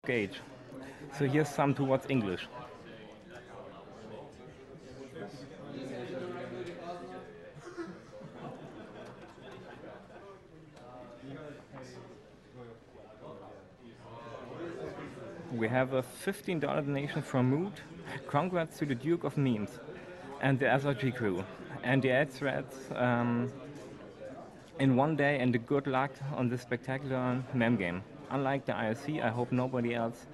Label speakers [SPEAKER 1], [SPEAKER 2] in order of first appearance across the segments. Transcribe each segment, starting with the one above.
[SPEAKER 1] Gauge. So here's some towards English. We have a $15 donation from Mood. Congrats to the Duke of Memes and the SRG crew. And the ad threads in one day, and the good luck on this spectacular mem game. Unlike the IRC, I hope nobody else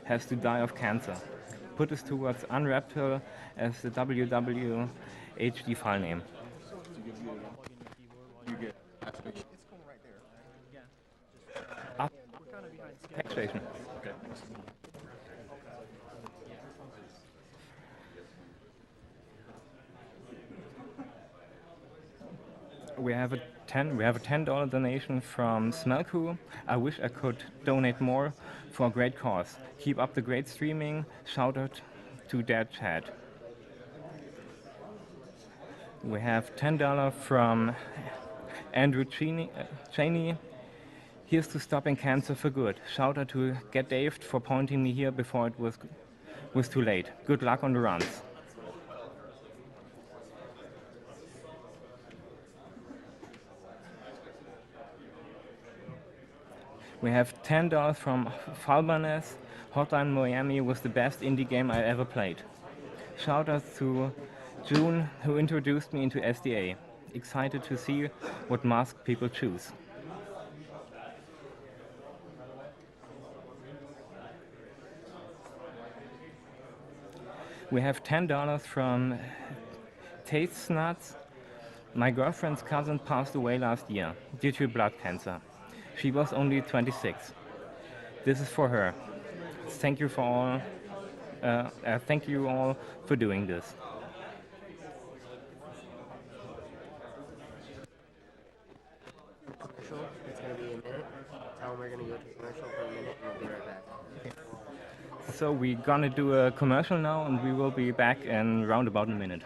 [SPEAKER 1] has to die of cancer. Put this towards Unraptor as the WWHD file name. Station.
[SPEAKER 2] Okay.
[SPEAKER 1] We have a $10 donation from Smelku. I wish I could donate more for a great cause. Keep up the great streaming. Shout out to their chat. We have $10 from Andrew Cheney. Here's to stopping cancer for good. Shout out to Get Dave for pointing me here before it was too late. Good luck on the runs. We have $10 from Falbanes. Hotline Miami was the best indie game I ever played. Shout out to June, who introduced me into SDA. Excited to see what mask people choose. We have $10 from Taste Nuts. My girlfriend's cousin passed away last year due to blood cancer. She was only 26. This is for her. Thank you for all. Thank you all for doing this.
[SPEAKER 3] Commercial. It's going to be a minute. Tell them we're going to go to commercial for a minute, and we'll be right back.
[SPEAKER 1] So we're gonna do a commercial now, and we will be back in round about a minute.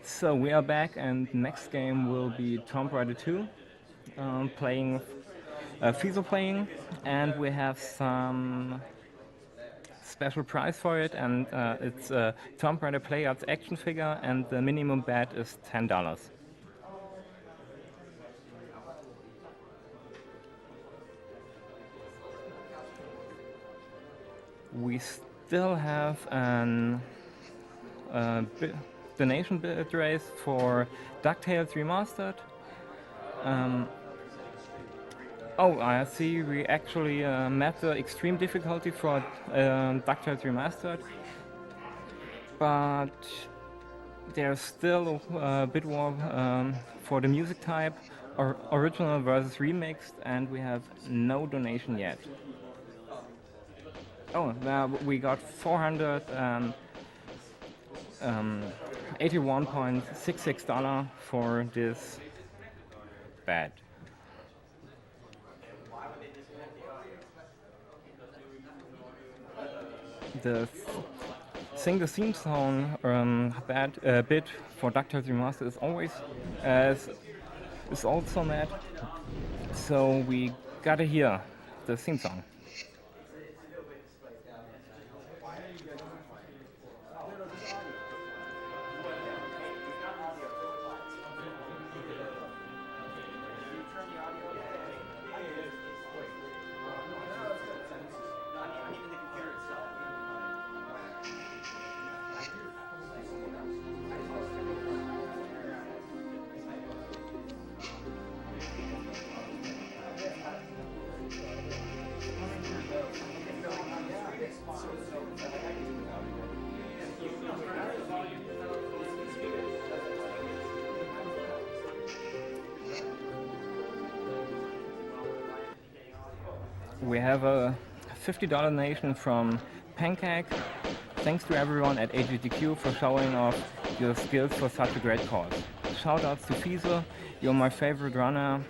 [SPEAKER 1] So we are back, and next game will be Tomb Raider 2, playing Feasel playing, and we have some special prize for it, and it's a Tomb Raider Playarts action figure, and the minimum bet is $10. We still have an donation bid race for DuckTales Remastered. I see we actually met the extreme difficulty for DuckTales Remastered, but there's still a bit more for the music type, or original versus remixed, and we have no donation yet. We got $481.66 for this bet. The theme song bid for DuckTales Remastered is always is also mad, so we gotta hear the theme song. We have a $50 donation from Pancake. Thanks to everyone at AGTQ for showing off your skills for such a great cause. Shoutouts to Feasel, you're my favorite runner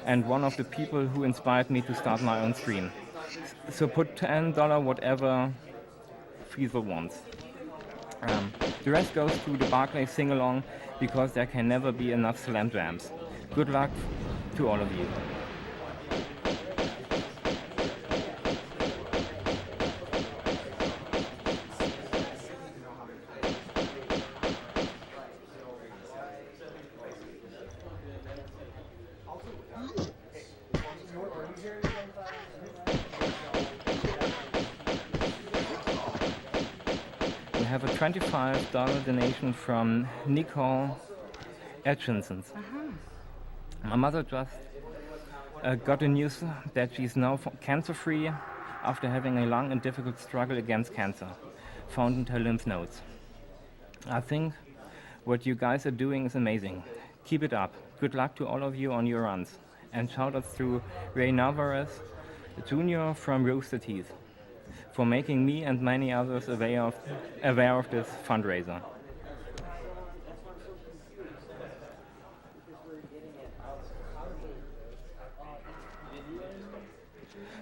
[SPEAKER 1] and one of the people who inspired me to start my own stream. So put $10 whatever Feasel wants. The rest goes to the Barclay sing-along because there can never be enough slam jams. Good luck to all of you. We have a $25 donation from Nicole Etchinson. My mother just got the news that she's now cancer-free after having a long and difficult struggle against cancer found in her lymph nodes. I think what you guys are doing is amazing. Keep it up. Good luck to all of you on your runs. And shoutouts to Ray Navarez Jr. from Rooster Teeth for making me and many others aware of this fundraiser.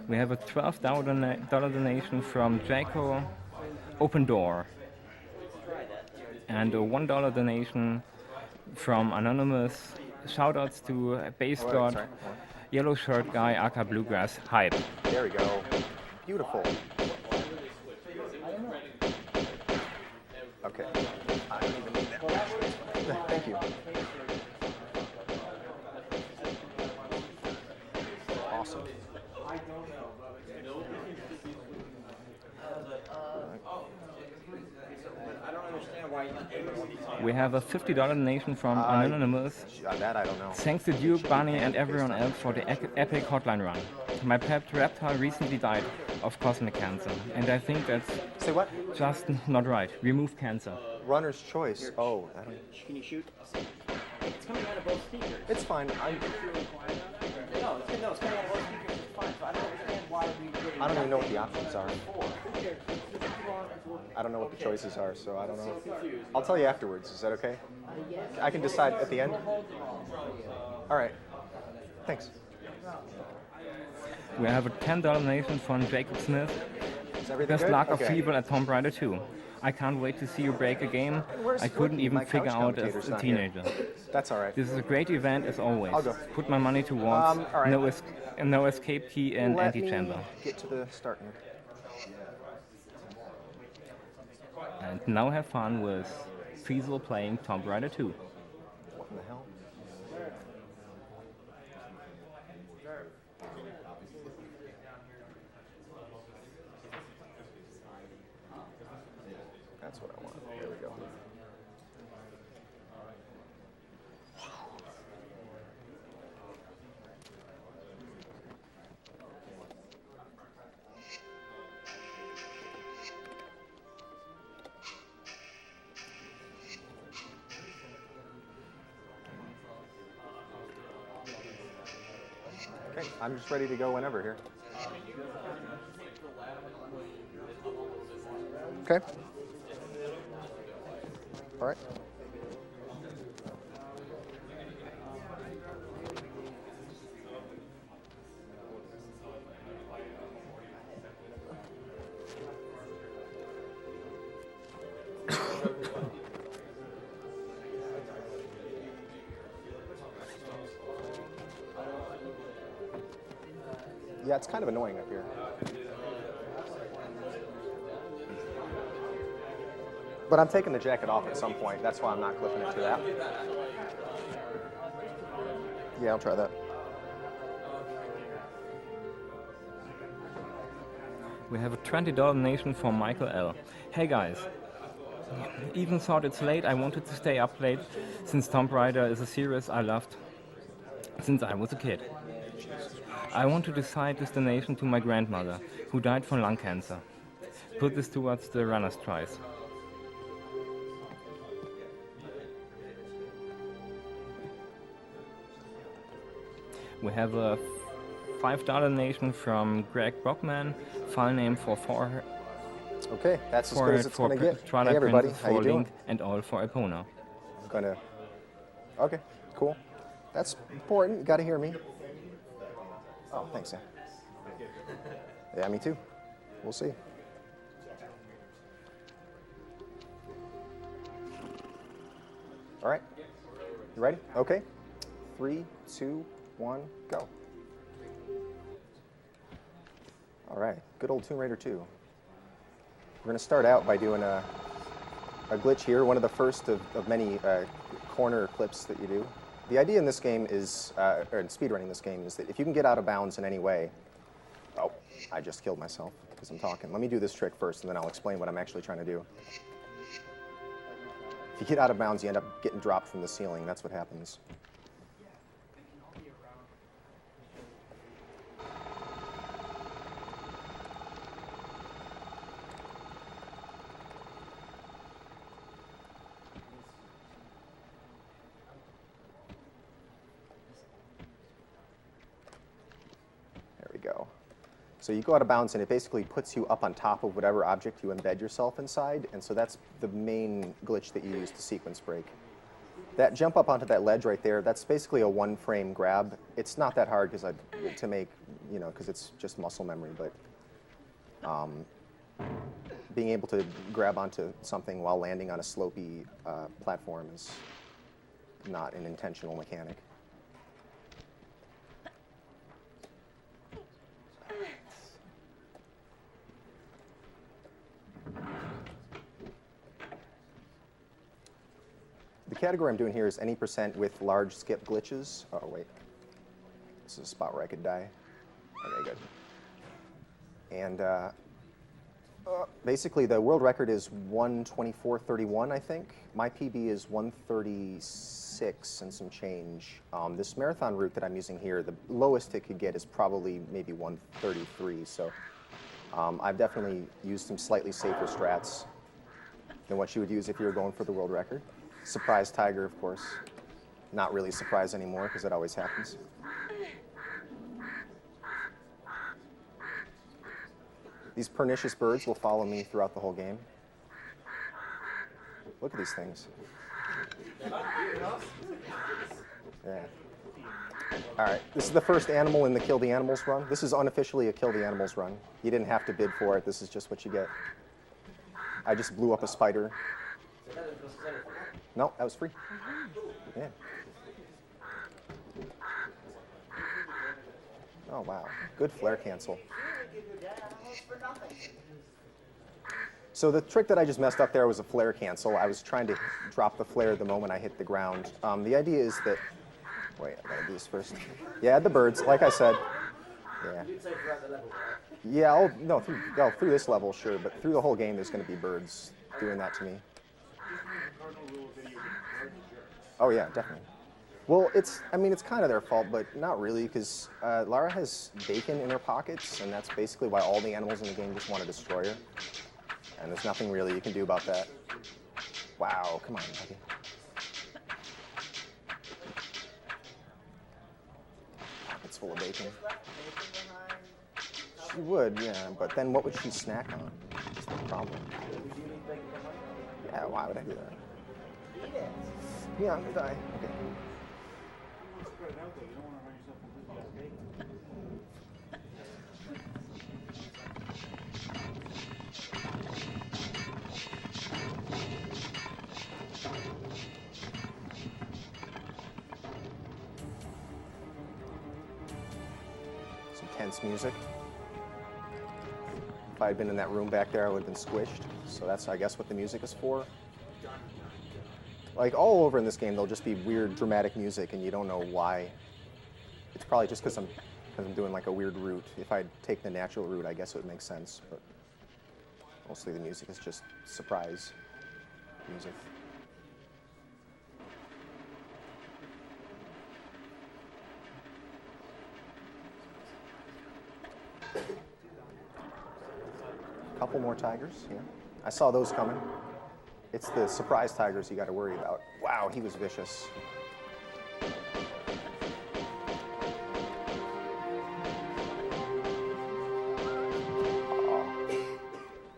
[SPEAKER 1] We have a $12 donation from Jaco Open Door and a $1 donation from Anonymous. Shoutouts to Base God, Yellow Shirt Guy, aka Bluegrass Hype.
[SPEAKER 2] There we go. Beautiful. Okay. I don't even need that. Thank you. Awesome.
[SPEAKER 1] We have a $50 donation from Anonymous.
[SPEAKER 2] That I don't know.
[SPEAKER 1] Thanks to Duke, Bunny, and everyone else for the epic hotline run. My pet reptile recently died of cosmic cancer, and I think that's
[SPEAKER 2] Say what?
[SPEAKER 1] just not right. Remove cancer.
[SPEAKER 2] Runner's choice. Oh, I don't.
[SPEAKER 4] Can you shoot? It's coming out of both speakers.
[SPEAKER 2] It's fine.
[SPEAKER 4] No, it's coming out of both speakers. It's fine. So I don't understand why we.
[SPEAKER 2] I don't even know what the options are. I don't know what the choices are, so I don't know. I'll tell you afterwards. Is that okay? I can decide at the end. All right. Thanks.
[SPEAKER 1] We have a $10 donation from Jacob Smith.
[SPEAKER 2] Is everything
[SPEAKER 1] Best
[SPEAKER 2] good?
[SPEAKER 1] luck of
[SPEAKER 2] Okay.
[SPEAKER 1] Feeble at Tomb Raider 2. I can't wait to see you break a game
[SPEAKER 2] Where's
[SPEAKER 1] I couldn't
[SPEAKER 2] Ricky?
[SPEAKER 1] even
[SPEAKER 2] My
[SPEAKER 1] figure
[SPEAKER 2] couch
[SPEAKER 1] out
[SPEAKER 2] commentator's
[SPEAKER 1] as a
[SPEAKER 2] not here.
[SPEAKER 1] teenager.
[SPEAKER 2] That's all right.
[SPEAKER 1] This is a great event as always.
[SPEAKER 2] I'll go.
[SPEAKER 1] Put my money towards
[SPEAKER 2] all right.
[SPEAKER 1] no escape key and
[SPEAKER 2] Let me
[SPEAKER 1] anti-chamber.
[SPEAKER 2] get to the starting.
[SPEAKER 1] And now have fun with Feasel playing Tomb Raider 2.
[SPEAKER 2] What in the hell? That's what I want. There we go. Okay, I'm just ready to go whenever here. Okay. All right. Yeah, it's kind of annoying up here. But I'm taking the jacket off at some point. That's why I'm not clipping it to that. Yeah, I'll try that.
[SPEAKER 1] We have a $20 donation from Michael L. Hey guys, even thought it's late, I wanted to stay up late since Tomb Raider is a series I loved since I was a kid. I want to decide this donation to my grandmother, who died from lung cancer. Put this towards the runner's prize. We have a $5 donation from Greg Brockman, file name for
[SPEAKER 2] Okay, that's as good as it's going to get. Hey, everybody, how you doing?
[SPEAKER 1] And all for Epona.
[SPEAKER 2] I'm going to... Okay, cool. That's important. You got to hear me. Oh, thanks, yeah. Yeah, me too. We'll see. All right. You ready? Okay. 3, 2, 1, go. All right. Good old Tomb Raider 2. We're going to start out by doing a glitch here, one of the first of many corner clips that you do. The idea in this game is, or in speedrunning this game, is that if you can get out of bounds in any way... Oh, I just killed myself because I'm talking. Let me do this trick first, and then I'll explain what I'm actually trying to do. If you get out of bounds, you end up getting dropped from the ceiling. That's what happens. So you go out of bounds, and it basically puts you up on top of whatever object you embed yourself inside, and so that's the main glitch that you use to sequence break. That jump up onto that ledge right there, that's basically a one-frame grab. It's not that hard to make, you know, because it's just muscle memory, but being able to grab onto something while landing on a slopey platform is not an intentional mechanic. The category I'm doing here is any % with large skip glitches. Oh, wait. This is a spot where I could die. Okay, good. And basically, the world record is 1:24:31, I think. My PB is 1:36 and some change. This marathon route that I'm using here, the lowest it could get is probably maybe 1:33. So I've definitely used some slightly safer strats than what you would use if you were going for the world record. Surprise tiger, of course. Not really surprise anymore, because it always happens. These pernicious birds will follow me throughout the whole game. Look at these things. Yeah. All right, this is the first animal in the Kill the Animals run. This is unofficially a Kill the Animals run. You didn't have to bid for it. This is just what you get. I just blew up a spider. No, that was free. Yeah. Oh, wow. Good flare cancel. So the trick that I just messed up there was a flare cancel. I was trying to drop the flare the moment I hit the ground. The idea is that... Wait, I gotta do this first. Yeah, add the birds, like I said. Yeah. Yeah, through this level, sure, but through the whole game there's going to be birds doing that to me. Oh yeah, definitely. Well, I mean, it's kind of their fault, but not really, because Lara has bacon in her pockets, and that's basically why all the animals in the game just want to destroy her. And there's nothing really you can do about that. Wow, come on, buddy. Pockets full of bacon. She would, yeah, but then what would she snack on? That's the problem. Yeah, why would I do that? Yeah, I'm gonna die. Okay. Some tense music. If I had been in that room back there, I would have been squished. So that's, I guess, what the music is for. Like, all over in this game, there'll just be weird, dramatic music, and you don't know why. It's probably just because I'm doing, like, a weird route. If I'd take the natural route, I guess it would make sense, but mostly the music is just surprise music. Couple more tigers, yeah. I saw those coming. It's the surprise tigers you got to worry about. Wow, he was vicious.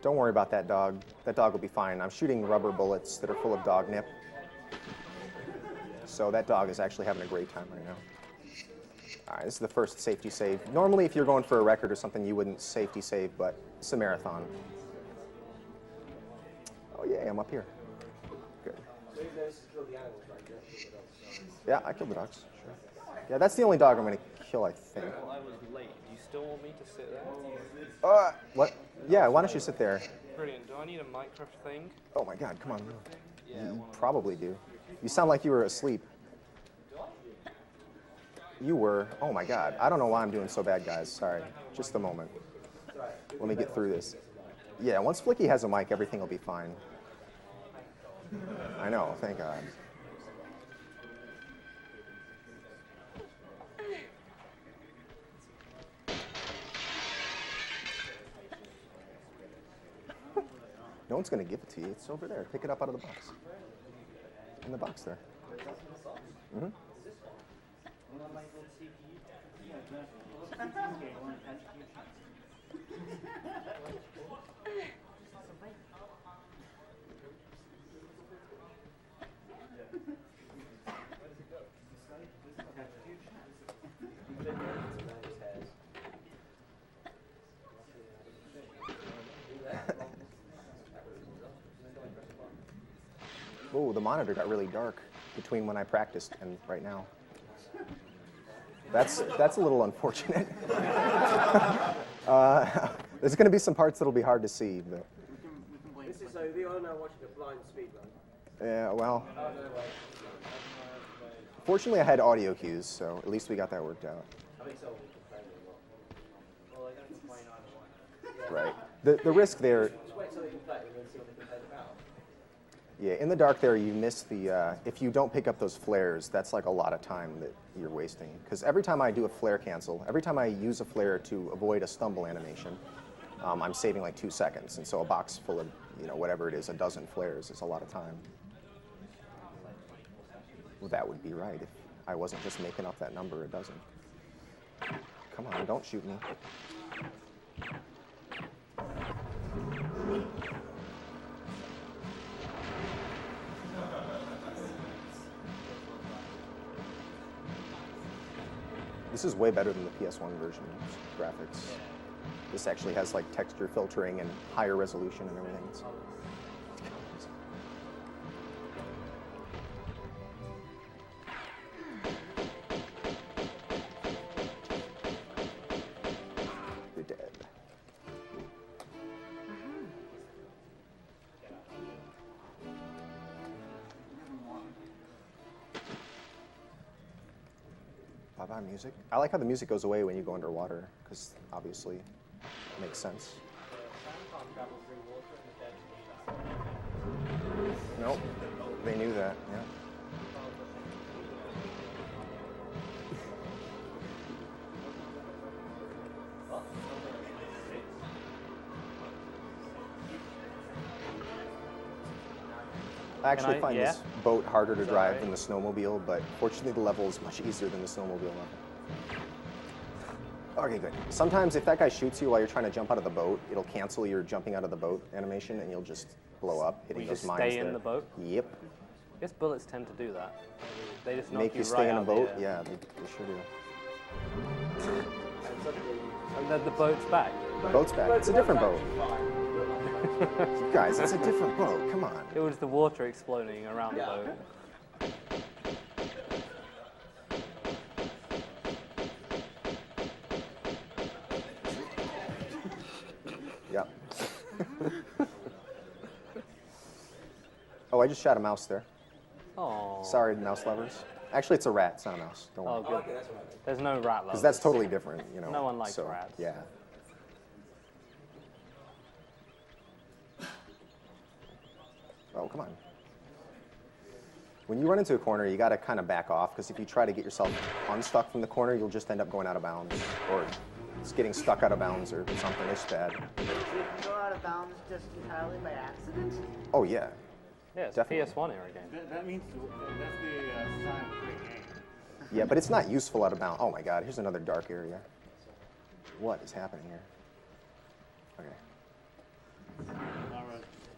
[SPEAKER 2] Don't worry about that dog. That dog will be fine. I'm shooting rubber bullets that are full of dog nip. So that dog is actually having a great time right now. All right, this is the first safety save. Normally, if you're going for a record or something, you wouldn't safety save, but it's a marathon. Oh, yeah, I'm up here. Good. Yeah, I killed the dogs. Sure. Yeah, that's the only dog I'm going to kill, I think.
[SPEAKER 5] Well, I was late. Do you still want me to sit there?
[SPEAKER 2] What? Yeah, why don't you sit there?
[SPEAKER 5] Brilliant. Do I need a micro thing?
[SPEAKER 2] Oh, my God, come on.
[SPEAKER 5] Yeah,
[SPEAKER 2] You probably do. You sound like you were asleep. You were. Oh, my God. I don't know why I'm doing so bad, guys. Sorry. Just a moment. Let me get through this. Yeah, once Flicky has a mic, everything will be fine. I know, thank God. No one's going to give it to you. It's over there. Pick it up out of the box. In the box there. Mm-hmm. Oh, the monitor got really dark between when I practiced and right now. That's a little unfortunate. There's going to be some parts that'll be hard to see. But.
[SPEAKER 4] This is so we are now watching a blind speedrun.
[SPEAKER 2] Yeah, well. Fortunately, I had audio cues, so at least we got that worked out.
[SPEAKER 4] I think so. Well, they don't complain either way.
[SPEAKER 2] Right. The risk there.
[SPEAKER 4] Just wait till they complain and then see what they complain about.
[SPEAKER 2] Yeah, in the dark there, you miss the, if you don't pick up those flares, that's like a lot of time that you're wasting. Because every time I do a flare cancel, every time I use a flare to avoid a stumble animation, I'm saving like 2 seconds. And so a box full of, whatever it is, a dozen flares is a lot of time. Well, that would be right if I wasn't just making up that number, a dozen. Come on, don't shoot me. This is way better than the PS1 version graphics. This actually has like texture filtering and higher resolution and everything. You're dead. Bye-bye music. I like how the music goes away when you go underwater, because obviously it makes sense. Nope, they knew that, yeah. I actually find this boat harder to drive than the snowmobile, but fortunately the level is much easier than the snowmobile level. Okay, good. Sometimes if that guy shoots you while you're trying to jump out of the boat, it'll cancel your jumping out of the boat animation and you'll just blow up, hitting those mines there.
[SPEAKER 5] Stay in the boat?
[SPEAKER 2] Yep.
[SPEAKER 5] I guess bullets tend to do that. They just knock
[SPEAKER 2] Make you
[SPEAKER 5] right
[SPEAKER 2] stay in a
[SPEAKER 5] out
[SPEAKER 2] boat?
[SPEAKER 5] the
[SPEAKER 2] Yeah, they sure do.
[SPEAKER 5] And then the boat's back.
[SPEAKER 2] The boat's back. It's a different boat. You guys, it's a different boat. Come on.
[SPEAKER 5] It was the water exploding around the boat.
[SPEAKER 2] Yep. Oh, I just shot a mouse there.
[SPEAKER 5] Oh.
[SPEAKER 2] Sorry, mouse lovers. Actually, it's a rat. It's not a mouse. Don't
[SPEAKER 5] Oh,
[SPEAKER 2] worry.
[SPEAKER 5] good. There's no rat lovers.
[SPEAKER 2] Because that's totally different,
[SPEAKER 5] No one likes
[SPEAKER 2] so,
[SPEAKER 5] rats.
[SPEAKER 2] Yeah. Oh, come on. When you run into a corner, you got to kind of back off, because if you try to get yourself unstuck from the corner, you'll just end up going out of bounds, or it's getting stuck out of bounds or something. It's bad.
[SPEAKER 6] So you can go out of bounds just entirely by accident?
[SPEAKER 2] Oh, yeah.
[SPEAKER 5] Yeah, it's
[SPEAKER 2] Definitely.
[SPEAKER 5] a PS1 era game.
[SPEAKER 7] That means that's the sign of a great game.
[SPEAKER 2] Yeah, but it's not useful out of bounds. Oh, my God. Here's another dark area. What is happening here? Okay.
[SPEAKER 7] Lara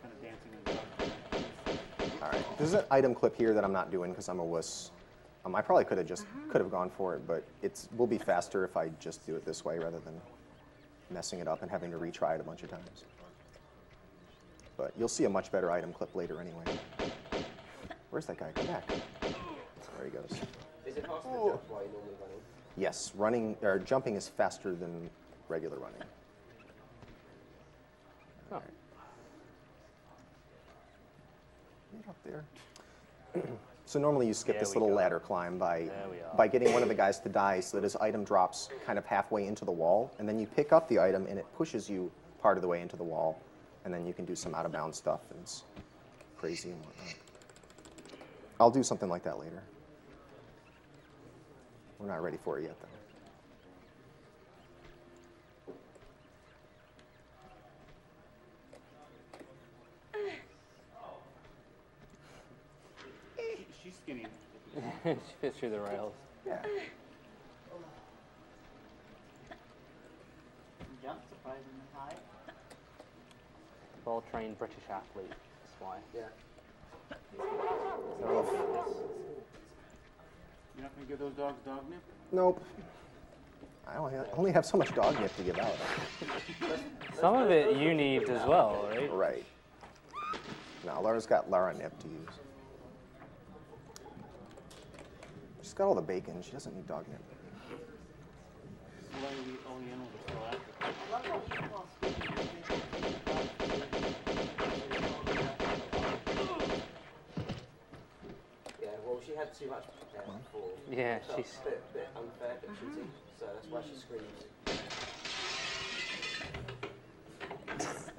[SPEAKER 7] kind of dancing in the dark.
[SPEAKER 2] All right, there's an item clip here that I'm not doing because I'm a wuss. I probably could have gone for it, but will be faster if I just do it this way rather than messing it up and having to retry it a bunch of times. But you'll see a much better item clip later anyway. Where's that guy? Come back. There he goes.
[SPEAKER 3] Is it faster to jump while you're normally running?
[SPEAKER 2] Yes, jumping is faster than regular running.
[SPEAKER 5] Oh.
[SPEAKER 2] Get up there. So normally you skip
[SPEAKER 5] There
[SPEAKER 2] this
[SPEAKER 5] we
[SPEAKER 2] little
[SPEAKER 5] go.
[SPEAKER 2] ladder climb by
[SPEAKER 5] There we are.
[SPEAKER 2] getting one of the guys to die so that his item drops kind of halfway into the wall, and then you pick up the item and it pushes you part of the way into the wall, and then you can do some out of bounds stuff, and it's crazy and whatnot. I'll do something like that later. We're not ready for it yet, though.
[SPEAKER 7] She's skinny.
[SPEAKER 5] She fits through the rails.
[SPEAKER 2] Yeah.
[SPEAKER 6] Jump surprisingly high.
[SPEAKER 5] Well-trained British athlete. That's why.
[SPEAKER 3] Yeah.
[SPEAKER 5] They're all good at this.
[SPEAKER 7] You're not going to give those dogs dog nip?
[SPEAKER 2] Nope. I only have so much dog nip to give out.
[SPEAKER 5] Some of it you need as well, right?
[SPEAKER 2] Right. Now, Lara's got Lara nip to use. She's got all the bacon. She doesn't need dog nip.
[SPEAKER 7] All the animals are still after.
[SPEAKER 6] I love how even while speaking,
[SPEAKER 3] Yeah, well, she had too much before.
[SPEAKER 5] Yeah,
[SPEAKER 3] Felt
[SPEAKER 5] she's.
[SPEAKER 3] a bit unfair, a bit cheating, so that's why she screams.
[SPEAKER 5] Is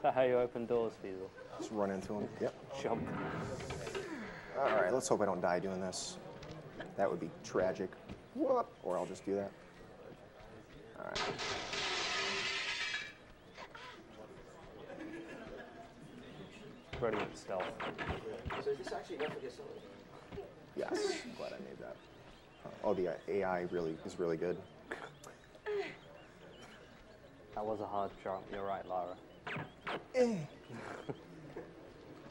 [SPEAKER 5] that how you open doors, Feasel?
[SPEAKER 2] Just run into him. Yep.
[SPEAKER 5] Jump.
[SPEAKER 2] All right, let's hope I don't die doing this. That would be tragic. Whoop. Or I'll just do that. All right.
[SPEAKER 5] Brilliant stealth.
[SPEAKER 3] So is this actually Metal Gear Solid?
[SPEAKER 2] Yes. I'm glad I made that. Oh, the AI is really good.
[SPEAKER 5] That was a hard jump. You're right, Lara.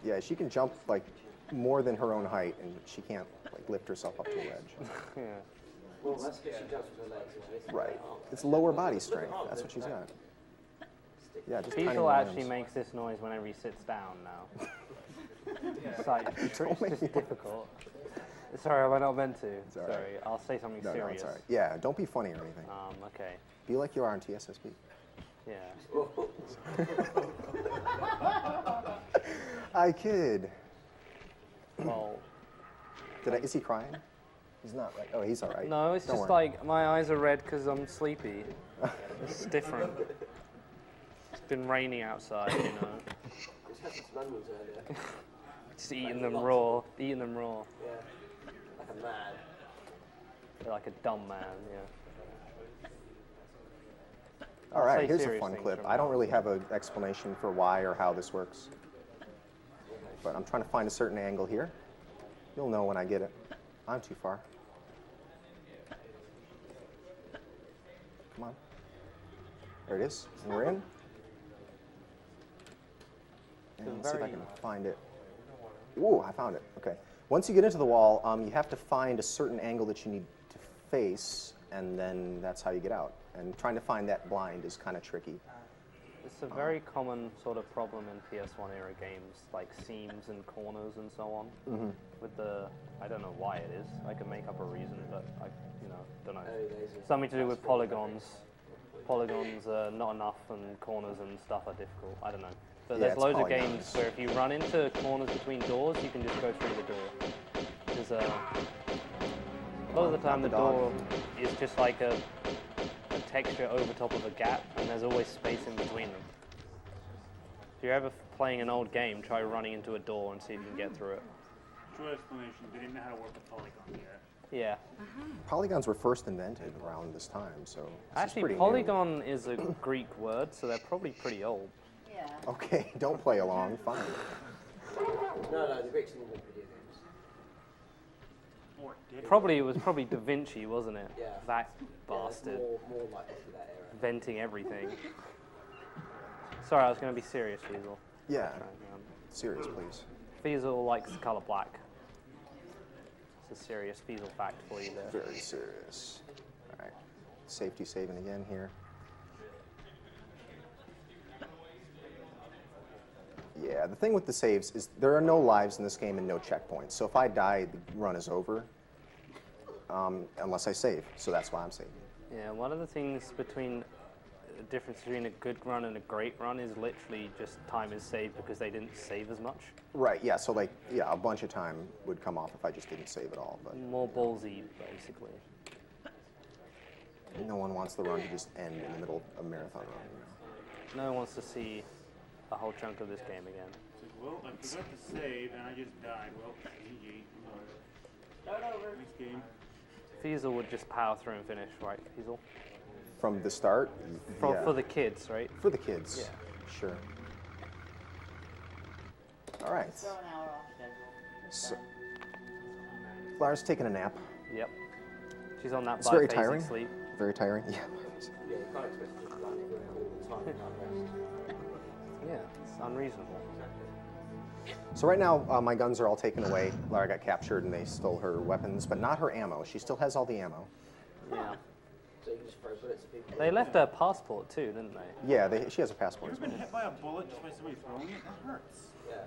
[SPEAKER 2] Yeah, she can jump like more than her own height, and she can't like lift herself up to a ledge.
[SPEAKER 5] Yeah.
[SPEAKER 3] Well, that's because she jumps with her legs, isn't it?
[SPEAKER 2] Right. It's lower body strength. That's what she's got. Yeah, just tiny
[SPEAKER 5] Feasel
[SPEAKER 2] little
[SPEAKER 5] actually
[SPEAKER 2] limbs.
[SPEAKER 5] makes this noise whenever he sits down now. It's like, it's
[SPEAKER 2] Don't make
[SPEAKER 5] just
[SPEAKER 2] me-
[SPEAKER 5] difficult. Sorry, am I not meant to?
[SPEAKER 2] all right.
[SPEAKER 5] Sorry, I'll say something
[SPEAKER 2] No,
[SPEAKER 5] serious.
[SPEAKER 2] it's all right. Yeah, don't be funny or anything.
[SPEAKER 5] Okay.
[SPEAKER 2] Be like you are on TSSP.
[SPEAKER 5] Yeah.
[SPEAKER 2] I kid.
[SPEAKER 5] Well,
[SPEAKER 2] Is he crying? He's not right. Oh, he's all right.
[SPEAKER 5] no, it's
[SPEAKER 2] Don't
[SPEAKER 5] just
[SPEAKER 2] worry.
[SPEAKER 5] like my eyes are red because I'm sleepy. It's different. It's been raining outside, you know.
[SPEAKER 3] Just had some lemons earlier.
[SPEAKER 5] Just eating them raw. Eating them raw.
[SPEAKER 3] Yeah. Like a mad.
[SPEAKER 5] Like a dumb man, yeah.
[SPEAKER 2] All
[SPEAKER 5] I'll
[SPEAKER 2] right,
[SPEAKER 5] say
[SPEAKER 2] here's a
[SPEAKER 5] serious
[SPEAKER 2] fun
[SPEAKER 5] things
[SPEAKER 2] clip.
[SPEAKER 5] from
[SPEAKER 2] I don't
[SPEAKER 5] now.
[SPEAKER 2] really have an explanation for why or how this works, but I'm trying to find a certain angle here. You'll know when I get it. I'm too far. Come on. There it is. And we're in. And let's see if I can find it. Ooh, I found it. Okay. Once you get into the wall, you have to find a certain angle that you need to face, and then that's how you get out. And trying to find that blind is kind of tricky.
[SPEAKER 5] It's a very common sort of problem in PS1 era games, like seams and corners and so on.
[SPEAKER 2] Mm-hmm.
[SPEAKER 5] With the, I don't know why it is. I could make up a reason, but I, don't know.
[SPEAKER 3] Early days of
[SPEAKER 5] Something to do with polygons. Polygons are not enough, and corners and stuff are difficult. I don't know. But
[SPEAKER 2] Yeah,
[SPEAKER 5] there's
[SPEAKER 2] it's
[SPEAKER 5] loads of
[SPEAKER 2] polygons.
[SPEAKER 5] games where if you run into corners between doors, you can just go through the door. There's a lot of the time
[SPEAKER 2] Not
[SPEAKER 5] the
[SPEAKER 2] the dog.
[SPEAKER 5] door is just like a texture over top of a gap, and there's always space in between them. If you're ever playing an old game, try running into a door and see if you can get through it.
[SPEAKER 7] Short explanation, they didn't know how to work a polygon yet.
[SPEAKER 5] Yeah.
[SPEAKER 2] Polygons were first invented around this time, so this is
[SPEAKER 5] Actually,
[SPEAKER 2] pretty new.
[SPEAKER 5] polygon is a Greek word, so they're probably pretty old.
[SPEAKER 6] Yeah.
[SPEAKER 2] Okay, don't play along. Fine.
[SPEAKER 3] No, the Greeks didn't invent video games.
[SPEAKER 7] Or did it?
[SPEAKER 5] Probably it was probably Da Vinci, wasn't it?
[SPEAKER 3] Yeah.
[SPEAKER 5] That
[SPEAKER 3] Yeah, it's
[SPEAKER 5] bastard.
[SPEAKER 3] more likely to that era.
[SPEAKER 5] Inventing everything. Sorry, I was going to be serious, Feasel.
[SPEAKER 2] Yeah.
[SPEAKER 5] Right,
[SPEAKER 2] Serious, please.
[SPEAKER 5] Feasel likes the color black. It's a serious Feasel fact for you there.
[SPEAKER 2] Very serious. All right. Safety saving again here. Yeah, the thing with the saves is there are no lives in this game and no checkpoints. So if I die, the run is over, unless I save. So that's why I'm saving.
[SPEAKER 5] Yeah, one of the things between the difference between a good run and a great run is literally just time is saved because they didn't save as much.
[SPEAKER 2] Right, yeah, so like, yeah, a bunch of time would come off if I just didn't save at all. But
[SPEAKER 5] More ballsy, basically.
[SPEAKER 2] no one wants the run to just end in the middle of a marathon run.
[SPEAKER 5] No one wants to see a whole chunk of this game again.
[SPEAKER 7] It's like, well, I forgot to save and I just died. Well, GG.
[SPEAKER 4] Start over.
[SPEAKER 7] Next game.
[SPEAKER 5] Feasel would just power through and finish, right, Feasel?
[SPEAKER 2] From the start? Yeah.
[SPEAKER 5] For the kids, right?
[SPEAKER 2] For the kids.
[SPEAKER 5] Yeah.
[SPEAKER 2] Sure. All right.
[SPEAKER 6] So an hour off schedule.
[SPEAKER 2] So, Lara's taking a nap.
[SPEAKER 5] Yep. She's on that
[SPEAKER 2] It's very
[SPEAKER 5] biphasic
[SPEAKER 2] tiring.
[SPEAKER 5] sleep.
[SPEAKER 2] Very tiring. Yeah.
[SPEAKER 4] Yeah, you can't expect to just run it all the time and not rest.
[SPEAKER 5] Yeah, it's unreasonable.
[SPEAKER 2] So right now, my guns are all taken away. Lara got captured and they stole her weapons, but not her ammo. She still has all the ammo.
[SPEAKER 5] Yeah.
[SPEAKER 4] So you can just throw bullets at people.
[SPEAKER 5] They left her passport too, didn't they?
[SPEAKER 2] Yeah, she has a passport
[SPEAKER 7] You
[SPEAKER 2] as
[SPEAKER 7] ever
[SPEAKER 2] well.
[SPEAKER 7] been hit by a bullet just by somebody throwing it? That hurts.
[SPEAKER 4] Yeah.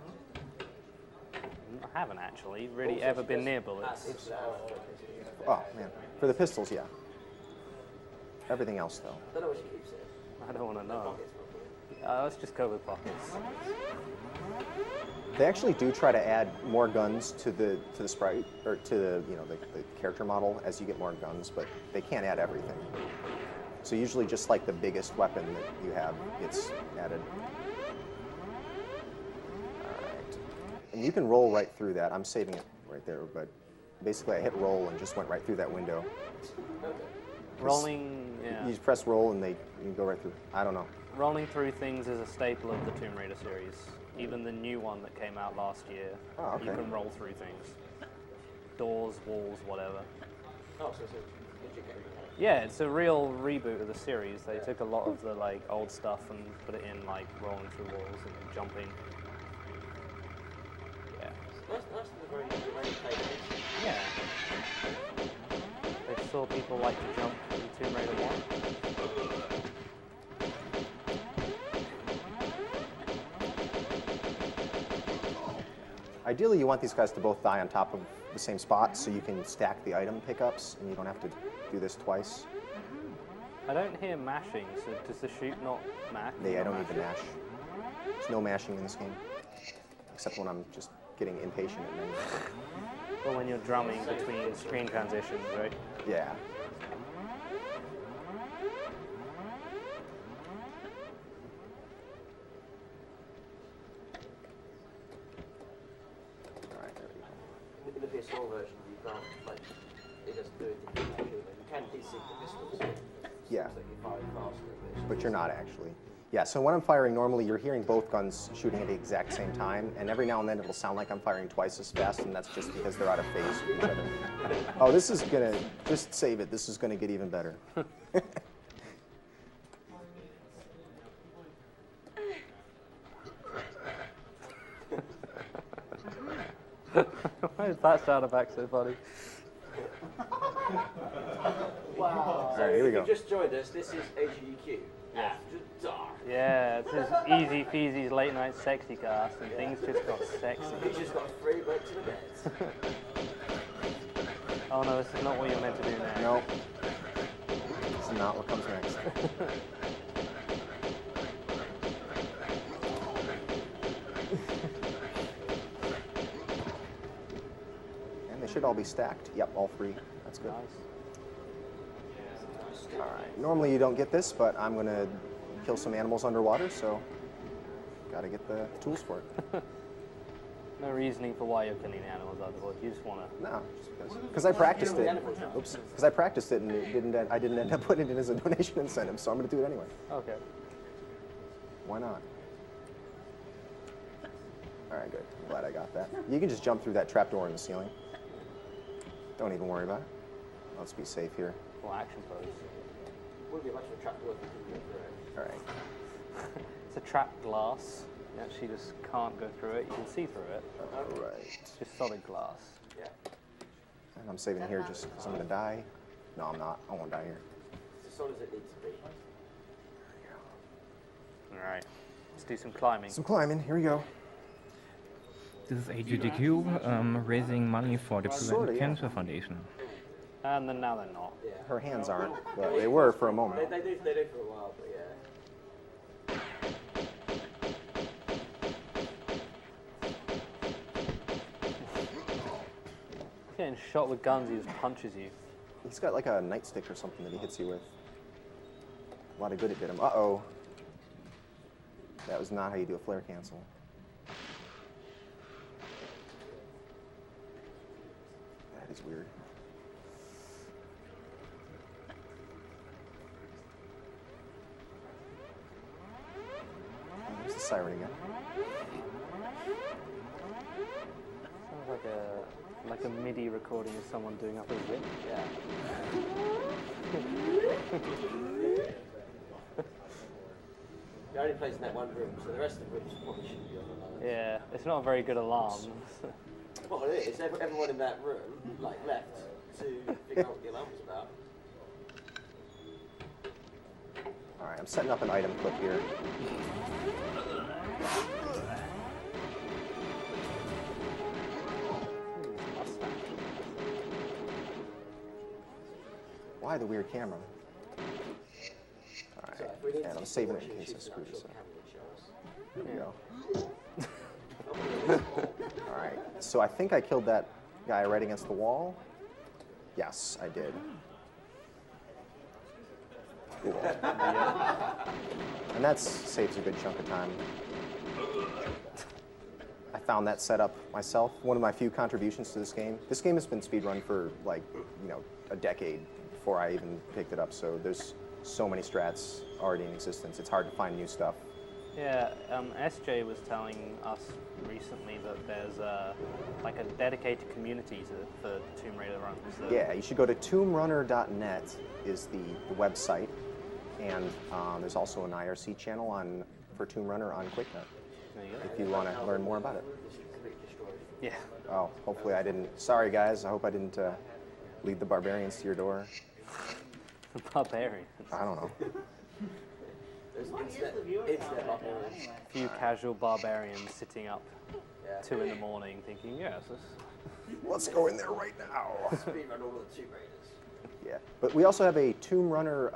[SPEAKER 5] I haven't actually really ever been near bullets.
[SPEAKER 4] Passive ammo.
[SPEAKER 2] Oh, man. For the pistols, yeah. Everything else, though.
[SPEAKER 4] I don't know what she keeps it.
[SPEAKER 5] I don't want to know.
[SPEAKER 4] Pockets, probably.
[SPEAKER 5] Let's just go with pockets.
[SPEAKER 2] They actually do try to add more guns to the sprite, or to the character model as you get more guns, but they can't add everything. So usually just like the biggest weapon that you have gets added. All right. And you can roll right through that. I'm saving it right there, but basically I hit roll and just went right through that window.
[SPEAKER 5] Rolling, yeah.
[SPEAKER 2] You just press roll and you go right through. I don't know.
[SPEAKER 5] Rolling through things is a staple of the Tomb Raider series. Even the new one that came out last year,
[SPEAKER 2] Oh, okay.
[SPEAKER 5] you can roll through things. Doors, walls, whatever.
[SPEAKER 4] Oh, so it's a legit game.
[SPEAKER 5] Yeah, it's a real reboot of the series. They took a lot of the old stuff and put it in rolling through walls and jumping. Yeah.
[SPEAKER 4] Nice to the very played.
[SPEAKER 5] Yeah. They saw people like to jump in Tomb Raider 1.
[SPEAKER 2] Ideally, you want these guys to both die on top of the same spot so you can stack the item pickups and you don't have to do this twice.
[SPEAKER 5] I don't hear mashing, so does the shoot not mash?
[SPEAKER 2] I don't need to mash. There's no mashing in this game, except when I'm just getting impatient at menus.
[SPEAKER 5] Or when you're drumming between screen transitions, right?
[SPEAKER 2] Yeah. All right, there we go.
[SPEAKER 4] In the PS4 version, you can't, it doesn't do anything actually. You can desync the pistols.
[SPEAKER 2] Yeah.
[SPEAKER 4] So you fire faster.
[SPEAKER 2] But you're not actually. Yeah, so when I'm firing normally, you're hearing both guns shooting at the exact same time, and every now and then it'll sound like I'm firing twice as fast, and that's just because they're out of phase with each other. Oh, this is gonna, just save it, this is gonna get even better.
[SPEAKER 5] Why is that sound effect so funny?
[SPEAKER 6] Wow.
[SPEAKER 2] All right, here we go.
[SPEAKER 4] If you just joined us, this is AGDQ. After Dark.
[SPEAKER 5] Yeah, this is Easy Feezy's late night sexy cast, and things just got sexy.
[SPEAKER 4] He's just got a free break to the bed.
[SPEAKER 5] Oh no, this is not what you're meant to do now.
[SPEAKER 2] No. This is not what comes next. And they should all be stacked. Yep, all three. That's good. All right. Normally you don't get this, but I'm going to kill some animals underwater, so got to get the tools for it.
[SPEAKER 5] No reasoning for why you're killing the animals underwater. You just want to.
[SPEAKER 2] No, just because I practiced it. Oops. Because I practiced it and I didn't end up putting it in as a donation incentive, so I'm going to do it anyway.
[SPEAKER 5] Okay.
[SPEAKER 2] Why not? All right, good. I'm glad I got that. You can just jump through that trapdoor in the ceiling. Don't even worry about it. Let's be safe here.
[SPEAKER 5] Well, action pose.
[SPEAKER 4] Wouldn't be much of a trap work if you could get through it.
[SPEAKER 2] All right.
[SPEAKER 5] It's a trapped glass. You actually just can't go through it. You can see through it.
[SPEAKER 2] Right.
[SPEAKER 5] It's just solid glass.
[SPEAKER 2] And I'm saving here just because I'm going to die. No, I'm not. I won't die here.
[SPEAKER 4] As solid as it needs to be.
[SPEAKER 5] All right. Let's do some climbing.
[SPEAKER 2] Some climbing. Here we go.
[SPEAKER 1] This is AGDQ raising money for the
[SPEAKER 2] Sorta, yeah.
[SPEAKER 1] Cancer Foundation.
[SPEAKER 5] And then now they're not.
[SPEAKER 2] Her hands aren't, but they were for a moment.
[SPEAKER 4] They do for a while, but yeah.
[SPEAKER 5] Getting shot with guns, he just punches you.
[SPEAKER 2] He's got like a nightstick or something that he hits you with. A lot of good it did him. Uh-oh. That was not how you do a flare cancel. That is weird. Oh, there's the siren again.
[SPEAKER 5] Sounds like a MIDI recording of someone doing up a zip.
[SPEAKER 4] It only plays in that one room, so the rest of the rooms probably shouldn't be on the line.
[SPEAKER 5] Yeah, it's not a very good alarm.
[SPEAKER 4] Well, it is. Everyone in that room, like, left to figure out what the alarm was about.
[SPEAKER 2] All right, I'm setting up an item clip here. Why the weird camera? All right, and I'm saving it in case I screw this up. There you go. All right, so I think I killed that guy right against the wall. Yes, I did. Cool. And that saves a good chunk of time. I found that setup myself. One of my few contributions to this game. This game has been speedrun for like, a decade before I even picked it up. So there's so many strats already in existence. It's hard to find new stuff.
[SPEAKER 5] Yeah, SJ was telling us recently that there's like a dedicated community for Tomb Raider runs. So
[SPEAKER 2] Yeah, you should go to tombrunner.net is the website, and there's also an IRC channel for Tomb Runner on QuickNet
[SPEAKER 5] there you go.
[SPEAKER 2] if you want to learn more about it.
[SPEAKER 5] Yeah.
[SPEAKER 2] Oh, hopefully I didn't. Sorry guys, I hope I didn't lead the barbarians to your door.
[SPEAKER 5] The barbarian.
[SPEAKER 2] I don't know.
[SPEAKER 5] A few casual barbarians sitting up 2 in the morning thinking, yes,
[SPEAKER 2] Let's go in there right now.
[SPEAKER 4] Speedrun all of the Tomb Raiders.
[SPEAKER 2] Yeah, but we also have a Tomb Runner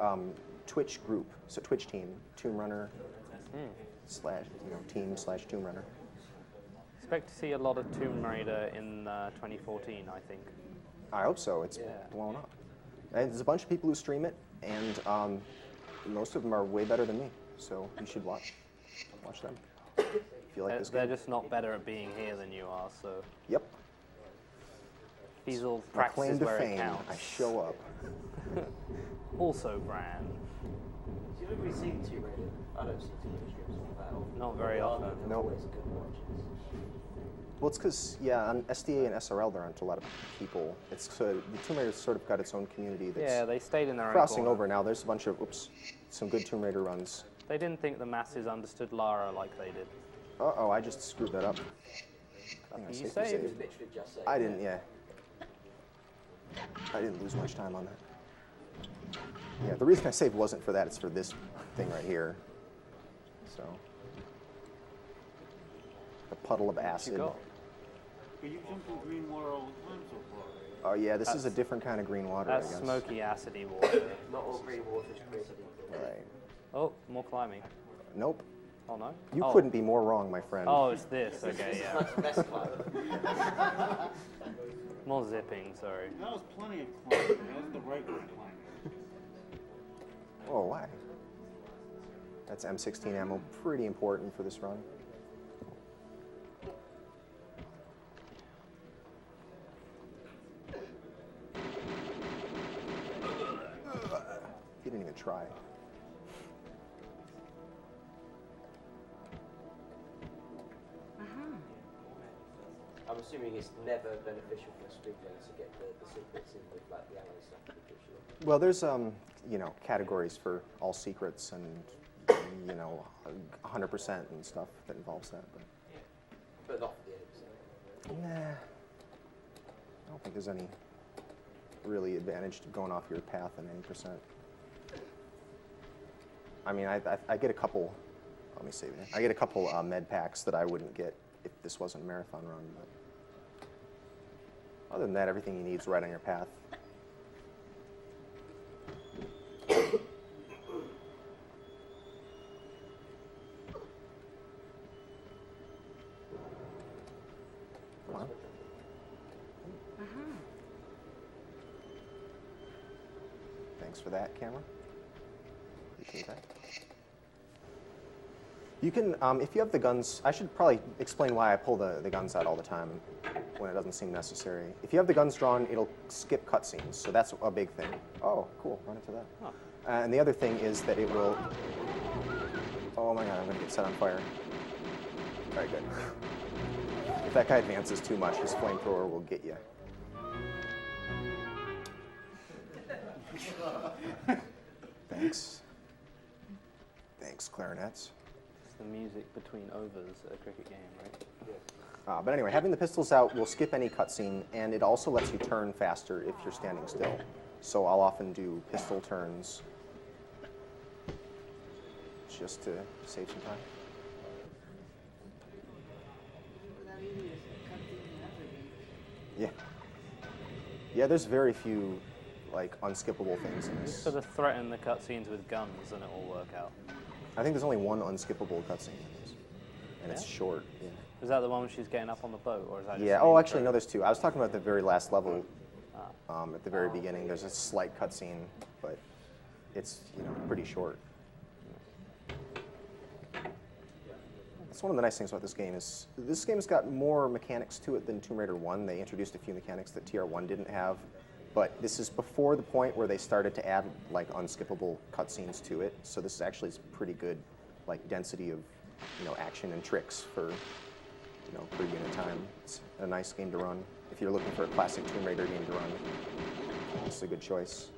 [SPEAKER 2] Twitch group, so Twitch team, Tomb Runner / Tomb Runner.
[SPEAKER 5] expect to see a lot of Tomb Raider in 2014, I think.
[SPEAKER 2] I hope so. It's blown up. And there's a bunch of people who stream it, and most of them are way better than me. So you should watch them. If you like this
[SPEAKER 5] They're
[SPEAKER 2] game.
[SPEAKER 5] just not better at being here than you are, so
[SPEAKER 2] Yep.
[SPEAKER 5] Feasel
[SPEAKER 2] My claim
[SPEAKER 5] practices
[SPEAKER 2] to
[SPEAKER 5] where it
[SPEAKER 2] fame.
[SPEAKER 5] counts.
[SPEAKER 2] I show up.
[SPEAKER 5] Also Bran.
[SPEAKER 4] Do you ever really see Tomb Raider? I don't see Tomb Raider streams all that often.
[SPEAKER 5] Not very often.
[SPEAKER 4] They're
[SPEAKER 2] Nope.
[SPEAKER 4] always good watches.
[SPEAKER 2] Well, it's because, on SDA and SRL, there aren't a lot of people. The Tomb Raider's sort of got its own community that's
[SPEAKER 5] Yeah, they stayed in their own
[SPEAKER 2] crossing
[SPEAKER 5] corner.
[SPEAKER 2] over now. There's a bunch of, some good Tomb Raider runs.
[SPEAKER 5] They didn't think the masses understood Lara like they did.
[SPEAKER 2] Uh-oh, I just screwed that up. I think I
[SPEAKER 5] You
[SPEAKER 2] safely
[SPEAKER 5] saved.
[SPEAKER 2] saved.
[SPEAKER 4] Literally just say.
[SPEAKER 2] I didn't, I didn't lose much time on that. Yeah, the reason I saved wasn't for that, it's for this thing right here. So. The puddle of acid.
[SPEAKER 5] You got?
[SPEAKER 7] But you jump in green water all the time so far.
[SPEAKER 2] Oh yeah, this is a different kind of green water,
[SPEAKER 5] That's
[SPEAKER 2] I guess.
[SPEAKER 5] smoky, acidy water.
[SPEAKER 4] Not all green water is created equal.
[SPEAKER 2] Right.
[SPEAKER 5] Oh, more climbing.
[SPEAKER 2] Nope.
[SPEAKER 5] Oh no?
[SPEAKER 2] You
[SPEAKER 5] Oh.
[SPEAKER 2] couldn't be more wrong, my friend.
[SPEAKER 5] Oh, it's this. Okay, yeah.
[SPEAKER 4] That's the best climb.
[SPEAKER 5] More zipping, sorry.
[SPEAKER 7] That was plenty of climbing. That was the right kind of climbing.
[SPEAKER 2] Oh, why? That's M16 ammo, pretty important for this run. He didn't even try.
[SPEAKER 4] I'm assuming it's never beneficial for a speedrunner to get the secrets in with like the ammo stuff.
[SPEAKER 2] Well, there's categories for all secrets, and you know, 100% and stuff that involves that.
[SPEAKER 4] But not for the 80%.
[SPEAKER 2] Nah, I don't think there's any really advantage to going off your path in 80%. I mean, I get a couple. Let me save it. I get a couple med packs that I wouldn't get if this wasn't a marathon run. But other than that, everything you need is right on your path. Come on. Thanks for that, camera. Appreciate that. You can, if you have the guns, I should probably explain why I pull the guns out all the time when it doesn't seem necessary. If you have the guns drawn, it'll skip cutscenes, so that's a big thing. Oh, cool, run into that.
[SPEAKER 5] Huh.
[SPEAKER 2] And the other thing is that it will, oh my god, I'm gonna get set on fire. All right, good. If that guy advances too much, his flamethrower will get you. Thanks. Thanks, clarinets.
[SPEAKER 5] It's the music between overs at a cricket game, right?
[SPEAKER 2] But anyway, having the pistols out will skip any cutscene, and it also lets you turn faster if you're standing still. So I'll often do pistol turns just to save some time. Yeah. Yeah, there's very few like unskippable things in this.
[SPEAKER 5] Sort of threaten the cutscenes with guns and it will work out.
[SPEAKER 2] I think there's only one unskippable cutscene in this, and it's short. Yeah.
[SPEAKER 5] Is that the one where she's getting up on the boat, or is that?
[SPEAKER 2] Yeah. Oh, actually, no. There's two. I was talking about the very last level. At the very beginning, there's a slight cutscene, but it's pretty short. That's one of the nice things about this game is this game's got more mechanics to it than Tomb Raider 1. They introduced a few mechanics that TR1 didn't have, but this is before the point where they started to add like unskippable cutscenes to it. So this is actually pretty good, like density of action and tricks for per unit time. It's a nice game to run. If you're looking for a classic Tomb Raider game to run, it's a good choice.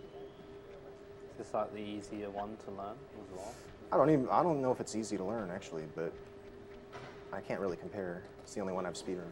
[SPEAKER 5] Is this like the easier one to learn as well?
[SPEAKER 2] I don't know if it's easy to learn actually, but I can't really compare. It's the only one I've speedrun.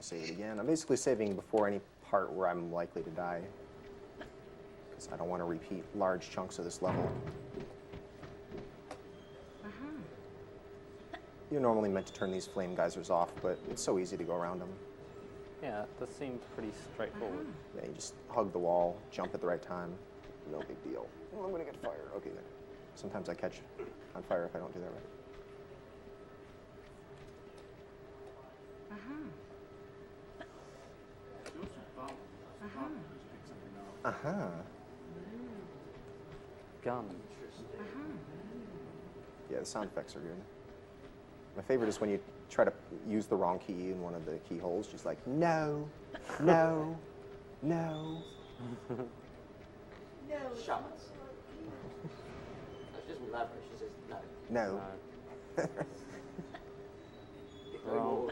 [SPEAKER 2] Save it again. I'm basically saving before any part where I'm likely to die, because I don't want to repeat large chunks of this level. You're normally meant to turn these flame geysers off, but it's so easy to go around them.
[SPEAKER 5] Yeah, that seemed pretty straightforward.
[SPEAKER 2] Yeah, you just hug the wall, jump at the right time, no big deal. Oh, I'm gonna get fired. Okay, then. Sometimes I catch on fire if I don't do that right.
[SPEAKER 5] Gun.
[SPEAKER 2] Yeah, the sound effects are good. My favorite is when you try to use the wrong key in one of the keyholes. She's like, no, no, no.
[SPEAKER 6] No.
[SPEAKER 4] Shots. She doesn't elaborate, she says no.
[SPEAKER 2] No.
[SPEAKER 5] Wrong.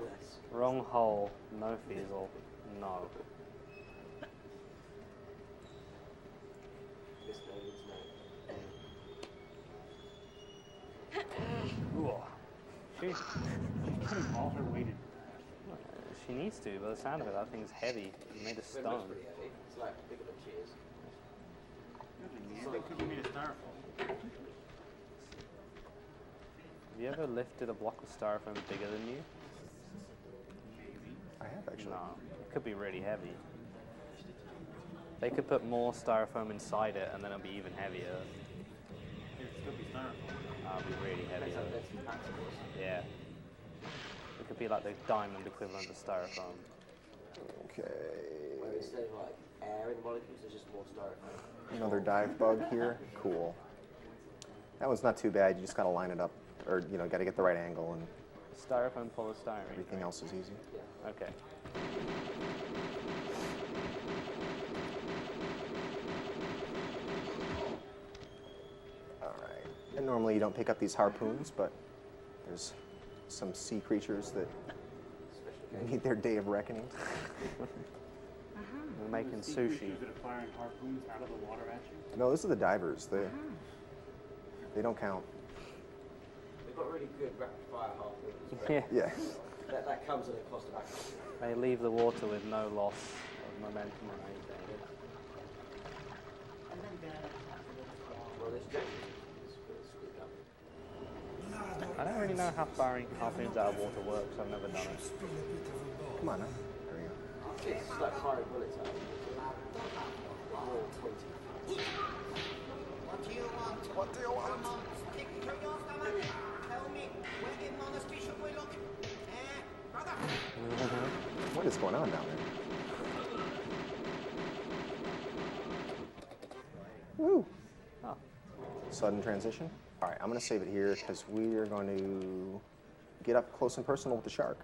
[SPEAKER 5] Wrong hole. No Feasel. No.
[SPEAKER 4] This no means no.
[SPEAKER 5] She's
[SPEAKER 7] Putting all her weight in.
[SPEAKER 5] She needs to, by the sound of it, that thing's heavy. It's made of
[SPEAKER 4] It
[SPEAKER 5] stone.
[SPEAKER 4] looks pretty heavy. It's like bigger than she is.
[SPEAKER 7] They could be made of styrofoam.
[SPEAKER 5] Have you ever lifted a block of styrofoam bigger than you?
[SPEAKER 2] I have actually.
[SPEAKER 5] No. It could be really heavy. They could put more styrofoam inside it and then it'll be even heavier.
[SPEAKER 7] It'd still be styrofoam.
[SPEAKER 5] It'll be really heavy
[SPEAKER 4] Depends how
[SPEAKER 5] though.
[SPEAKER 4] dense the packs it was.
[SPEAKER 5] Yeah. It could be like the diamond equivalent of styrofoam.
[SPEAKER 2] Okay.
[SPEAKER 4] Where instead of like air in the molecules, there's just more styrofoam.
[SPEAKER 2] Another dive bug here. Cool. That one's not too bad. You just gotta line it up, or gotta get the right angle and
[SPEAKER 5] Styrofoam, polystyrene.
[SPEAKER 2] Everything else is easy.
[SPEAKER 5] Okay.
[SPEAKER 2] All right. And normally you don't pick up these harpoons, but there's some sea creatures that need their day of reckoning.
[SPEAKER 5] We're making
[SPEAKER 7] Sea
[SPEAKER 5] sushi.
[SPEAKER 7] creatures that are firing harpoons out of the water at you.
[SPEAKER 2] No, those are the divers. They don't count.
[SPEAKER 4] They've got really good rapid fire harpoons. but
[SPEAKER 5] Yeah.
[SPEAKER 2] Yeah.
[SPEAKER 4] That comes at a cost of accuracy.
[SPEAKER 5] They leave the water with no loss of momentum or anything.
[SPEAKER 6] And then
[SPEAKER 4] Well, there's Jackson. Screwed up.
[SPEAKER 5] I don't really know how firing harpoons out of water works. I've never done it.
[SPEAKER 2] Come on now. There we go.
[SPEAKER 4] It's like firing bullets out. Roll 20.
[SPEAKER 6] What do you want?
[SPEAKER 2] What do you want?
[SPEAKER 6] Come on, stick to your stomach. Tell me, where in monastery should we look? Brother?
[SPEAKER 2] What is going on down there? Woo!
[SPEAKER 5] Oh.
[SPEAKER 2] Sudden transition. All right, I'm going to save it here because we are going to get up close and personal with the shark.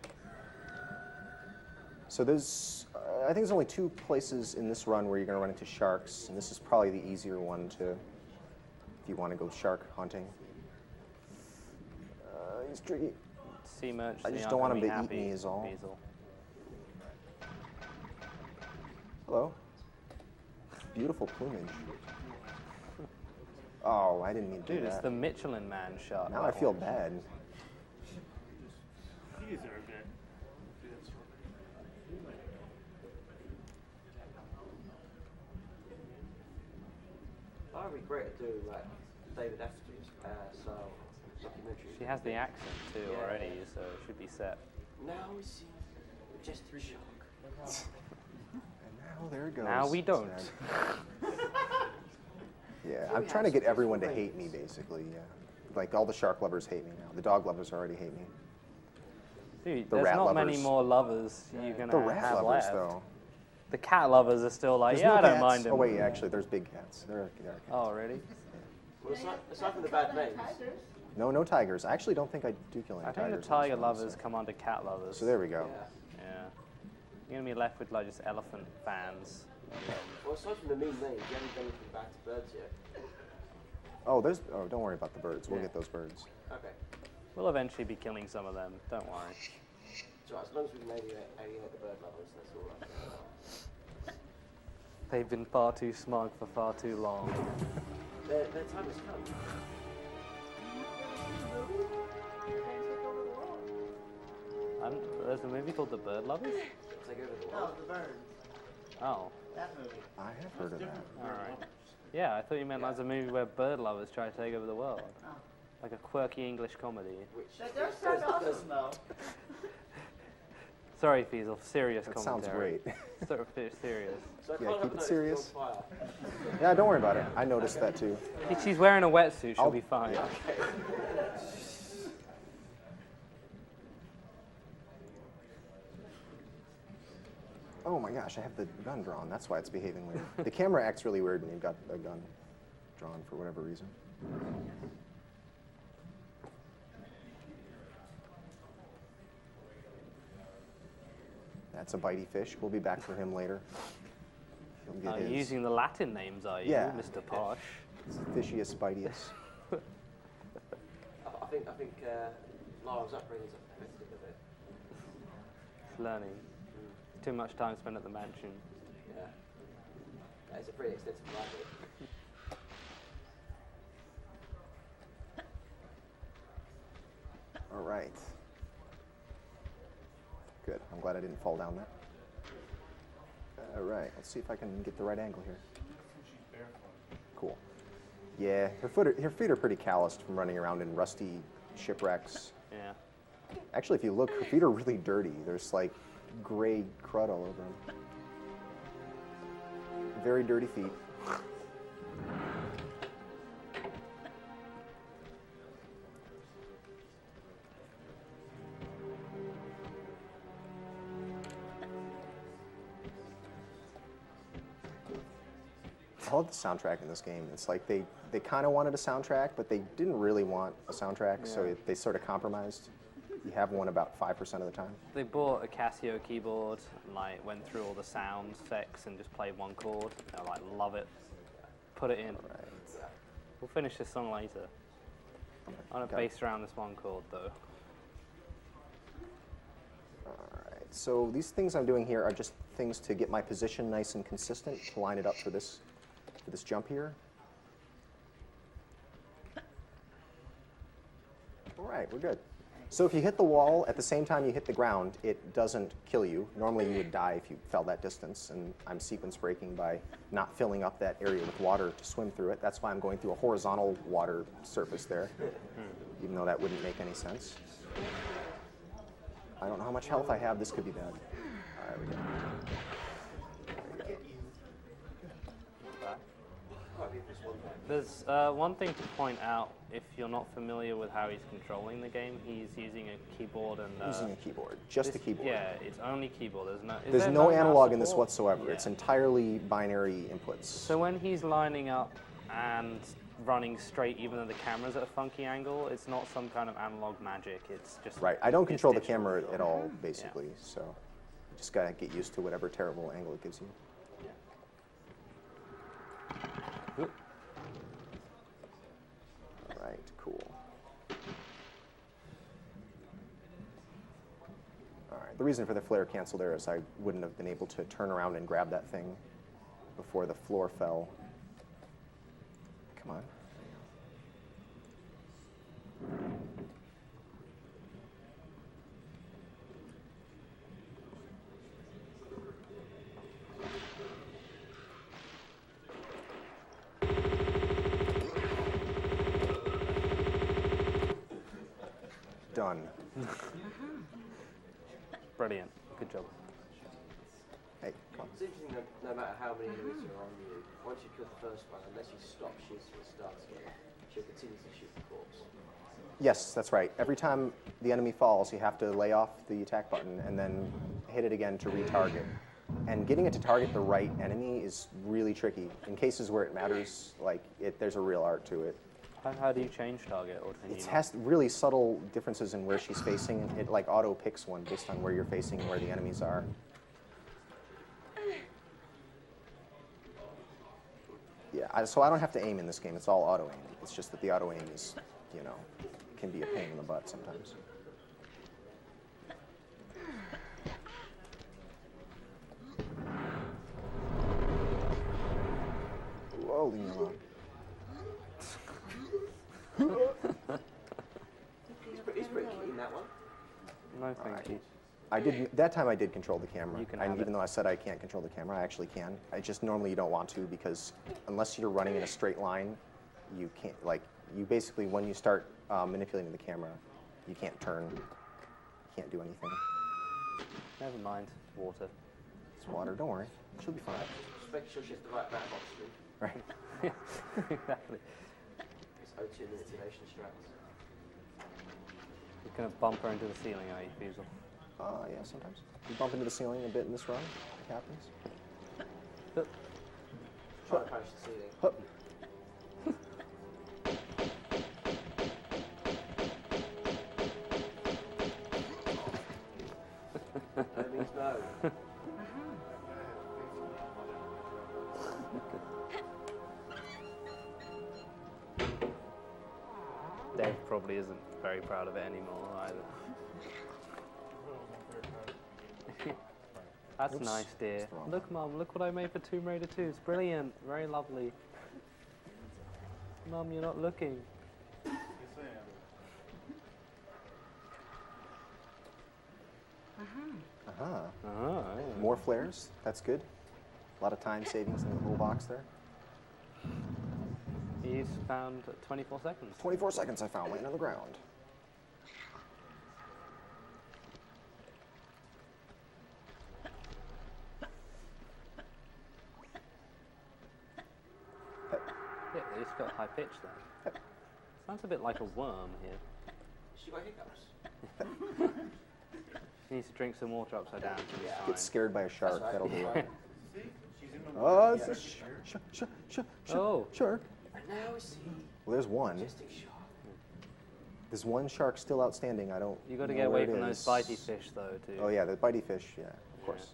[SPEAKER 2] So there's, I think there's only 2 places in this run where you're going to run into sharks, and this is probably the easier one to, if you want to go shark hunting. He's tricky.
[SPEAKER 5] Sea merchants.
[SPEAKER 2] I just don't want him to eat me is all.
[SPEAKER 5] Feasel.
[SPEAKER 2] Hello. Beautiful plumage. Oh, I didn't mean to do
[SPEAKER 5] Dude, it's
[SPEAKER 2] that.
[SPEAKER 5] the Michelin Man shark.
[SPEAKER 2] Now I feel bad.
[SPEAKER 7] You deserved it.
[SPEAKER 4] That would be great to do like David Attenborough's style documentary.
[SPEAKER 5] She has the accent too
[SPEAKER 4] Yeah.
[SPEAKER 5] already, so it should be set.
[SPEAKER 4] Now we see just the shark.
[SPEAKER 2] And now there it goes.
[SPEAKER 5] Now we don't.
[SPEAKER 2] Yeah, I'm trying to get everyone to hate me, basically, yeah. Like, all the shark lovers hate me now. The dog lovers already hate me.
[SPEAKER 5] Dude,
[SPEAKER 2] The
[SPEAKER 5] there's
[SPEAKER 2] rat
[SPEAKER 5] not
[SPEAKER 2] lovers.
[SPEAKER 5] many more lovers you're gonna
[SPEAKER 2] The rat
[SPEAKER 5] have
[SPEAKER 2] lovers,
[SPEAKER 5] left.
[SPEAKER 2] though.
[SPEAKER 5] The cat lovers are still like,
[SPEAKER 2] There's
[SPEAKER 5] yeah,
[SPEAKER 2] no
[SPEAKER 5] I don't
[SPEAKER 2] cats.
[SPEAKER 5] mind them.
[SPEAKER 2] Oh, wait, actually, there's big cats. There are cats.
[SPEAKER 5] Oh, really?
[SPEAKER 4] Well, aside from the bad names,
[SPEAKER 2] No, no tigers. I actually don't think I do kill any
[SPEAKER 5] I
[SPEAKER 2] tigers.
[SPEAKER 5] think
[SPEAKER 2] in
[SPEAKER 5] the tiger
[SPEAKER 2] this one,
[SPEAKER 5] lovers come under cat lovers.
[SPEAKER 2] So there we go.
[SPEAKER 4] yeah.
[SPEAKER 5] Yeah. You're gonna be left with like just elephant fans.
[SPEAKER 4] Well, aside from the mean names, you haven't done anything bad to birds yet.
[SPEAKER 2] Oh, don't worry about the birds. We'll get those birds.
[SPEAKER 4] Okay.
[SPEAKER 5] We'll eventually be killing some of them. Don't worry.
[SPEAKER 4] So as long as we can alienate the bird lovers, that's all right.
[SPEAKER 5] They've been far too smug for far too long.
[SPEAKER 4] Their time has come.
[SPEAKER 5] There's a movie called The Bird Lovers?
[SPEAKER 4] Take over the
[SPEAKER 6] No,
[SPEAKER 4] world.
[SPEAKER 6] the bird.
[SPEAKER 5] Oh,
[SPEAKER 6] That movie.
[SPEAKER 2] I have heard of that.
[SPEAKER 5] alright. Yeah, I thought you meant like a movie where bird lovers try to take over the world.
[SPEAKER 6] Oh.
[SPEAKER 5] Like a quirky English comedy.
[SPEAKER 4] Which
[SPEAKER 6] That does sound awesome, though.
[SPEAKER 5] Sorry, Feasel, serious
[SPEAKER 2] That sounds
[SPEAKER 5] commentary.
[SPEAKER 2] great.
[SPEAKER 5] Sort of serious.
[SPEAKER 4] So I
[SPEAKER 2] Yeah,
[SPEAKER 4] can't
[SPEAKER 2] keep
[SPEAKER 4] help
[SPEAKER 2] it
[SPEAKER 4] notice
[SPEAKER 2] serious.
[SPEAKER 4] you're on fire.
[SPEAKER 2] Yeah, don't worry about it. I noticed that too.
[SPEAKER 5] She's wearing a wetsuit, she'll
[SPEAKER 2] I'll-
[SPEAKER 5] be fine.
[SPEAKER 2] yeah. Oh my gosh, I have the gun drawn. That's why it's behaving weird. The camera acts really weird when you've got a gun drawn for whatever reason. That's a bitey fish. We'll be back for him later. He'll get his.
[SPEAKER 5] Using the Latin names, are you,
[SPEAKER 2] Yeah.
[SPEAKER 5] Mr. Posh?
[SPEAKER 2] It's Fishius bitius.
[SPEAKER 4] I think Lara's upbringing's affected a bit.
[SPEAKER 5] It's learning. Too much time spent at the mansion.
[SPEAKER 4] Yeah. It's a pretty extensive library.
[SPEAKER 2] All right. Good. I'm glad I didn't fall down there. All right. Let's see if I can get the right angle here. Cool. Yeah, her feet are pretty calloused from running around in rusty shipwrecks.
[SPEAKER 5] Yeah.
[SPEAKER 2] Actually, if you look, her feet are really dirty. There's like gray crud all over them. Very dirty feet. I love the soundtrack in this game. It's like they kind of wanted a soundtrack, but they didn't really want a soundtrack, so they sort of compromised. You have one about 5% of the time.
[SPEAKER 5] They bought a Casio keyboard and like went through all the sound effects and just played one chord. I like love it. Put it in.
[SPEAKER 2] Right.
[SPEAKER 5] We'll finish this song later. I want to
[SPEAKER 2] Okay.
[SPEAKER 5] base around this one chord though.
[SPEAKER 2] Alright, so these things I'm doing here are just things to get my position nice and consistent, to line it up for this jump here. Alright, we're good. So if you hit the wall at the same time you hit the ground, it doesn't kill you. Normally you would die if you fell that distance, and I'm sequence breaking by not filling up that area with water to swim through it. That's why I'm going through a horizontal water surface there, even though that wouldn't make any sense. I don't know how much health I have. This could be bad. All right, we go.
[SPEAKER 5] There's one thing to point out if you're not familiar with how he's controlling the game. He's using a keyboard and
[SPEAKER 2] Using a keyboard, just a keyboard.
[SPEAKER 5] Yeah, it's only keyboard.
[SPEAKER 2] There's
[SPEAKER 5] there
[SPEAKER 2] no
[SPEAKER 5] mouse
[SPEAKER 2] analog in this
[SPEAKER 5] support?
[SPEAKER 2] whatsoever.
[SPEAKER 5] Yeah.
[SPEAKER 2] It's entirely binary inputs.
[SPEAKER 5] So when he's lining up and running straight, even though the camera's at a funky angle, it's not some kind of analog magic. It's just
[SPEAKER 2] Right. I don't
[SPEAKER 5] it's
[SPEAKER 2] control the
[SPEAKER 5] digital.
[SPEAKER 2] camera at all, basically. So you just gotta get used to whatever terrible angle it gives you.
[SPEAKER 5] Oop.
[SPEAKER 2] All right. Cool. All right. The reason for the flare cancel there is I wouldn't have been able to turn around and grab that thing before the floor fell. Come on. Done.
[SPEAKER 5] Brilliant. Good job.
[SPEAKER 2] Hey, come on.
[SPEAKER 4] It's interesting that no matter how many enemies are on you, once you kill the first one, unless you stop shooting and start again, she'll continue to shoot the corpse.
[SPEAKER 2] Yes, that's right. Every time the enemy falls, you have to lay off the attack button and then hit it again to retarget. And getting it to target the right enemy is really tricky. In cases where it matters, like there's a real art to it.
[SPEAKER 5] How do you change target, or can you
[SPEAKER 2] It
[SPEAKER 5] not?
[SPEAKER 2] has really subtle differences in where she's facing. It like auto picks one based on where you're facing and where the enemies are. Yeah, so I don't have to aim in this game. It's all auto aim. It's just that the auto aim is, you know, can be a pain in the butt sometimes. Whoa, leave me alone.
[SPEAKER 4] He's pretty keen, that one.
[SPEAKER 5] No, thank you.
[SPEAKER 2] That time I did control the camera.
[SPEAKER 5] You can
[SPEAKER 2] And
[SPEAKER 5] have
[SPEAKER 2] even
[SPEAKER 5] it.
[SPEAKER 2] though I said I can't control the camera, I actually can. I just normally you don't want to, because unless you're running in a straight line, you can't, like, you basically, when you start manipulating the camera, you can't turn, you can't do anything.
[SPEAKER 5] Never mind. Water.
[SPEAKER 2] It's water, don't worry. She'll be fine.
[SPEAKER 4] Just making sure she has the right back box stream.
[SPEAKER 2] Right.
[SPEAKER 5] Exactly.
[SPEAKER 4] It's O2 manipulation strats.
[SPEAKER 5] You're gonna bump her into the ceiling, are you, Feasel?
[SPEAKER 2] Yeah, sometimes. You bump into the ceiling a bit in this run. It happens.
[SPEAKER 4] Try to punch the ceiling.
[SPEAKER 2] Hup.
[SPEAKER 4] No means no.
[SPEAKER 5] Dave probably isn't very proud of it anymore either. That's
[SPEAKER 2] Oops,
[SPEAKER 5] nice, dear.
[SPEAKER 2] that's the wrong
[SPEAKER 5] Look, Mum, look what I made for Tomb Raider 2. It's brilliant. Very lovely. Mum, you're not looking.
[SPEAKER 2] Uh-huh.
[SPEAKER 5] Oh, yeah.
[SPEAKER 2] More flares. That's good. A lot of time savings in the little box there.
[SPEAKER 5] He's found 24 seconds.
[SPEAKER 2] 24 seconds I found laying on the ground.
[SPEAKER 5] Yeah, it's got high pitch there. Sounds a bit like a worm here.
[SPEAKER 4] She got hiccups.
[SPEAKER 5] She needs to drink some water upside down. She'll be fine.
[SPEAKER 2] Get scared by a shark.
[SPEAKER 4] right.
[SPEAKER 2] That'll do it.
[SPEAKER 7] See? She's in the
[SPEAKER 2] Oh, it's a shark.
[SPEAKER 5] Oh.
[SPEAKER 2] Shark.
[SPEAKER 4] And now we see
[SPEAKER 2] Well, there's one.
[SPEAKER 4] majestic shark.
[SPEAKER 2] There's one shark still outstanding. I don't.
[SPEAKER 5] You got to
[SPEAKER 2] know
[SPEAKER 5] get away
[SPEAKER 2] where it
[SPEAKER 5] from those
[SPEAKER 2] is.
[SPEAKER 5] bitey fish, though, too.
[SPEAKER 2] Oh yeah, the bitey fish. Yeah, of course.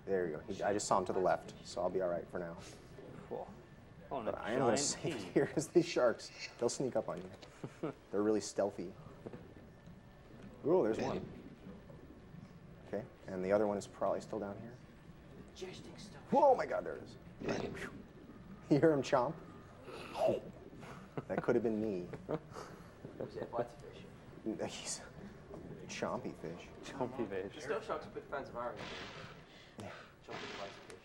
[SPEAKER 2] There you go. I just saw him to the left, so I'll be all right for now.
[SPEAKER 5] Whoa. On
[SPEAKER 2] But
[SPEAKER 5] a
[SPEAKER 2] I am going to
[SPEAKER 5] giant
[SPEAKER 2] save it
[SPEAKER 5] pea.
[SPEAKER 2] here because these sharks, they'll sneak up on you. They're really stealthy. Oh, there's one. Okay, and the other one is probably still down here.
[SPEAKER 4] Majestic stuff.
[SPEAKER 2] Oh my God, there it is. Right. You hear him chomp? That could have been me.
[SPEAKER 4] Was it a bitey fish?
[SPEAKER 2] He's a chompy fish.
[SPEAKER 5] Chompy fish.
[SPEAKER 4] Still sharks are big fans of iron.
[SPEAKER 2] Yeah.
[SPEAKER 4] Chomping bitey fish.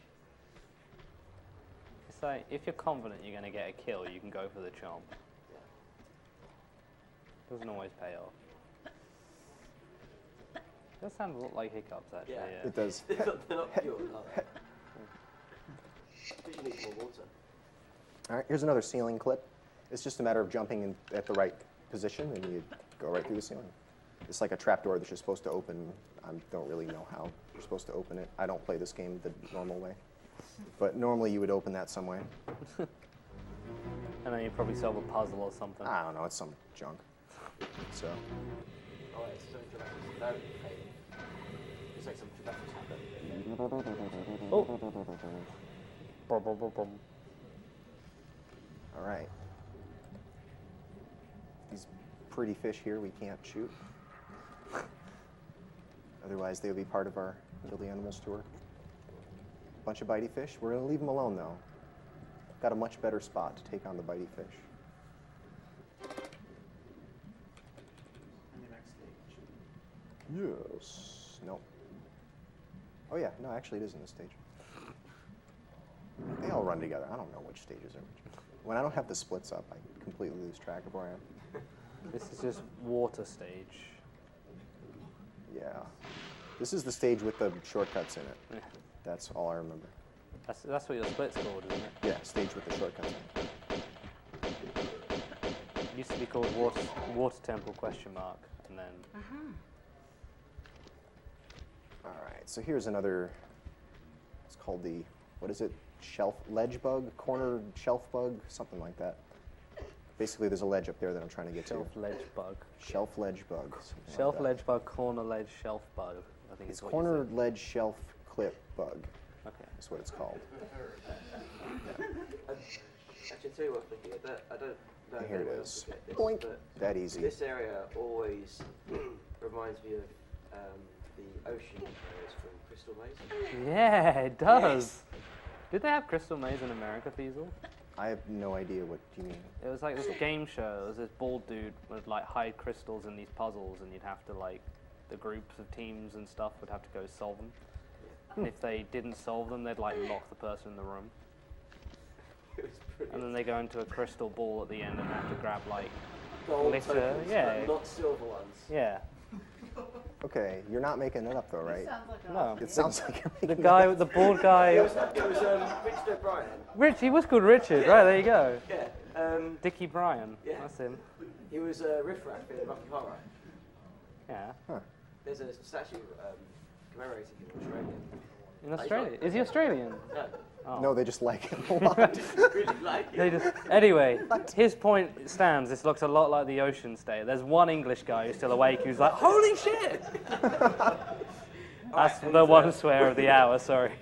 [SPEAKER 5] It's like, if you're confident you're going to get a kill, you can go for the chomp.
[SPEAKER 4] Yeah.
[SPEAKER 5] Doesn't always pay off. Does sound a lot like hiccups, actually.
[SPEAKER 4] Yeah.
[SPEAKER 5] Yeah.
[SPEAKER 2] It does.
[SPEAKER 4] They're not pure, are they? Because you need more water.
[SPEAKER 2] All right, here's another ceiling clip. It's just a matter of jumping in at the right position, and you go right through the ceiling. It's like a trapdoor that you're supposed to open. I don't really know how you're supposed to open it. I don't play this game the normal way. But normally you would open that some way.
[SPEAKER 5] And then you probably solve a puzzle or something.
[SPEAKER 2] I don't know, it's some junk. So,
[SPEAKER 4] Oh, yeah, it's something dramatic. No, hey. It's like some dramatic happened.
[SPEAKER 5] Oh! Brum, brum, brum, brum.
[SPEAKER 2] all right. These pretty fish here we can't shoot. Otherwise they would be part of our Kill the Animals tour. Bunch of bitey fish. We're going to leave them alone though. Got a much better spot to take on the bitey fish.
[SPEAKER 7] In the next stage.
[SPEAKER 2] Yes. No. Oh yeah, no, actually it is in this stage. They all run together. I don't know which stages are which. When I don't have the splits up, I completely lose track of where I am.
[SPEAKER 5] This is just water stage.
[SPEAKER 2] Yeah. This is the stage with the shortcuts in it.
[SPEAKER 5] Yeah.
[SPEAKER 2] That's all I remember.
[SPEAKER 5] That's what your split's called, isn't it?
[SPEAKER 2] Yeah, stage with the shortcuts in it.
[SPEAKER 5] It used to be called Water Temple question mark, and then
[SPEAKER 2] All right, so here's another, it's called the, what is it? Ledge bug? Corner shelf bug? Something like that. Basically, there's a ledge up there that I'm trying to get
[SPEAKER 5] shelf ledge bug.
[SPEAKER 2] to. Shelf ledge bug. something
[SPEAKER 5] Shelf
[SPEAKER 2] like that.
[SPEAKER 5] ledge bug, corner ledge, shelf bug. I think
[SPEAKER 2] It's
[SPEAKER 5] is what
[SPEAKER 2] corner
[SPEAKER 5] you
[SPEAKER 2] ledge shelf clip bug.
[SPEAKER 5] said. Okay.
[SPEAKER 2] That's what it's called.
[SPEAKER 4] Actually, I'll tell you what, Vicky, I don't know if
[SPEAKER 2] Here it
[SPEAKER 4] anyone
[SPEAKER 2] is.
[SPEAKER 4] else will get this,
[SPEAKER 2] Boink.
[SPEAKER 4] but
[SPEAKER 2] That easy.
[SPEAKER 4] this area always reminds me of the ocean areas from Crystal Maze.
[SPEAKER 5] Yeah, it does. Did they have Crystal Maze in America, Feasel?
[SPEAKER 2] I have no idea what you mean.
[SPEAKER 5] It was like this game show. It was this bald dude would like hide crystals in these puzzles, and you'd have to like, the groups of teams and stuff would have to go solve them. And if they didn't solve them, they'd like lock the person in the room.
[SPEAKER 4] It was brilliant.
[SPEAKER 5] And then they go into a crystal ball at the end and have to grab like
[SPEAKER 4] Gold
[SPEAKER 5] glitter.
[SPEAKER 4] tokens,
[SPEAKER 5] Yeah,
[SPEAKER 4] but not silver ones.
[SPEAKER 5] yeah.
[SPEAKER 2] Okay, you're not making it up though, right?
[SPEAKER 5] No,
[SPEAKER 2] It sounds like you're
[SPEAKER 5] the
[SPEAKER 2] making
[SPEAKER 5] guy, the bald guy.
[SPEAKER 4] It was Richard O'Brien.
[SPEAKER 5] Rich, he was called Richard, right? There you go.
[SPEAKER 4] Yeah.
[SPEAKER 5] Dickie Bryan.
[SPEAKER 4] Yeah.
[SPEAKER 5] That's him.
[SPEAKER 4] He was Riff Raff in Rocky Horror.
[SPEAKER 5] Yeah.
[SPEAKER 4] There's a statue commemorating him in Australia.
[SPEAKER 5] In Australia. Is he Australian?
[SPEAKER 4] No.
[SPEAKER 5] Oh.
[SPEAKER 2] No, they just like him a lot.
[SPEAKER 4] Really like
[SPEAKER 5] They
[SPEAKER 4] it.
[SPEAKER 5] just, anyway, his point stands. This looks a lot like the Ocean State. There's one English guy who's still awake who's like, "Holy shit!" That's
[SPEAKER 4] and,
[SPEAKER 5] the one swear of the hour. Sorry.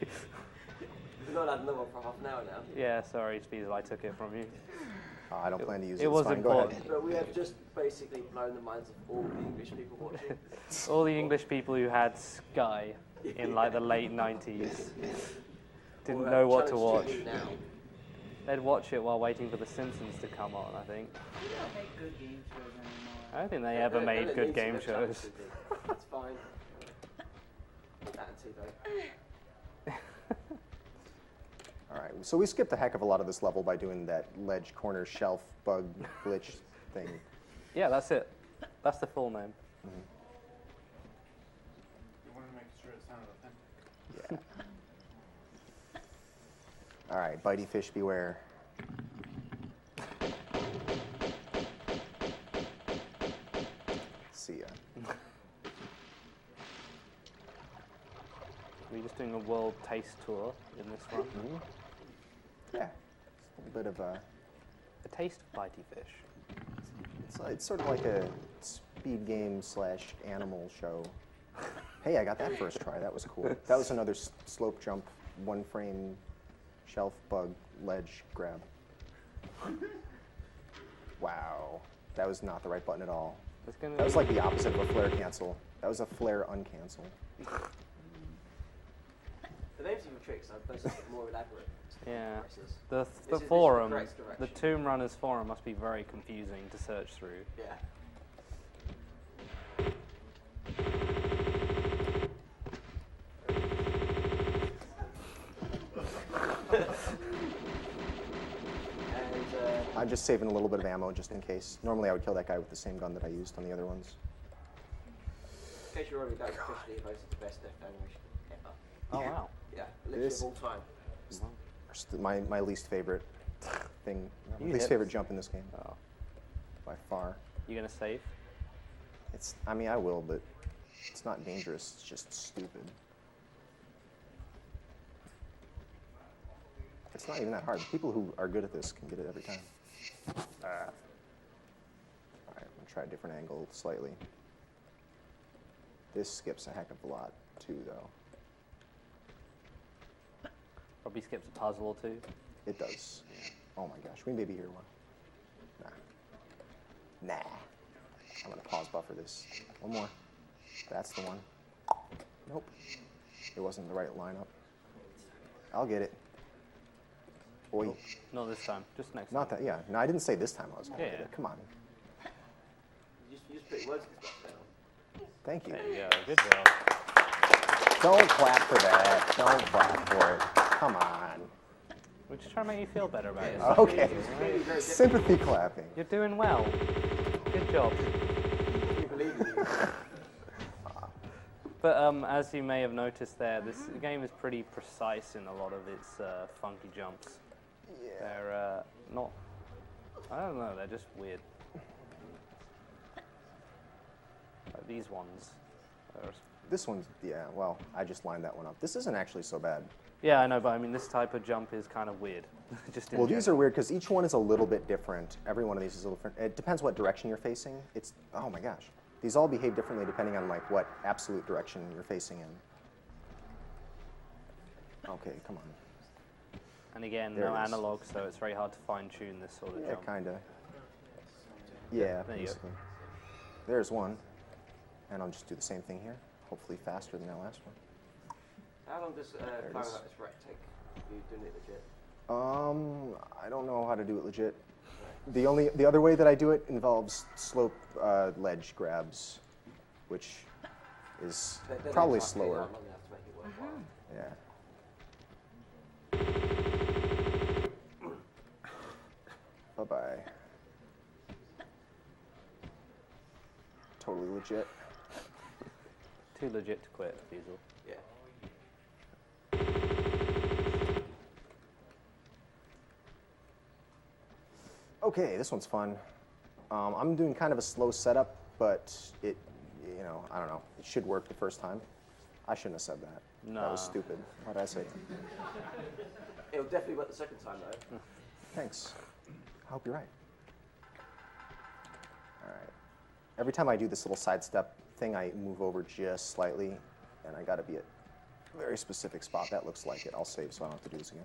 [SPEAKER 4] We've not had another one for half an hour now.
[SPEAKER 5] Yeah, sorry, Speedrun, I took it from you.
[SPEAKER 2] I don't plan to use it.
[SPEAKER 5] It
[SPEAKER 2] It's
[SPEAKER 5] was
[SPEAKER 2] fine. Go
[SPEAKER 5] important.
[SPEAKER 2] ahead.
[SPEAKER 4] But we have just basically blown the minds of all the English people watching.
[SPEAKER 5] All the English people who had Sky in like the late 90s didn't
[SPEAKER 4] Or,
[SPEAKER 5] know what to
[SPEAKER 4] Challenge
[SPEAKER 5] watch.
[SPEAKER 4] TV now.
[SPEAKER 5] They'd watch it while waiting for The Simpsons to come on, I think.
[SPEAKER 7] They don't make good game shows anymore.
[SPEAKER 5] I don't think they ever
[SPEAKER 4] They
[SPEAKER 5] made
[SPEAKER 4] don't
[SPEAKER 5] good
[SPEAKER 4] need to
[SPEAKER 5] game
[SPEAKER 4] go Challenge
[SPEAKER 5] shows.
[SPEAKER 4] TV. That's fine. That and TiVo.
[SPEAKER 2] All right, so we skipped a heck of a lot of this level by doing that ledge corner shelf bug glitch thing.
[SPEAKER 5] Yeah, that's it. That's the full name.
[SPEAKER 7] You wanted to make sure it sounded authentic.
[SPEAKER 2] Yeah. All right, bitey fish beware. See ya.
[SPEAKER 5] We're just doing a world taste tour in this one.
[SPEAKER 2] Yeah, just a little bit of
[SPEAKER 5] A taste of bitey fish.
[SPEAKER 2] It's sort of like a speed game / animal show. Hey, I got that first try. That was cool. That was another slope jump, 1 frame, shelf bug, ledge grab. Wow. That was not the right button at all. That was like the opposite of a flare cancel. That was a flare uncancel.
[SPEAKER 4] The names of your tricks are both more elaborate.
[SPEAKER 5] Yeah.
[SPEAKER 4] Prices.
[SPEAKER 5] The
[SPEAKER 4] This is
[SPEAKER 5] forum,
[SPEAKER 4] the correct
[SPEAKER 5] the
[SPEAKER 4] direction.
[SPEAKER 5] Tomb Runners forum must be very confusing to search through.
[SPEAKER 4] Yeah. And
[SPEAKER 2] I'm just saving a little bit of ammo just in case. Normally I would kill that guy with the same gun that I used on the other ones.
[SPEAKER 4] in case you're wondering, that was officially voted the best death animation ever.
[SPEAKER 5] Oh wow.
[SPEAKER 4] Yeah, literally
[SPEAKER 2] This-
[SPEAKER 4] of all time.
[SPEAKER 2] My least favorite thing,
[SPEAKER 5] You
[SPEAKER 2] least
[SPEAKER 5] hit.
[SPEAKER 2] favorite jump in this game,
[SPEAKER 5] Oh.
[SPEAKER 2] by far.
[SPEAKER 5] You gonna save?
[SPEAKER 2] I mean, I will, but it's not dangerous. It's just stupid. It's not even that hard. People who are good at this can get it every time. All right, I'm gonna try a different angle slightly. This skips a heck of a lot too, though.
[SPEAKER 5] Probably skips a puzzle or two.
[SPEAKER 2] It does. Oh my gosh, we maybe hear one. Nah. I'm gonna pause buffer this. One more. That's the one. Nope. It wasn't the right lineup. I'll get it. Oi.
[SPEAKER 5] Not this time. Just next
[SPEAKER 2] Not
[SPEAKER 5] time.
[SPEAKER 2] that, yeah. No, I didn't say this time I was gonna
[SPEAKER 5] Yeah,
[SPEAKER 2] get
[SPEAKER 5] yeah.
[SPEAKER 2] it. Come on.
[SPEAKER 4] You just put your words into stuff now.
[SPEAKER 2] Thank you.
[SPEAKER 5] There you go. Good job.
[SPEAKER 2] Don't clap for that. Don't clap for it. Come on.
[SPEAKER 5] We're just trying to make you feel better about yourself.
[SPEAKER 2] Okay.
[SPEAKER 4] Clearly very
[SPEAKER 2] Sympathy clapping.
[SPEAKER 5] You're doing well. Good job.
[SPEAKER 4] We believe in you.
[SPEAKER 5] But as you may have noticed there, this game is pretty precise in a lot of its funky jumps.
[SPEAKER 2] Yeah.
[SPEAKER 5] They're not, I don't know, they're just weird. Like these ones.
[SPEAKER 2] This one's, yeah, well, I just lined that one up. This isn't actually so bad.
[SPEAKER 5] Yeah, I know, but I mean, this type of jump is kind of weird. Just in
[SPEAKER 2] Well, these are
[SPEAKER 5] general.
[SPEAKER 2] weird because each one is a little bit different. Every one of these is a little different. It depends what direction you're facing. It's, oh my gosh. These all behave differently depending on like what absolute direction you're facing in. Okay, come on.
[SPEAKER 5] And again,
[SPEAKER 2] There
[SPEAKER 5] no
[SPEAKER 2] it is.
[SPEAKER 5] analog, so it's very hard to fine-tune this sort of
[SPEAKER 2] Yeah,
[SPEAKER 5] jump.
[SPEAKER 2] kind of. Yeah,
[SPEAKER 5] There you go.
[SPEAKER 2] basically. There's one. And I'll just do the same thing here. Hopefully faster than that last one.
[SPEAKER 4] How long does
[SPEAKER 2] it
[SPEAKER 4] climbing
[SPEAKER 2] is.
[SPEAKER 4] up this wreck take? You doing it legit?
[SPEAKER 2] I don't know how to do it legit. The other way that I do it involves slope ledge grabs, which is
[SPEAKER 4] They're
[SPEAKER 2] probably
[SPEAKER 4] not
[SPEAKER 2] slower.
[SPEAKER 4] long enough to make it worthwhile.
[SPEAKER 2] Yeah. Bye-bye. Totally legit.
[SPEAKER 5] Too legit to quit, Feasel.
[SPEAKER 4] Yeah.
[SPEAKER 2] Okay, this one's fun. I'm doing kind of a slow setup, but it, you know, I don't know. It should work the first time. I shouldn't have said that. That was
[SPEAKER 5] No.
[SPEAKER 2] stupid. Why did I say it?
[SPEAKER 4] It'll definitely work the second time though.
[SPEAKER 2] Thanks. I hope you're right. All right. Every time I do this little sidestep thing, I move over just slightly, and I got to be at a very specific spot. That looks like it. I'll save so I don't have to do this again.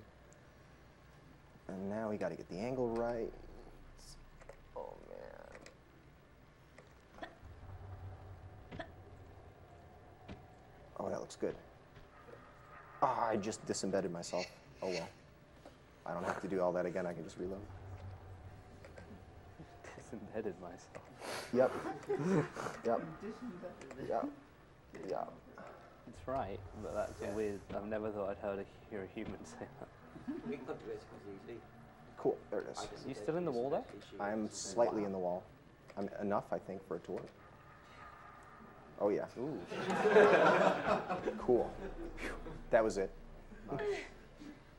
[SPEAKER 2] And now we got to get the angle right. Oh, man. Oh, that looks good. Ah, I just disembedded myself. Oh, well. I don't have to do all that again. I can just reload.
[SPEAKER 5] Disembedded myself.
[SPEAKER 2] Yep. Yep. Yep. Yep.
[SPEAKER 5] It's right, but that's a weird. I've never thought I'd hear a human say that.
[SPEAKER 4] We can come to this quite easily.
[SPEAKER 2] Cool. There it is.
[SPEAKER 5] You still in the wall there?
[SPEAKER 2] I'm slightly in the wall. I'm enough, I think, for it to work. Oh, yeah.
[SPEAKER 5] Ooh.
[SPEAKER 2] Cool. Phew. That was it.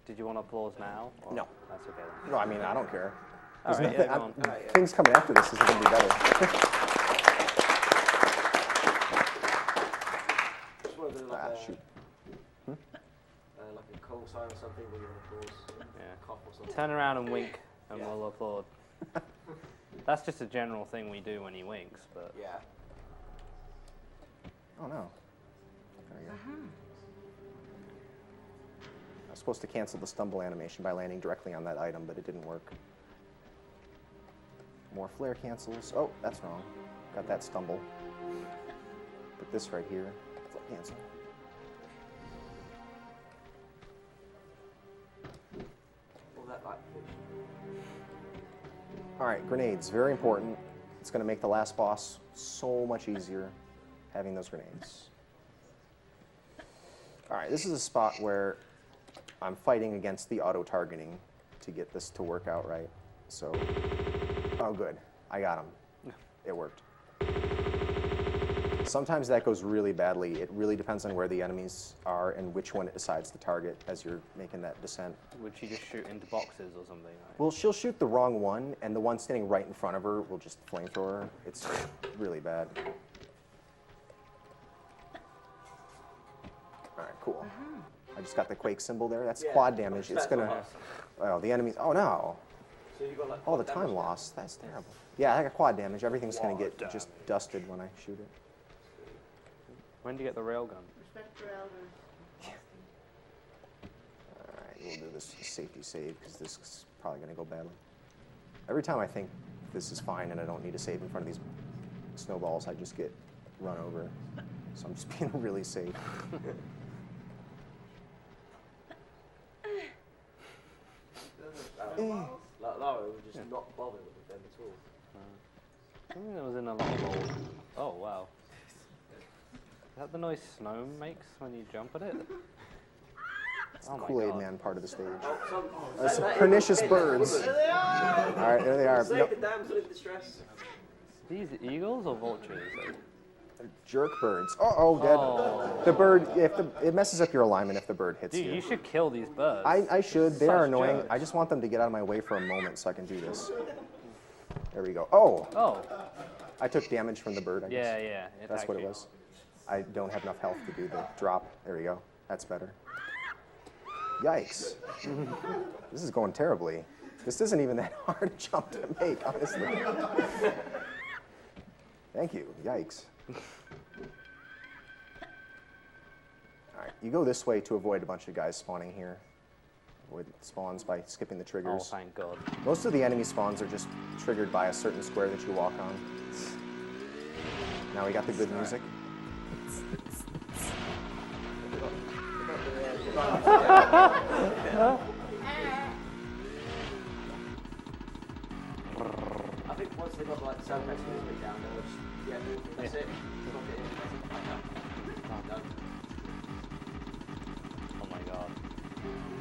[SPEAKER 5] Did you want applause now? Or
[SPEAKER 2] No.
[SPEAKER 5] That's okay then.
[SPEAKER 2] No, I mean, I don't care.
[SPEAKER 5] All
[SPEAKER 2] There's
[SPEAKER 5] right, yeah,
[SPEAKER 2] nothing-
[SPEAKER 5] go on.
[SPEAKER 2] I'm- Things coming after this isn't going to be better.
[SPEAKER 4] Just want to do like
[SPEAKER 2] Ah,
[SPEAKER 4] a,
[SPEAKER 2] shoot.
[SPEAKER 4] like a call sign or something when you want to pause,
[SPEAKER 5] Yeah.
[SPEAKER 4] cough or something.
[SPEAKER 5] Turn around and wink, and
[SPEAKER 4] Yeah.
[SPEAKER 5] we'll applaud. That's just a general thing we do when he winks, but...
[SPEAKER 4] Yeah.
[SPEAKER 2] Oh no. There we go. I was supposed to cancel the stumble animation by landing directly on that item, but it didn't work. More flare cancels. Oh, that's wrong. Got that stumble. Put this right here. Flip cancel.
[SPEAKER 4] All that like
[SPEAKER 2] All right, grenades, very important. It's going to make the last boss so much easier having those grenades. All right, this is a spot where I'm fighting against the auto-targeting to get this to work out right. So, oh good, I got him. It worked. Sometimes that goes really badly. It really depends on where the enemies are and which one it decides to target as you're making that descent.
[SPEAKER 5] Would she just shoot into boxes or something? Like?
[SPEAKER 2] Well, she'll shoot the wrong one, and the one standing right in front of her will just flamethrower her. It's really bad. All right, cool. I just got the quake symbol there. That's quad damage. It's gonna. Oh, the enemies. Oh no.
[SPEAKER 4] So you got like
[SPEAKER 2] All the time lost. That's terrible. Yeah, I got quad damage. Everything's gonna get just dusted when I shoot it.
[SPEAKER 5] When do you get the railgun?
[SPEAKER 8] Respect for elders.
[SPEAKER 2] All right, we'll do this safety save because this is probably gonna go badly. Every time I think this is fine and I don't need to save in front of these snowballs, I just get run over. So I'm just being really safe.
[SPEAKER 4] Lara would just not bother with them at all.
[SPEAKER 5] Something that was in a lot of old... Oh, wow. Is that the noise snow makes when you jump at it?
[SPEAKER 2] It's the Kool-Aid Man part of the stage.
[SPEAKER 4] Some
[SPEAKER 2] Some pernicious birds. All right, there they are.
[SPEAKER 4] Save
[SPEAKER 2] No,
[SPEAKER 4] the damsel in distress.
[SPEAKER 5] These eagles or vultures?
[SPEAKER 2] jerk birds. Uh-oh, dead.
[SPEAKER 5] Oh.
[SPEAKER 2] The bird, it messes up your alignment if the bird hits
[SPEAKER 5] Dude,
[SPEAKER 2] you.
[SPEAKER 5] you should kill these birds.
[SPEAKER 2] I should. They
[SPEAKER 5] Such
[SPEAKER 2] are annoying.
[SPEAKER 5] jerks.
[SPEAKER 2] I just want them to get out of my way for a moment so I can do this. There we go. Oh,
[SPEAKER 5] Oh,
[SPEAKER 2] I took damage from the bird, I guess.
[SPEAKER 5] yeah, yeah.
[SPEAKER 2] That's what it was. I don't have enough health to do the drop. There we go. That's better. Yikes. This is going terribly. This isn't even that hard a jump to make, honestly. Thank you. Yikes. All right, you go this way to avoid a bunch of guys spawning here. Avoid spawns by skipping the
[SPEAKER 5] Oh,
[SPEAKER 2] triggers.
[SPEAKER 5] thank God.
[SPEAKER 2] Most of the enemy spawns are just triggered by a certain square that you walk on. Now we got the good music.
[SPEAKER 4] I think once they got like the sound effects music down, they were just, that's it. Drop it in, done.
[SPEAKER 5] Oh my God.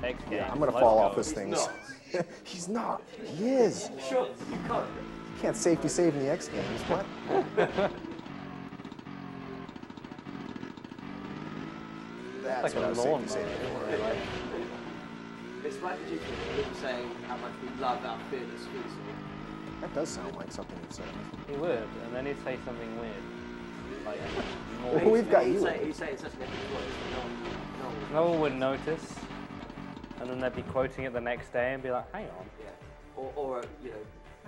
[SPEAKER 5] X game.
[SPEAKER 2] I'm gonna
[SPEAKER 5] Let's
[SPEAKER 2] fall
[SPEAKER 5] go.
[SPEAKER 2] off this thing. He's not. He is.
[SPEAKER 4] Sure, you can't.
[SPEAKER 2] You can't safety save in the X Games. What? That's
[SPEAKER 5] Like
[SPEAKER 2] what I
[SPEAKER 5] a
[SPEAKER 2] was
[SPEAKER 5] lawn
[SPEAKER 2] safety saving for.
[SPEAKER 4] It's like the people saying how much we love our fearless Feasel.
[SPEAKER 2] That does sound like something you'd say.
[SPEAKER 5] He would, and then he'd say something weird. Like,
[SPEAKER 2] Well,
[SPEAKER 5] more.
[SPEAKER 2] we've got
[SPEAKER 4] He'd
[SPEAKER 2] you.
[SPEAKER 4] say it's such an epic voice, but
[SPEAKER 5] No one would notice, and then they'd be quoting it the next day and be like, hang on.
[SPEAKER 4] yeah. Or you know,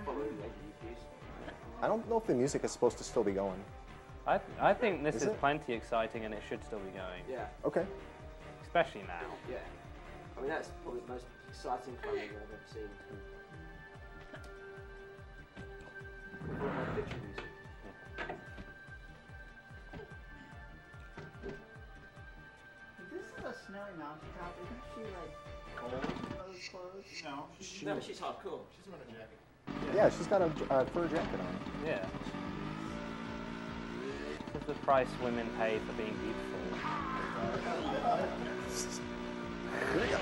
[SPEAKER 4] following the cues.
[SPEAKER 2] I don't know if the music is supposed to still be going.
[SPEAKER 5] I think this
[SPEAKER 2] Is
[SPEAKER 5] is
[SPEAKER 2] it?
[SPEAKER 5] plenty exciting and it should still be going.
[SPEAKER 4] Yeah,
[SPEAKER 2] Okay.
[SPEAKER 5] Especially now.
[SPEAKER 4] yeah. I mean, that's probably the most exciting climbing I've ever seen. Before I had picture music.
[SPEAKER 8] If this is a snowy mountaintop, isn't she like cold in those clothes?
[SPEAKER 7] No,
[SPEAKER 4] No, but she's hardcore.
[SPEAKER 7] she's wearing a jacket.
[SPEAKER 2] Yeah, she's got a fur jacket on.
[SPEAKER 5] Yeah. This is the price women pay for being beautiful.
[SPEAKER 2] Here we go.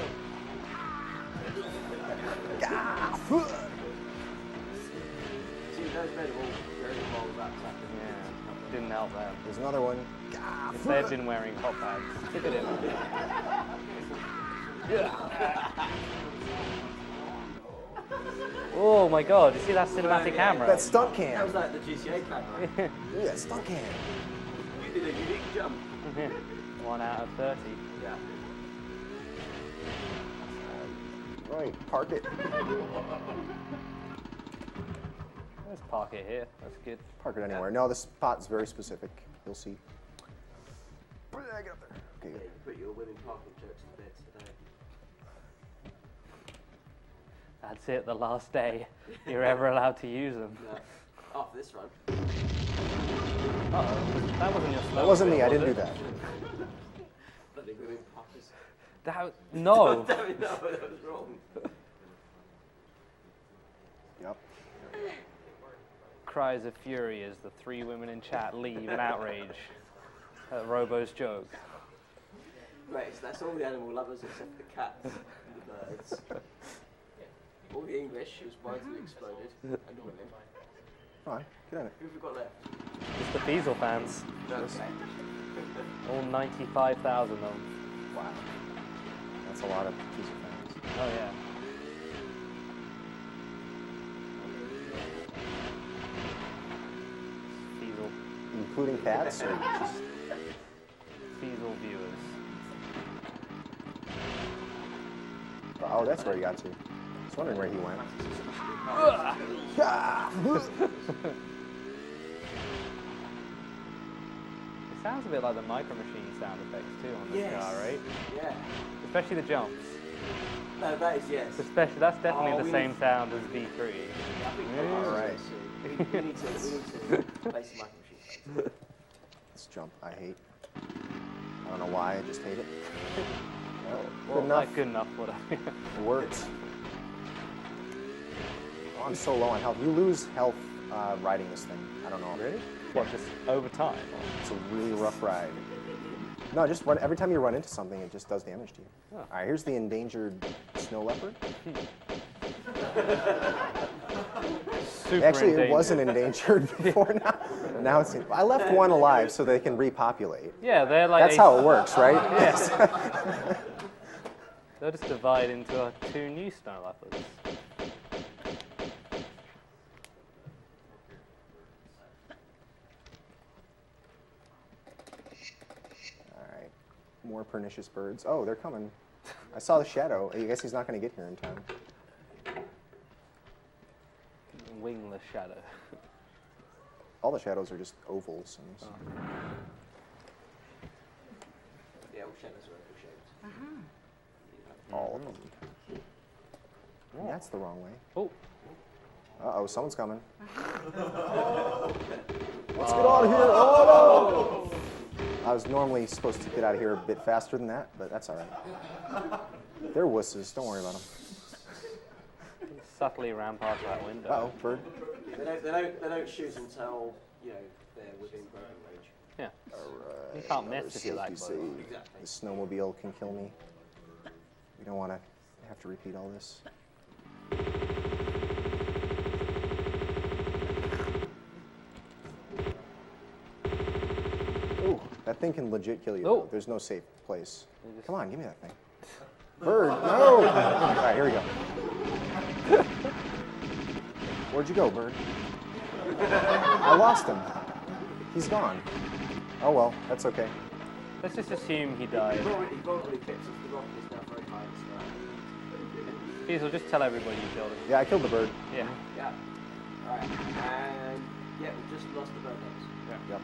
[SPEAKER 4] See, those men are all very involved with that type of
[SPEAKER 5] Yeah. Didn't help them.
[SPEAKER 2] There's another one.
[SPEAKER 5] If they had been wearing hot bags, look at him. Oh my God! You see that cinematic camera?
[SPEAKER 2] That stunt
[SPEAKER 4] That
[SPEAKER 2] cam.
[SPEAKER 4] was like the GTA camera.
[SPEAKER 2] Ooh, that stunt cam.
[SPEAKER 4] You did a unique jump.
[SPEAKER 5] 1 out of 30.
[SPEAKER 4] Yeah.
[SPEAKER 2] Right, park it.
[SPEAKER 5] Let's park it here. That's good.
[SPEAKER 2] Park it anywhere. No, the spot's very specific. You'll see. Get up there. Okay,
[SPEAKER 4] Yeah,
[SPEAKER 2] good.
[SPEAKER 4] you put your women parking jokes to bed today.
[SPEAKER 5] That's it. The last day you're ever allowed to use them.
[SPEAKER 4] No. After this run.
[SPEAKER 5] Uh-oh. That wasn't your slow.
[SPEAKER 2] That wasn't me. I
[SPEAKER 5] was
[SPEAKER 2] didn't
[SPEAKER 5] it?
[SPEAKER 2] do that.
[SPEAKER 4] Bloody women parkers.
[SPEAKER 5] No.
[SPEAKER 4] Damn it, no, that was wrong.
[SPEAKER 2] Yep.
[SPEAKER 5] Cries of fury as the 3 women in chat leave in outrage at Robo's joke.
[SPEAKER 4] Right, so that's all the animal lovers except the cats and the birds. All the English, whose minds have exploded, and the women.
[SPEAKER 2] Come on, get on it.
[SPEAKER 4] Who have we got left?
[SPEAKER 5] It's the Feasel fans.
[SPEAKER 4] Okay.
[SPEAKER 5] All 95,000 of them.
[SPEAKER 2] Wow. That's a lot of Feasel fans.
[SPEAKER 5] Oh yeah. Feasel.
[SPEAKER 2] Including cats or just...
[SPEAKER 5] Feasel viewers.
[SPEAKER 2] Oh, that's where he got to. I was wondering where he went.
[SPEAKER 5] It sounds a bit like the Micro Machine sound effects too on this car, right?
[SPEAKER 4] Yeah.
[SPEAKER 5] Especially the jumps.
[SPEAKER 4] No, that is yes.
[SPEAKER 5] Especially, that's definitely
[SPEAKER 4] Oh,
[SPEAKER 5] the
[SPEAKER 4] we
[SPEAKER 5] same
[SPEAKER 4] need-
[SPEAKER 5] sound as V3.
[SPEAKER 4] I think
[SPEAKER 2] All right.
[SPEAKER 4] we need to play some micro machines.
[SPEAKER 2] This jump, I hate. I don't know why, I just hate it. Well,
[SPEAKER 5] Well,
[SPEAKER 2] good enough.
[SPEAKER 5] not good enough, whatever.
[SPEAKER 2] It worked. Oh, I'm so low on health. You lose health riding this thing. I don't know.
[SPEAKER 5] Really? What, just over time?
[SPEAKER 2] It's a really rough ride. No, just run. Every time you run into something, it just does damage to you.
[SPEAKER 5] Oh.
[SPEAKER 2] All right, here's the endangered snow leopard.
[SPEAKER 5] Super
[SPEAKER 2] Actually, it
[SPEAKER 5] endangered.
[SPEAKER 2] wasn't endangered before. Now it's. I left one alive so they can repopulate.
[SPEAKER 5] Yeah, they're like.
[SPEAKER 2] That's how it works, right? Yes.
[SPEAKER 5] They'll just divide into 2 new snow leopards.
[SPEAKER 2] All right. More pernicious birds. Oh, they're coming. I saw the shadow. I guess he's not going to get here in time.
[SPEAKER 5] Wingless shadow.
[SPEAKER 2] All the shadows are just ovals. And
[SPEAKER 4] Yeah, all shadows are oval shaped.
[SPEAKER 2] all of them. That's the wrong way.
[SPEAKER 5] Oh.
[SPEAKER 2] Uh-oh, someone's coming. Let's get out of here. Oh, no! I was normally supposed to get out of here a bit faster than that, but that's all right. They're wusses. Don't worry about them.
[SPEAKER 5] Subtly ran past that window.
[SPEAKER 2] Uh-oh, bird.
[SPEAKER 4] They don't shoot until, you know, they're within bombing range.
[SPEAKER 5] Yeah.
[SPEAKER 2] All right.
[SPEAKER 5] You can't miss if you're that
[SPEAKER 2] safety
[SPEAKER 5] close.
[SPEAKER 2] save.
[SPEAKER 4] Exactly.
[SPEAKER 2] The snowmobile can kill me. We don't want to have to repeat all this. Ooh, that thing can legit kill you.
[SPEAKER 5] Oh.
[SPEAKER 2] Though. There's no safe place. Come on, give me that thing. Bird, no! All right, here we go. Where'd you go, bird? I lost him. He's gone. Oh well, that's okay.
[SPEAKER 5] Let's just assume he died.
[SPEAKER 4] He probably clips off the rock is now very high in the sky.
[SPEAKER 5] Feasel, just tell everybody you killed him.
[SPEAKER 2] Yeah, I killed the bird.
[SPEAKER 5] Yeah.
[SPEAKER 4] Yeah. Alright. And yeah, we just lost the bird names.
[SPEAKER 2] Yep.
[SPEAKER 5] Go.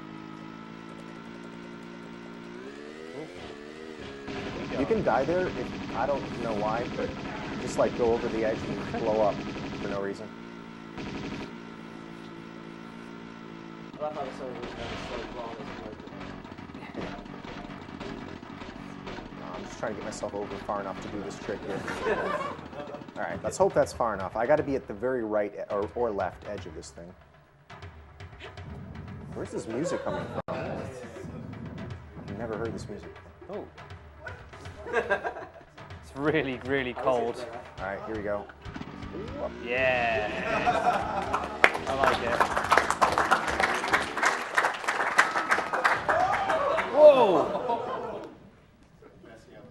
[SPEAKER 2] You can die there if, I don't know why, but just like go over the edge and blow up for no reason.
[SPEAKER 4] I love how the song was so long as
[SPEAKER 2] I'm just trying to get myself over far enough to do this trick here. All right, let's hope that's far enough. I got to be at the very right or left edge of this thing. Where's this music coming from? I've never heard this music.
[SPEAKER 5] Oh. It's really, really cold.
[SPEAKER 2] All right, here we go.
[SPEAKER 5] Yeah. I like it. Whoa!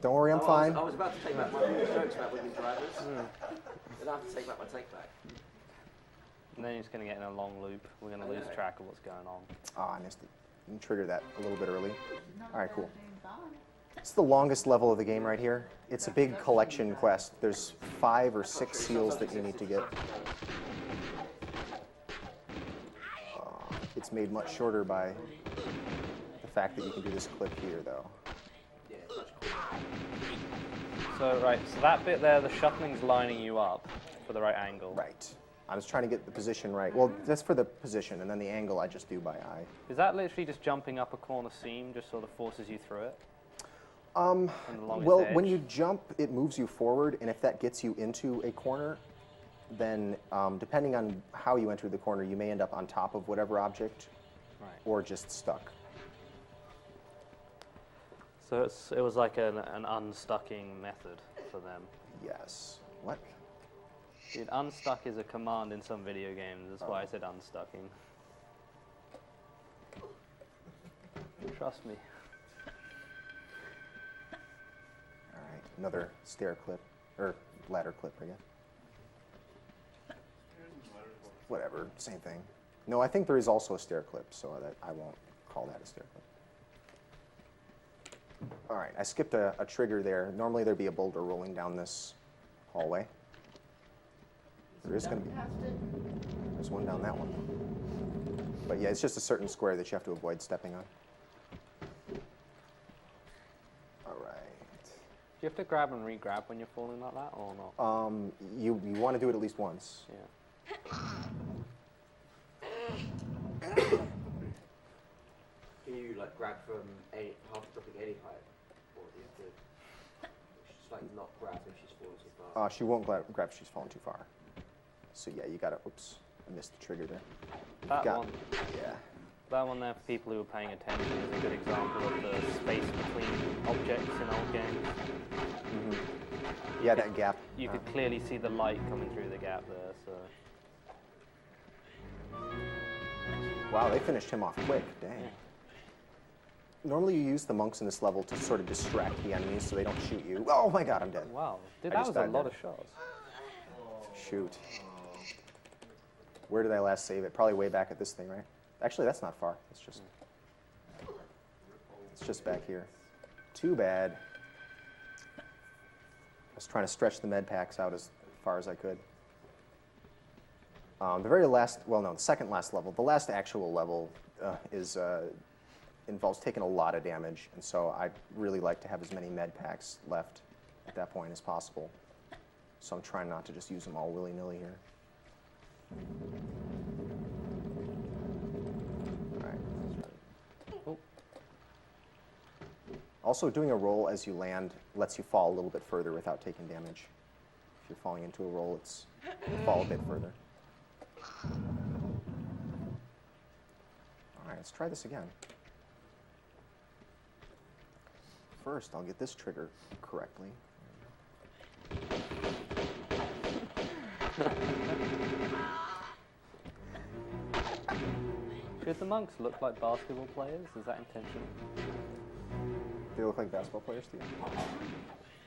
[SPEAKER 2] Don't worry, I'm fine.
[SPEAKER 4] I was about to take back my jokes about women drivers. Then I have to take back my take back.
[SPEAKER 5] And then you're just going to get in a long loop. We're going to lose track of what's going on.
[SPEAKER 2] Oh, I missed it. You can trigger that a little bit early. All right, cool. It's the longest level of the game right here. It's a big collection quest. There's 5 or 6 seals that you need to get. It's made much shorter by the fact that you can do this clip here, though.
[SPEAKER 4] Yeah, it's much cooler.
[SPEAKER 5] So, right, so that bit there, the shuffling's lining you up for the right angle.
[SPEAKER 2] Right. I was trying to get the position right. Well, that's for the position, and then the angle I just do by eye.
[SPEAKER 5] Is that literally just jumping up a corner seam, just sort of forces you through it?
[SPEAKER 2] Well, when you jump, it moves you forward, and if that gets you into a corner, then depending on how you enter the corner, you may end up on top of whatever object,
[SPEAKER 5] Right.
[SPEAKER 2] or just stuck.
[SPEAKER 5] So it was like an unstucking method for them.
[SPEAKER 2] Yes. What?
[SPEAKER 5] Dude, unstuck is a command in some video games. That's why I said unstucking. Trust me.
[SPEAKER 2] All right, another stair clip, or ladder clip, I guess. Whatever, same thing. No, I think there is also a stair clip, so that I won't call that a stair clip. All right, I skipped a trigger there. Normally there'd be a boulder rolling down this hallway. There is going to be. There's one down that one. But yeah, it's just a certain square that you have to avoid stepping on. All right.
[SPEAKER 5] Do you have to grab and re-grab when you're falling like that, or not?
[SPEAKER 2] You want to do it at least once.
[SPEAKER 5] Yeah.
[SPEAKER 4] Can you like grab from half dropping any height, or do you have to just like not grab if she's falling too far?
[SPEAKER 2] She won't grab if she's falling too far. So yeah, you gotta, oops, I missed the trigger there.
[SPEAKER 5] That one.
[SPEAKER 2] Yeah.
[SPEAKER 5] That one there, for people who are paying attention, is a good example of the space between objects in old games.
[SPEAKER 2] Mm-hmm. Yeah, that gap.
[SPEAKER 5] You could clearly see the light coming through the gap there, so...
[SPEAKER 2] Wow, they finished him off quick, dang.
[SPEAKER 5] Yeah.
[SPEAKER 2] Normally you use the monks in this level to sort of distract the enemies so they don't shoot you. Oh my god, I'm dead.
[SPEAKER 5] Wow, dude,
[SPEAKER 2] I
[SPEAKER 5] that
[SPEAKER 2] just
[SPEAKER 5] was a
[SPEAKER 2] died
[SPEAKER 5] lot
[SPEAKER 2] there.
[SPEAKER 5] of shots.
[SPEAKER 2] Shoot. Where did I last save it? Probably way back at this thing, right? Actually, that's not far. It's just back here. Too bad. I was trying to stretch the med packs out as far as I could. The very last, well, no, the second last level, the last actual level involves taking a lot of damage, and so I'd really like to have as many med packs left at that point as possible. So I'm trying not to just use them all willy-nilly here. All right.
[SPEAKER 5] Oh.
[SPEAKER 2] Also, doing a roll as you land lets you fall a little bit further without taking damage. If you're falling into a roll, it's fall a bit further. All right, let's try this again. First, I'll get this trigger correctly.
[SPEAKER 5] Should the monks look like basketball players? Is that intentional?
[SPEAKER 2] They look like basketball players to you?
[SPEAKER 5] I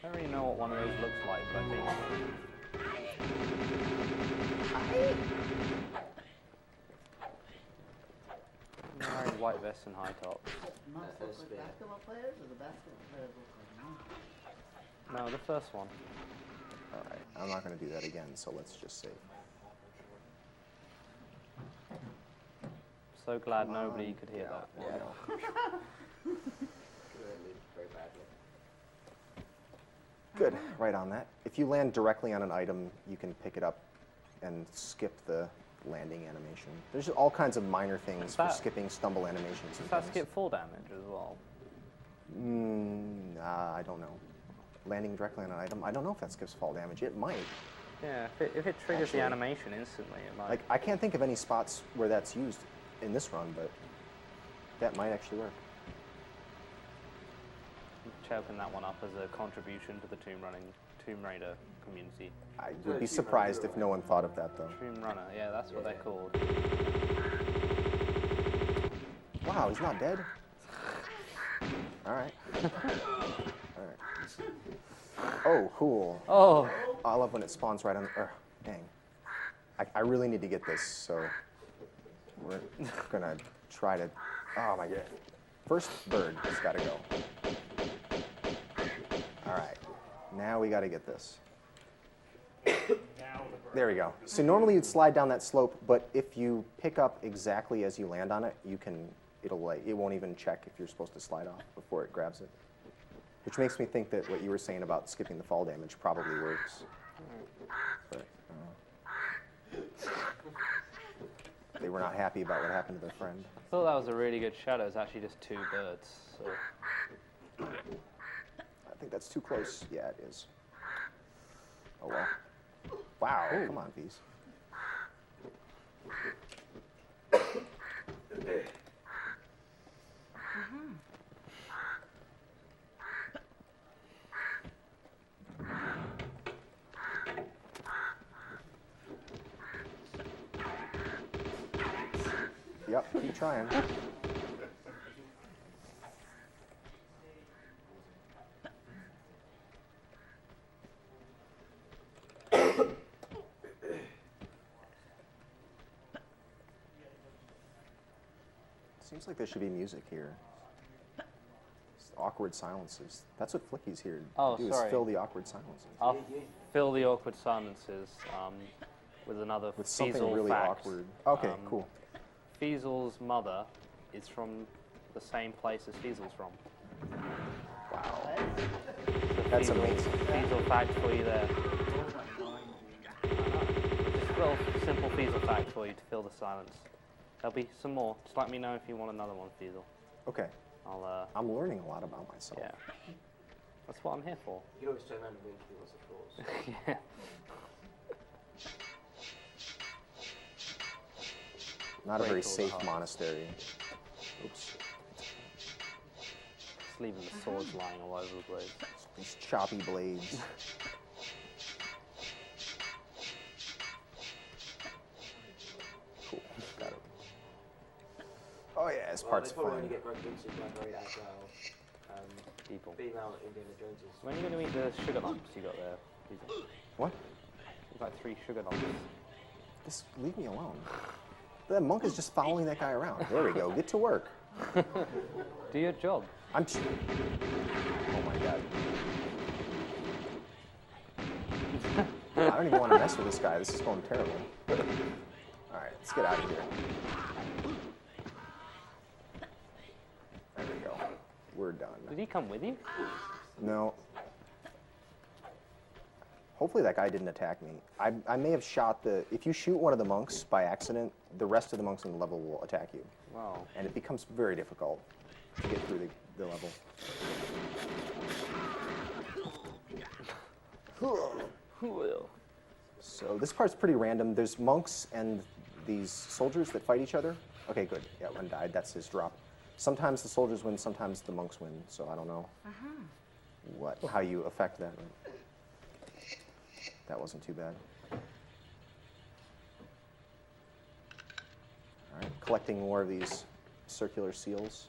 [SPEAKER 5] don't really know what one of those looks like, but I think... They're wearing white vests and high tops.
[SPEAKER 8] Monks look like basketball players, or the basketball players look like monks?
[SPEAKER 5] No, the first one.
[SPEAKER 2] All right, I'm not going to do that again, so let's just save.
[SPEAKER 5] So glad nobody could hear that.
[SPEAKER 2] Yeah.
[SPEAKER 4] Very badly.
[SPEAKER 2] Good, right on that. If you land directly on an item, you can pick it up and skip the landing animation. There's all kinds of minor things for skipping stumble animations.
[SPEAKER 5] Does that skip full damage as well?
[SPEAKER 2] I don't know. Landing directly on an item, I don't know if that skips fall damage. It might.
[SPEAKER 5] Yeah, if it triggers
[SPEAKER 2] Actually,
[SPEAKER 5] the animation instantly, it might.
[SPEAKER 2] Like, I can't think of any spots where that's used in this run, but that might actually work.
[SPEAKER 5] Chopping that one up as a contribution to the Tomb Raider community.
[SPEAKER 2] I would be surprised if no one thought of that, though.
[SPEAKER 5] Tomb Runner, yeah, that's what they're called.
[SPEAKER 2] Wow, he's not dead? All right. All right. Oh, cool.
[SPEAKER 5] Oh!
[SPEAKER 2] I love when it spawns right on the... dang. I really need to get this, so we're going to try to... Oh, my God. First bird has got to go. All right. Now we got to get this. There we go. So normally you'd slide down that slope, but if you pick up exactly as you land on it, you can, it won't even check if you're supposed to slide off before it grabs it. Which makes me think that what you were saying about skipping the fall damage probably works. But, they were not happy about what happened to their friend.
[SPEAKER 5] I thought that was a really good shadow. It's actually just 2 birds. So.
[SPEAKER 2] I think that's too close. Yeah, it is. Oh well. Wow, come on, Fees. Yep, keep trying. Seems like there should be music here. Just awkward silences. That's what Flicky's here to do, is fill the awkward silences.
[SPEAKER 5] I'll fill the awkward silences with another
[SPEAKER 2] With something
[SPEAKER 5] Feasel
[SPEAKER 2] really
[SPEAKER 5] fact.
[SPEAKER 2] awkward. Okay, cool.
[SPEAKER 5] Feasel's mother is from the same place as Feasel's from.
[SPEAKER 2] Wow.
[SPEAKER 5] So
[SPEAKER 2] That's
[SPEAKER 5] Feasel,
[SPEAKER 2] amazing.
[SPEAKER 5] Feasel fact for you there. Just a little simple Feasel fact for you to fill the silence. There'll be some more. Just let me know if you want another one, Feasel.
[SPEAKER 2] Okay.
[SPEAKER 5] I'll,
[SPEAKER 2] I'm learning a lot about myself.
[SPEAKER 5] yeah. That's what I'm here for.
[SPEAKER 4] You can always turn around and wink if you want applause.
[SPEAKER 5] Yeah.
[SPEAKER 2] Not a very
[SPEAKER 5] Break all the
[SPEAKER 2] safe
[SPEAKER 5] hearts.
[SPEAKER 2] monastery. Oops.
[SPEAKER 5] Just leaving the swords lying all over the place.
[SPEAKER 2] These choppy blades. Cool. Got it. Oh yeah, this part's
[SPEAKER 4] They probably
[SPEAKER 2] fun.
[SPEAKER 4] only get roped into by very agile
[SPEAKER 5] People.
[SPEAKER 4] female Indiana Joneses.
[SPEAKER 5] When are you going to eat the sugar lumps you got there, Feasel?
[SPEAKER 2] What?
[SPEAKER 5] You've got 3 sugar lumps.
[SPEAKER 2] Just leave me alone. That monk is just following that guy around. There we go. Get to work.
[SPEAKER 5] Do your job.
[SPEAKER 2] Oh my god. I don't even want to mess with this guy. This is going terrible. Alright, let's get out of here. There we go. We're done.
[SPEAKER 5] Did he come with you?
[SPEAKER 2] No. Hopefully that guy didn't attack me. I may have shot the... If you shoot one of the monks by accident, the rest of the monks in the level will attack you.
[SPEAKER 5] Wow.
[SPEAKER 2] And it becomes very difficult to get through the level. So this part's pretty random. There's monks and these soldiers that fight each other. Okay, good. Yeah, one died. That's his drop. Sometimes the soldiers win, sometimes the monks win. So I don't know how you affect that. That wasn't too bad. All right, collecting more of these circular seals.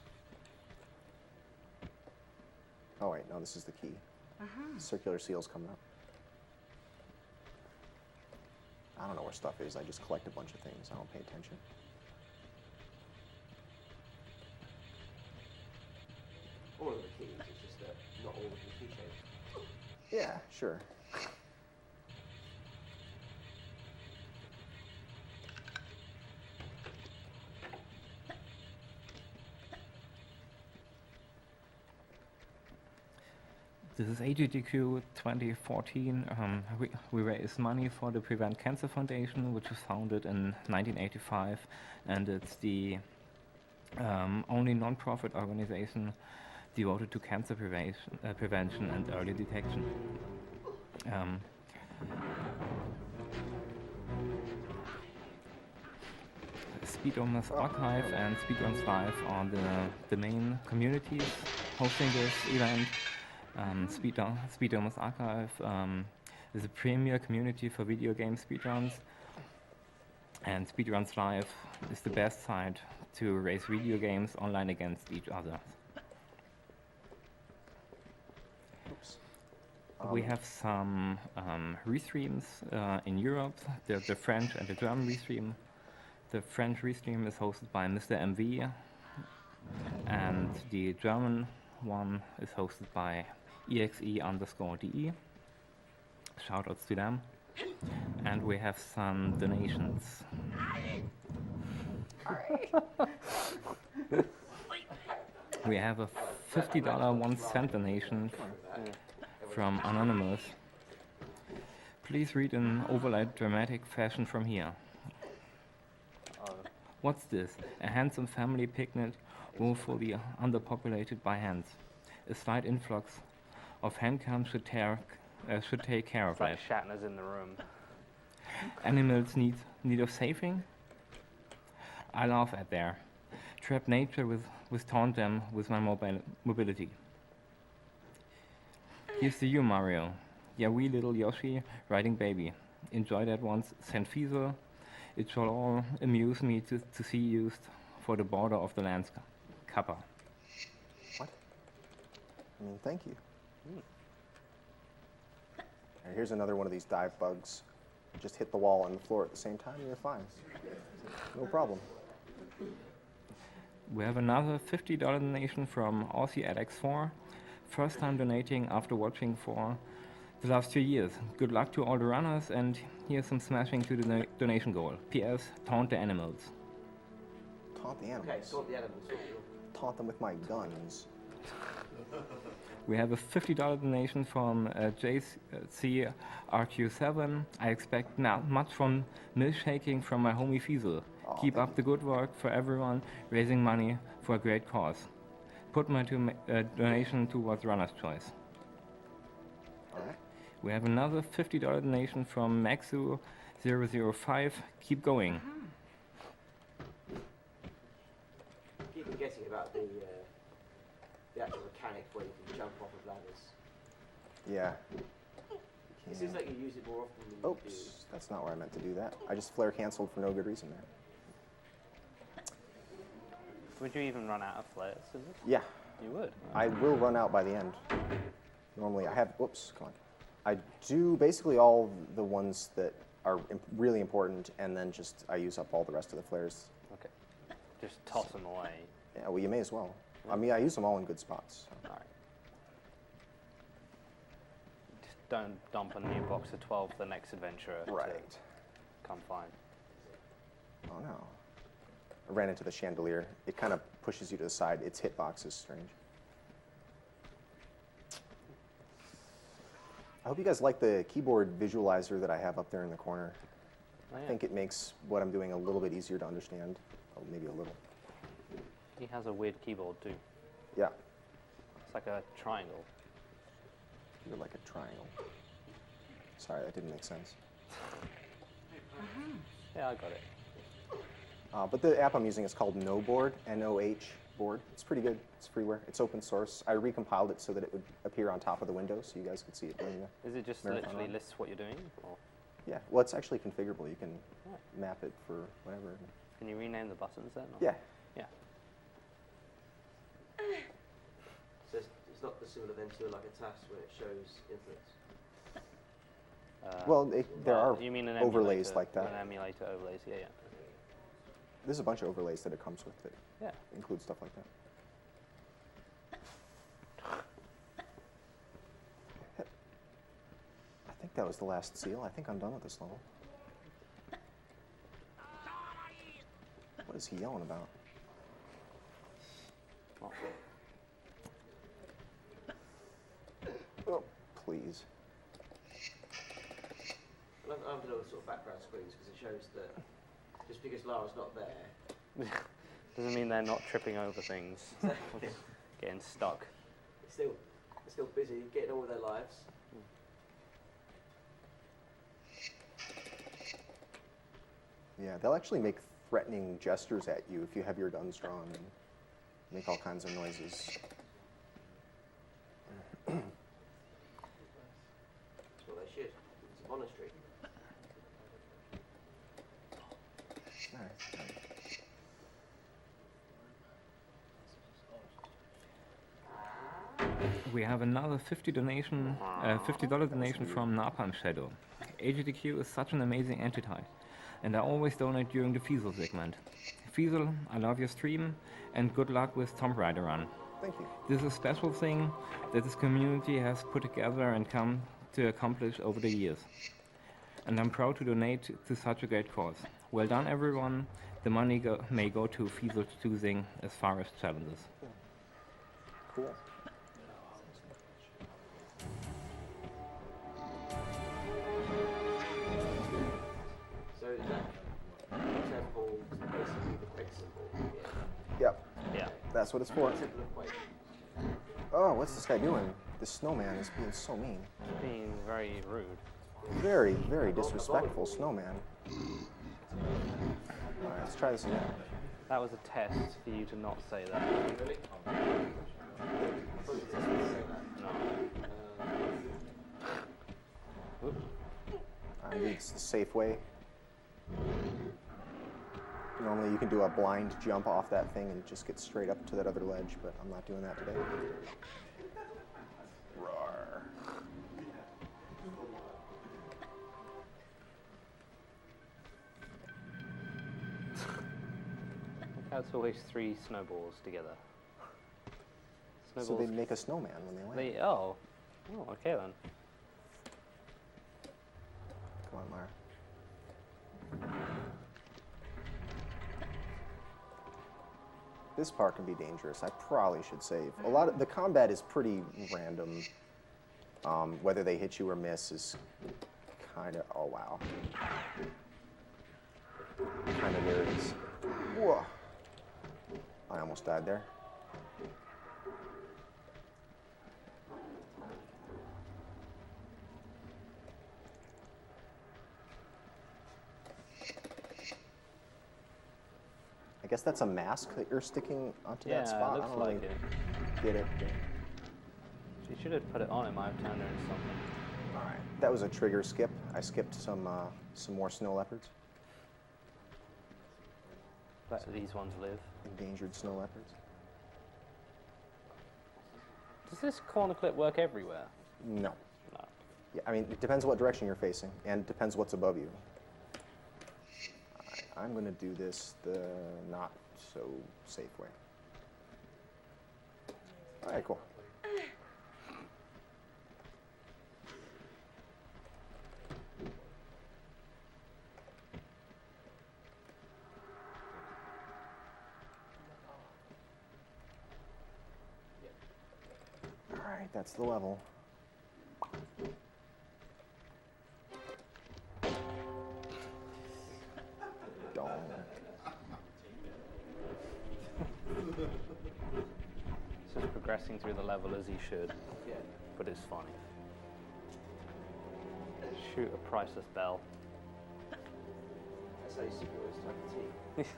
[SPEAKER 2] Oh wait, no, this is the key. Circular seals coming up. I don't know where stuff is. I just collect a bunch of things. I don't pay attention.
[SPEAKER 4] All of the keys, it's just that not all of the key shapes.
[SPEAKER 2] Yeah, sure.
[SPEAKER 1] This is AGDQ 2014. We raise money for the Prevent Cancer Foundation, which was founded in 1985, and it's the only non-profit organization devoted to cancer prevention and early detection. Speedrun's Archive and Speedrun's Live are the main communities hosting this event. Speedrun's Archive is a premier community for video game speedruns, and Speedrun's Live is the best site to race video games online against each other.
[SPEAKER 2] Oops.
[SPEAKER 1] We have some restreams in Europe, the French and the German restream. The French restream is hosted by Mr. MV, and the German one is hosted by exe_de. Shoutouts to them. And we have some donations. We have a $50 1 cent donation from Anonymous. Please read in overlaid dramatic fashion from here. What's this? A handsome family picnic woefully underpopulated by hens. A slight influx of hen cams should take care of
[SPEAKER 5] It's like
[SPEAKER 1] it.
[SPEAKER 5] Shatner's in the room.
[SPEAKER 1] Animals need of saving? I laugh at there. Trap nature with taunt them with my mobility. Here's to you, Mario. Yeah, wee little Yoshi riding baby. Enjoy that once, St. Feasel. It shall all amuse me to see used for the border of the land's kappa.
[SPEAKER 2] What? I mean, thank you. And here's another one of these dive bugs. Just hit the wall and the floor at the same time, and you're fine. No problem.
[SPEAKER 1] We have another $50 donation from Aussie Alex4. First time donating after watching for the last 2 years. Good luck to all the runners, and here's some smashing to the donation goal. P.S. Taunt the animals.
[SPEAKER 2] Taunt the animals.
[SPEAKER 4] Okay, sort the animals.
[SPEAKER 2] Taunt them with my guns.
[SPEAKER 1] We have a $50 donation from JCRQ7. I expect not much from milkshaking from my homie Feasel.
[SPEAKER 2] Aw,
[SPEAKER 1] Keep
[SPEAKER 2] thank
[SPEAKER 1] up the good work for everyone raising money for a great cause. Put my donation towards Runner's Choice.
[SPEAKER 2] All right.
[SPEAKER 1] We have another $50 donation from Maxu005. Keep going.
[SPEAKER 4] Keep forgetting about the actual mechanic where you can jump off of ladders.
[SPEAKER 2] Yeah.
[SPEAKER 4] It seems like you use it more often than you do.
[SPEAKER 2] Oops, that's not where I meant to do that. I just flare canceled for no good reason there.
[SPEAKER 5] Would you even run out of flares? Is it?
[SPEAKER 2] Yeah,
[SPEAKER 5] You would.
[SPEAKER 2] I will run out by the end. Normally I have, whoops, come on. I do basically all the ones that are really important, and then just I use up all the rest of the flares.
[SPEAKER 5] Okay. Just toss them away.
[SPEAKER 2] Yeah, well, you may as well. I mean, I use them all in good spots. So.
[SPEAKER 5] All right. Just don't dump a new box of 12 for the next adventurer
[SPEAKER 2] Right.
[SPEAKER 5] to come find.
[SPEAKER 2] Oh no. I ran into the chandelier. It kind of pushes you to the side. Its hitbox is strange. I hope you guys like the keyboard visualizer that I have up there in the corner.
[SPEAKER 5] Oh, yeah.
[SPEAKER 2] I think it makes what I'm doing a little bit easier to understand. Oh, maybe a little.
[SPEAKER 5] He has a weird keyboard too.
[SPEAKER 2] Yeah,
[SPEAKER 5] It's like a triangle.
[SPEAKER 2] you're like a triangle. Sorry, that didn't make sense.
[SPEAKER 5] Yeah, I got it.
[SPEAKER 2] But the app I'm using is called NoBoard, N-O-H board. It's pretty good. It's freeware. It's open source. I recompiled it so that it would appear on top of the window so you guys could see it doing that.
[SPEAKER 5] Is it just
[SPEAKER 2] Marathon
[SPEAKER 5] literally
[SPEAKER 2] run.
[SPEAKER 5] lists what you're doing? Or
[SPEAKER 2] Yeah, well, it's actually configurable. You can map it for whatever.
[SPEAKER 5] can you rename the buttons then? Or?
[SPEAKER 2] Yeah,
[SPEAKER 5] Yeah.
[SPEAKER 4] So it's not dissimilar then to like a task where it shows influence.
[SPEAKER 2] well, there are
[SPEAKER 5] You mean an
[SPEAKER 2] overlays
[SPEAKER 5] emulator,
[SPEAKER 2] like that.
[SPEAKER 5] An emulator overlays, yeah, yeah.
[SPEAKER 2] There's a bunch of overlays that it comes with that
[SPEAKER 5] Yeah.
[SPEAKER 2] include stuff like that. I think that was the last seal. I think I'm done with this level. What is he yelling about? Oh, please.
[SPEAKER 4] I love the little sort of background screens because it shows that just because Lara's not there,
[SPEAKER 5] Doesn't mean they're not tripping over things. Getting stuck.
[SPEAKER 4] they're still busy getting on with their lives.
[SPEAKER 2] Yeah, they'll actually make threatening gestures at you if you have your guns drawn and make all kinds of noises.
[SPEAKER 4] That's what they should. It's a monastery.
[SPEAKER 2] Nice.
[SPEAKER 1] We have another $50 donation from Napalm Shadow. AGDQ is such an amazing entity, and I always donate during the Feasel segment. Feasel, I love your stream, and good luck with Tomb Raider Run.
[SPEAKER 2] Thank you.
[SPEAKER 1] This is a special thing that this community has put together and come to accomplish over the years. and I'm proud to donate to such a great cause. Well done, everyone. The money may go to Feasel's choosing as far as challenges.
[SPEAKER 2] Cool.
[SPEAKER 4] So is that temple basically the quick symbol?
[SPEAKER 2] Yep,
[SPEAKER 5] Yeah.
[SPEAKER 2] that's what it's for.
[SPEAKER 4] Symbol of quick.
[SPEAKER 2] Oh, what's this guy doing? This snowman is being so mean.
[SPEAKER 5] Being very rude.
[SPEAKER 2] Very, very disrespectful snowman. Alright, let's try this again.
[SPEAKER 5] That was a test for you to not say that.
[SPEAKER 4] Really?
[SPEAKER 5] No.
[SPEAKER 2] I think it's the safe way. Normally you can do a blind jump off that thing and just get straight up to that other ledge, but I'm not doing that today. Roar.
[SPEAKER 5] That's always 3 snowballs together.
[SPEAKER 2] So they make a snowman when they land.
[SPEAKER 5] Oh, okay then.
[SPEAKER 2] Come on, Lara. This part can be dangerous. I probably should save. A lot of the combat is pretty random. Whether they hit you or miss is kind of, oh wow. Kind of where it is. Whoa. I almost died there. I guess that's a mask that you're sticking onto that spot.
[SPEAKER 5] Yeah,
[SPEAKER 2] I
[SPEAKER 5] looks
[SPEAKER 2] don't
[SPEAKER 5] like
[SPEAKER 2] really
[SPEAKER 5] it.
[SPEAKER 2] get it.
[SPEAKER 5] You should have put it on. It might have turned her into something.
[SPEAKER 2] All right, that was a trigger skip. I skipped some more snow leopards,
[SPEAKER 5] Let these ones live.
[SPEAKER 2] endangered snow leopards.
[SPEAKER 5] Does this corner clip work everywhere?
[SPEAKER 2] No.
[SPEAKER 5] No.
[SPEAKER 2] Yeah, I mean, it depends what direction you're facing, and it depends what's above you. All right, I'm going to do this the not so safe way. All right, cool. All right, that's the level. Don't.
[SPEAKER 5] It's just progressing through the level as he should,
[SPEAKER 4] Yeah.
[SPEAKER 5] but it's funny. Shoot a priceless bell.
[SPEAKER 4] That's how you see always type of tea.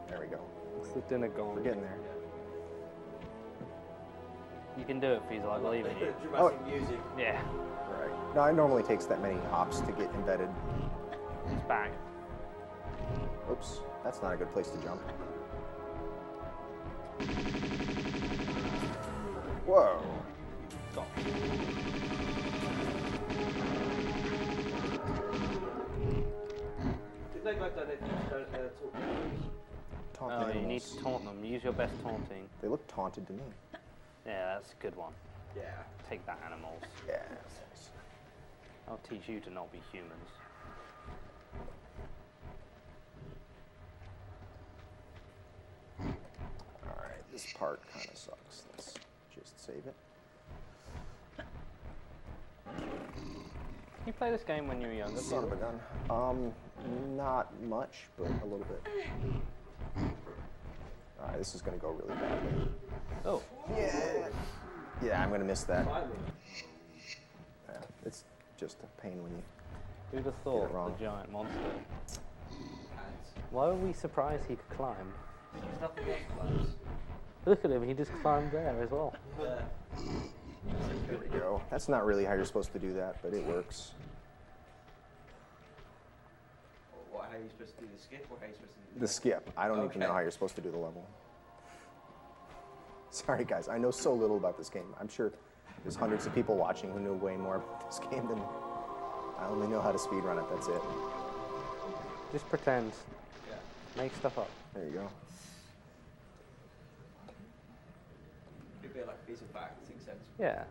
[SPEAKER 2] There we go.
[SPEAKER 5] It's the dinner gong.
[SPEAKER 2] We're getting there.
[SPEAKER 5] You can do it, Feasel. I believe in you.
[SPEAKER 4] Dramatic music.
[SPEAKER 5] Yeah.
[SPEAKER 2] Right. No, it normally takes that many hops to get embedded.
[SPEAKER 5] It's back.
[SPEAKER 2] Oops, that's not a good place to jump. Whoa.
[SPEAKER 5] Stop.
[SPEAKER 4] Did they go down there to talk?
[SPEAKER 2] Taunt
[SPEAKER 5] Oh, you
[SPEAKER 2] animals.
[SPEAKER 5] need to taunt them. Use your best taunting.
[SPEAKER 2] They look taunted to me.
[SPEAKER 5] Yeah, that's a good one.
[SPEAKER 4] Yeah.
[SPEAKER 5] Take that, animals.
[SPEAKER 2] Yes.
[SPEAKER 5] I'll teach you to not be humans.
[SPEAKER 2] Alright, this part kind of sucks. Let's just save it.
[SPEAKER 5] You play this game when you were younger?
[SPEAKER 2] Son of a gun. Not much, but a little bit. Alright, this is gonna go really badly.
[SPEAKER 5] Oh,
[SPEAKER 2] Yeah. Yeah, I'm gonna miss that.
[SPEAKER 4] Finally.
[SPEAKER 2] Yeah, it's just a pain when you.
[SPEAKER 5] who'd have thought
[SPEAKER 2] wrong.
[SPEAKER 5] the giant monster?
[SPEAKER 4] And
[SPEAKER 5] Why were we surprised he could climb?
[SPEAKER 4] there's nothing else close.
[SPEAKER 5] Look at him, he just climbed there as well.
[SPEAKER 2] There we go. That's not really how you're supposed to do that, but it works.
[SPEAKER 4] What, how are you supposed to do the skip or how are you supposed to do
[SPEAKER 2] The skip. I don't even
[SPEAKER 4] Okay.
[SPEAKER 2] know how you're supposed to do the level. Sorry, guys. I know so little about this game. I'm sure there's hundreds of people watching who know way more about this game than I only know how to speedrun it. That's it.
[SPEAKER 5] Just pretend.
[SPEAKER 4] Yeah.
[SPEAKER 5] Make stuff up.
[SPEAKER 2] There you go.
[SPEAKER 4] It'd be like a piece of fact, it's sense.
[SPEAKER 5] Yeah.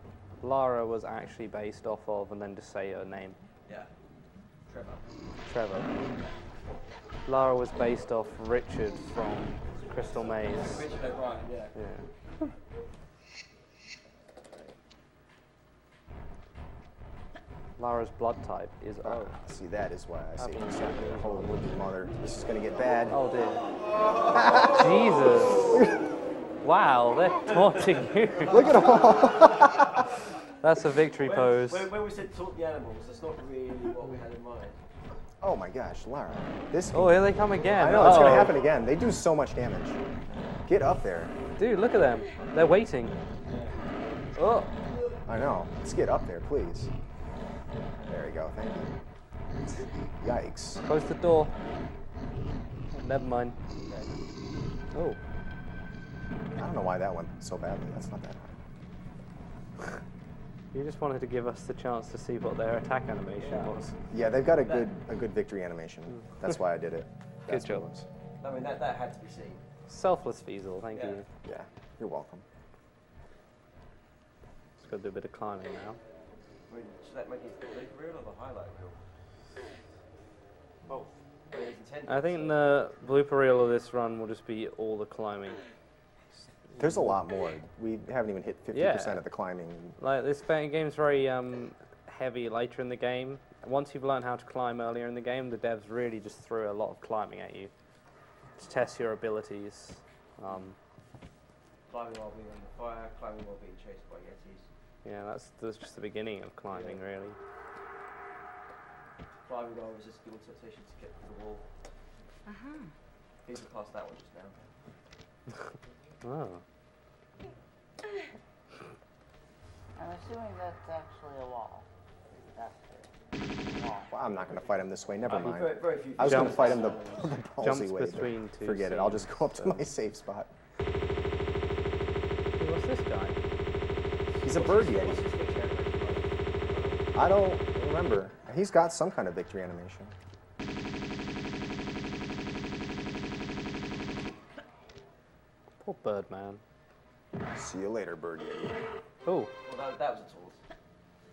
[SPEAKER 5] Lara was actually based off of, and then just say her name.
[SPEAKER 4] Yeah. Trevor.
[SPEAKER 5] Trevor. Lara was based off Richard from Crystal Maze.
[SPEAKER 4] Richard O'Brien, yeah.
[SPEAKER 5] Yeah. Lara's blood type is O.
[SPEAKER 2] See, that is why I say
[SPEAKER 5] means
[SPEAKER 2] this.
[SPEAKER 5] Japanese.
[SPEAKER 2] Holy mother, this is gonna get bad.
[SPEAKER 5] Oh dear. Jesus. Wow, they're taunting you.
[SPEAKER 2] Look at them all.
[SPEAKER 5] That's a victory pose.
[SPEAKER 4] When we said taunt the animals, that's not really what we had in mind.
[SPEAKER 2] Oh my gosh, Lara. This.
[SPEAKER 5] Oh, here they come again.
[SPEAKER 2] I know it's gonna happen again. They do so much damage. Get up there.
[SPEAKER 5] Dude, look at them. They're waiting. Oh.
[SPEAKER 2] I know. Let's get up there, please. There we go. Thank you. Yikes.
[SPEAKER 5] Close the door. Never mind. Oh.
[SPEAKER 2] I don't know why that went so badly. That's not that hard.
[SPEAKER 5] You just wanted to give us the chance to see what their attack animation was.
[SPEAKER 2] Yeah, they've got a good victory animation. That's why I did it. That's
[SPEAKER 5] Good
[SPEAKER 2] what
[SPEAKER 5] job.
[SPEAKER 2] it was.
[SPEAKER 4] I mean, that had to be seen.
[SPEAKER 5] Selfless Feasel, thank
[SPEAKER 4] Yeah.
[SPEAKER 5] you.
[SPEAKER 2] Yeah, you're welcome.
[SPEAKER 5] Just got to do a bit of climbing now.
[SPEAKER 4] I mean, should that make it the lead reel or the highlight reel? Both. I mean, it's intended,
[SPEAKER 5] I think
[SPEAKER 4] so-
[SPEAKER 5] the blooper reel of this run will just be all the climbing.
[SPEAKER 2] There's a lot more. We haven't even hit 50% of the climbing.
[SPEAKER 5] Like this game's very heavy later in the game. Once you've learned how to climb earlier in the game, the devs really just threw a lot of climbing at you to test your abilities.
[SPEAKER 4] Climbing while being on the fire, climbing while being chased by yetis.
[SPEAKER 5] Yeah, that's just the beginning of climbing, really.
[SPEAKER 4] Climbing while resisting temptation to get through the wall. People passed that one just now.
[SPEAKER 5] Oh.
[SPEAKER 8] I'm assuming that's actually a wall. That's it. Wall.
[SPEAKER 2] Well, I'm not going to fight him this way. Never
[SPEAKER 4] I mean,
[SPEAKER 2] mind.
[SPEAKER 4] very few
[SPEAKER 2] I was going to
[SPEAKER 5] Jumps.
[SPEAKER 2] fight him the ballsy
[SPEAKER 5] Jumps
[SPEAKER 2] way. but
[SPEAKER 5] between two
[SPEAKER 2] forget it. I'll just go up to
[SPEAKER 5] scenes,
[SPEAKER 2] my safe spot.
[SPEAKER 5] Hey, what's this guy?
[SPEAKER 2] He's a bird yeti.
[SPEAKER 4] What's his victory animation?
[SPEAKER 2] I don't remember. He's got some kind of victory animation.
[SPEAKER 5] Poor bird man.
[SPEAKER 2] See you later, bird yeti.
[SPEAKER 5] Oh,
[SPEAKER 4] Well, that was a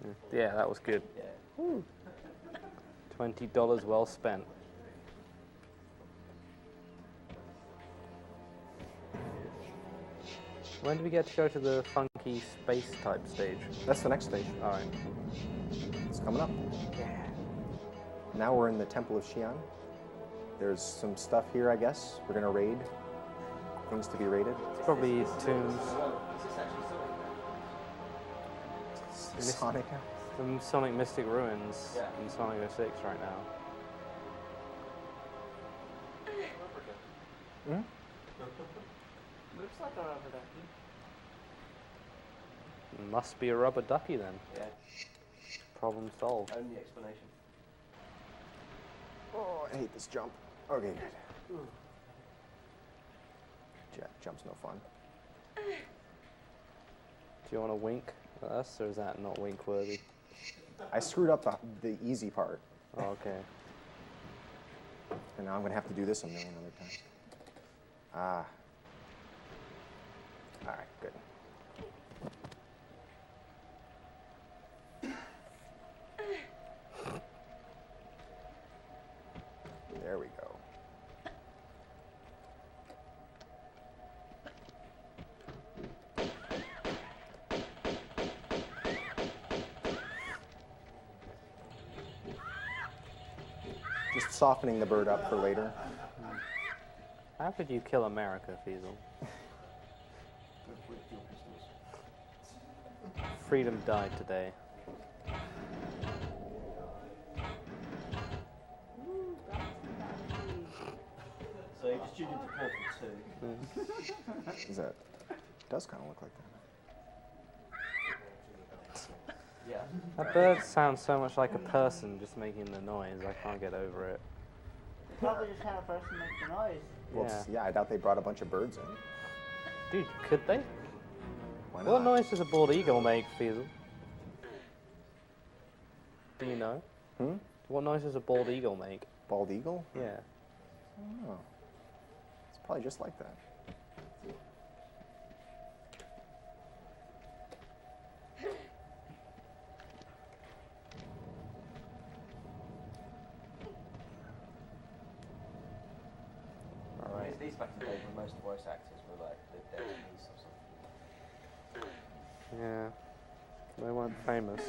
[SPEAKER 4] taunt.
[SPEAKER 5] yeah, that was good.
[SPEAKER 4] Yeah.
[SPEAKER 5] $20 well spent. When do we get to go to the funky space type stage?
[SPEAKER 2] That's the next stage.
[SPEAKER 5] All right.
[SPEAKER 2] It's coming up. Now we're in the Temple of Xi'an. There's some stuff here, I guess. We're going to raid. Things to be raided.
[SPEAKER 5] Probably tombs.
[SPEAKER 4] Is this actually Sonic?
[SPEAKER 2] Sonic.
[SPEAKER 5] Some Sonic Mystic Ruins
[SPEAKER 4] Yeah.
[SPEAKER 5] in Sonic 06 right now.
[SPEAKER 2] Hmm?
[SPEAKER 8] Looks like a rubber ducky.
[SPEAKER 5] Must be a rubber ducky then.
[SPEAKER 4] Yeah.
[SPEAKER 5] Problem solved.
[SPEAKER 4] Only explanation.
[SPEAKER 2] Oh, I hate this jump. Okay, good. Jump's no fun.
[SPEAKER 5] Do you want to wink at us, or is that not wink worthy?
[SPEAKER 2] I screwed up the easy part,
[SPEAKER 5] Oh, okay.
[SPEAKER 2] and now I'm going to have to do this a million other times. Ah. All right, good. There we go. Just softening the bird up for later.
[SPEAKER 5] How could you kill America, Feasel?
[SPEAKER 4] With dual pistols.
[SPEAKER 5] Freedom died today.
[SPEAKER 4] So you just tuned into Portal 2.
[SPEAKER 2] Is that? Does kind of look like that.
[SPEAKER 4] Yeah.
[SPEAKER 5] That bird sounds so much like a person just making the noise. I can't get over it.
[SPEAKER 8] Probably just had a person make the noise.
[SPEAKER 2] Well, yeah, I doubt they brought a bunch of birds in.
[SPEAKER 5] Dude, could they?
[SPEAKER 2] Why not?
[SPEAKER 5] What noise does a bald eagle make, Feasel? Do you know?
[SPEAKER 2] Hmm?
[SPEAKER 5] What noise does a bald eagle make?
[SPEAKER 2] Bald eagle?
[SPEAKER 5] Yeah.
[SPEAKER 2] I don't know. It's probably just like that.
[SPEAKER 4] back in the day when most voice actors were like the Japanese or something.
[SPEAKER 5] Yeah, they weren't famous.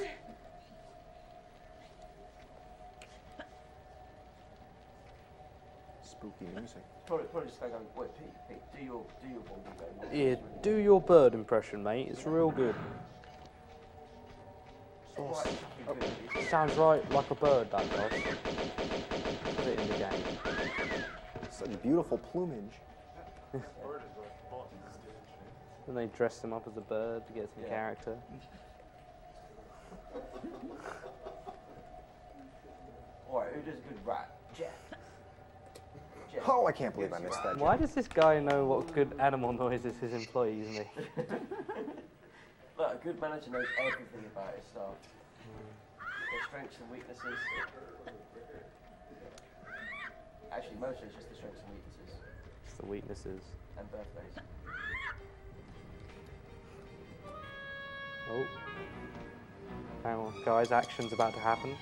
[SPEAKER 2] Spooky music.
[SPEAKER 4] Probably just like going, wait, Pete, do your Baldy
[SPEAKER 5] Yeah, do your bird impression, mate. It's real good. Sounds right like a bird, that does. Put it in the game.
[SPEAKER 2] Such beautiful plumage.
[SPEAKER 5] And they dress him up as a bird to get some character.
[SPEAKER 4] Alright, who does a good rat? Jeff.
[SPEAKER 2] Oh, I can't believe I missed that.
[SPEAKER 5] Why does this guy know what good animal noises his employees make?
[SPEAKER 4] Look, a good manager knows everything about his staff. Their strengths and weaknesses. Actually, mostly it's just the strengths and weaknesses.
[SPEAKER 5] It's the weaknesses.
[SPEAKER 4] And birthdays.
[SPEAKER 5] Oh. Hang on, guys, action's about to happen.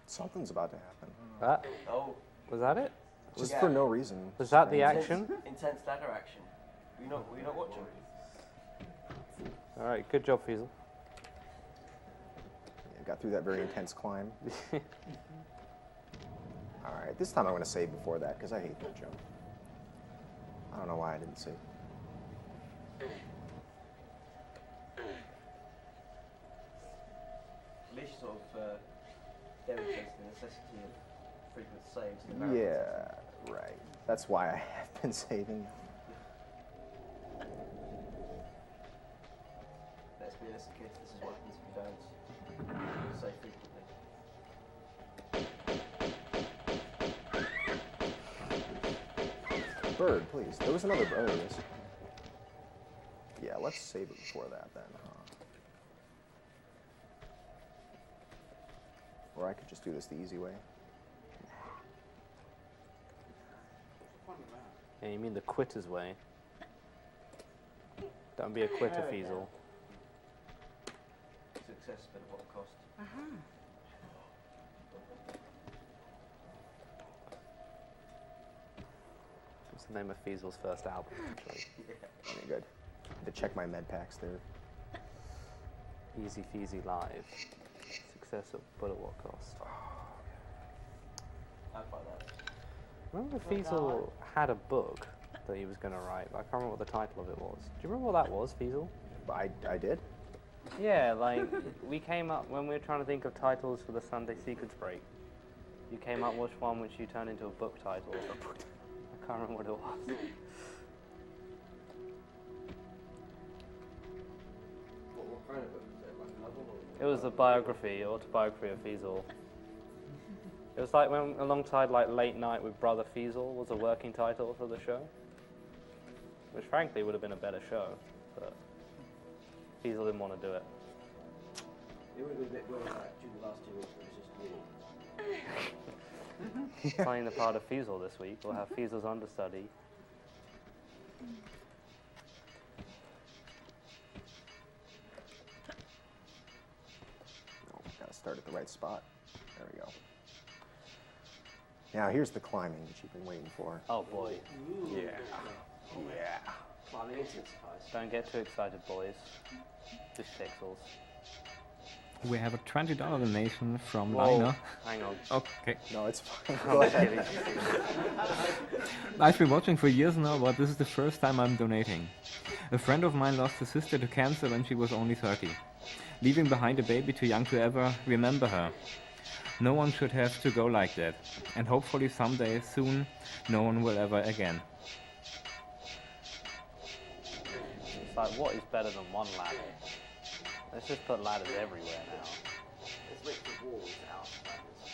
[SPEAKER 2] Something's about to happen.
[SPEAKER 5] That?
[SPEAKER 4] Oh.
[SPEAKER 5] Was that it?
[SPEAKER 2] Just for no reason.
[SPEAKER 5] Was that the action?
[SPEAKER 4] Intense ladder action. Were you not watching?
[SPEAKER 5] Alright, good job, Feasel.
[SPEAKER 2] Yeah, got through that very intense climb. Alright, this time I want to save before that, because I hate that jump. I don't know why I didn't save.
[SPEAKER 4] At least sort of demonstrates the necessity of frequent saves. In the
[SPEAKER 2] Yeah, right. That's why I have been saving.
[SPEAKER 4] Let's be honest, kids, this is what happens if you don't save frequently.
[SPEAKER 2] Bird, please. There was another bird. There it is. Yeah, let's save it before that then, huh? Or I could just do this the easy way.
[SPEAKER 5] Yeah, you mean the quitter's way. Don't be a quitter, Feasel.
[SPEAKER 4] Success, but at what cost?
[SPEAKER 5] What's the name of Feasel's first album, actually?
[SPEAKER 2] Okay, good. Had to check my med packs there.
[SPEAKER 5] Easy Feasy Live. Success, but at what cost?
[SPEAKER 4] I'd buy that.
[SPEAKER 5] Remember Feasel had a book that he was going to write, but I can't remember what the title of it was. Do you remember what that was, Feasel?
[SPEAKER 2] I did?
[SPEAKER 5] Yeah, like, we came up, when we were trying to think of titles for the Sunday sequence break, you came up with one which you turned into a book title. I can't remember what it was.
[SPEAKER 4] What kind of book was it? Like a novel or?
[SPEAKER 5] It was a biography, autobiography of Feasel. It was like when, alongside like Late Night with Brother Feasel was a working title for the show, which frankly would have been a better show, but Feasel didn't want to do it.
[SPEAKER 4] It would have been a bit weird like during the last 2 weeks it was just you.
[SPEAKER 5] Playing the part of Feasel this week, we'll have Feasel's understudy.
[SPEAKER 2] Oh, gotta start at the right spot. There we go. Now here's the climbing that you've been waiting for.
[SPEAKER 5] Oh boy.
[SPEAKER 2] Yeah. Yeah.
[SPEAKER 4] Climbing intensifies.
[SPEAKER 5] Don't get too excited, boys. Just pixels.
[SPEAKER 1] We have a $20 donation from
[SPEAKER 5] Whoa,
[SPEAKER 1] Lina.
[SPEAKER 5] hang on.
[SPEAKER 1] Okay.
[SPEAKER 2] No, it's fine.
[SPEAKER 5] I'm
[SPEAKER 2] Go
[SPEAKER 5] just
[SPEAKER 2] ahead.
[SPEAKER 5] kidding.
[SPEAKER 1] I've been watching for years now, but this is the first time I'm donating. A friend of mine lost his sister to cancer when she was only 30, leaving behind a baby too young to ever remember her. No one should have to go like that, and hopefully someday soon no one will ever again.
[SPEAKER 5] It's like, what is better than one ladder? Let's just put ladders everywhere now.
[SPEAKER 4] Let's make the walls out of ladders.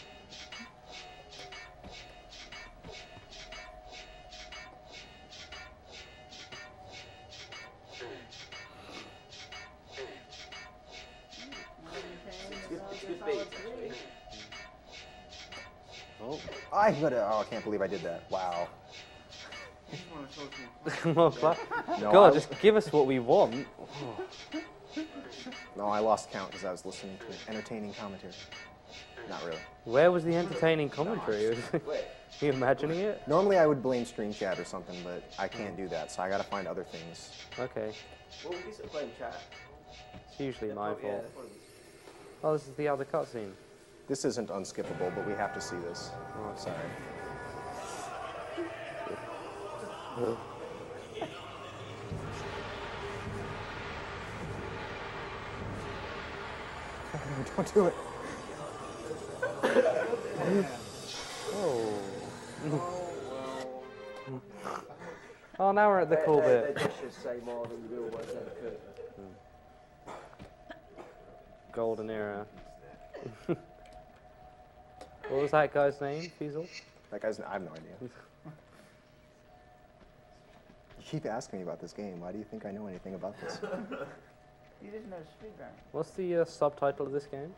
[SPEAKER 4] It's good beats, actually.
[SPEAKER 5] Oh.
[SPEAKER 2] I can't believe I did that. Wow.
[SPEAKER 5] Well,
[SPEAKER 2] No,
[SPEAKER 5] God,
[SPEAKER 2] I-
[SPEAKER 5] just give us what we want.
[SPEAKER 2] No, I lost count because I was listening to entertaining commentary. Not really.
[SPEAKER 5] Where was the entertaining commentary?
[SPEAKER 4] Wait.
[SPEAKER 5] Are you imagining it?
[SPEAKER 2] Normally I would blame Stream Chat or something, but I can't do that, so I gotta find other things.
[SPEAKER 5] Okay.
[SPEAKER 4] Well, we can sort of play in chat.
[SPEAKER 5] It's usually my
[SPEAKER 4] Yeah,
[SPEAKER 5] fault.
[SPEAKER 4] they're probably-
[SPEAKER 5] Oh, this is the other cutscene.
[SPEAKER 2] This isn't unskippable, but we have to see this. Oh, sorry. Don't do it.
[SPEAKER 5] Oh. Oh, now we're at the cool
[SPEAKER 4] Their
[SPEAKER 5] bit.
[SPEAKER 4] dishes say more than the real ones ever could.
[SPEAKER 5] Golden era. What was that guy's name? Feasel?
[SPEAKER 2] That guy's, I have no idea. You keep asking me about this game. Why do you think I know anything about this?
[SPEAKER 8] You didn't know Speedrun.
[SPEAKER 5] What's the subtitle of this game?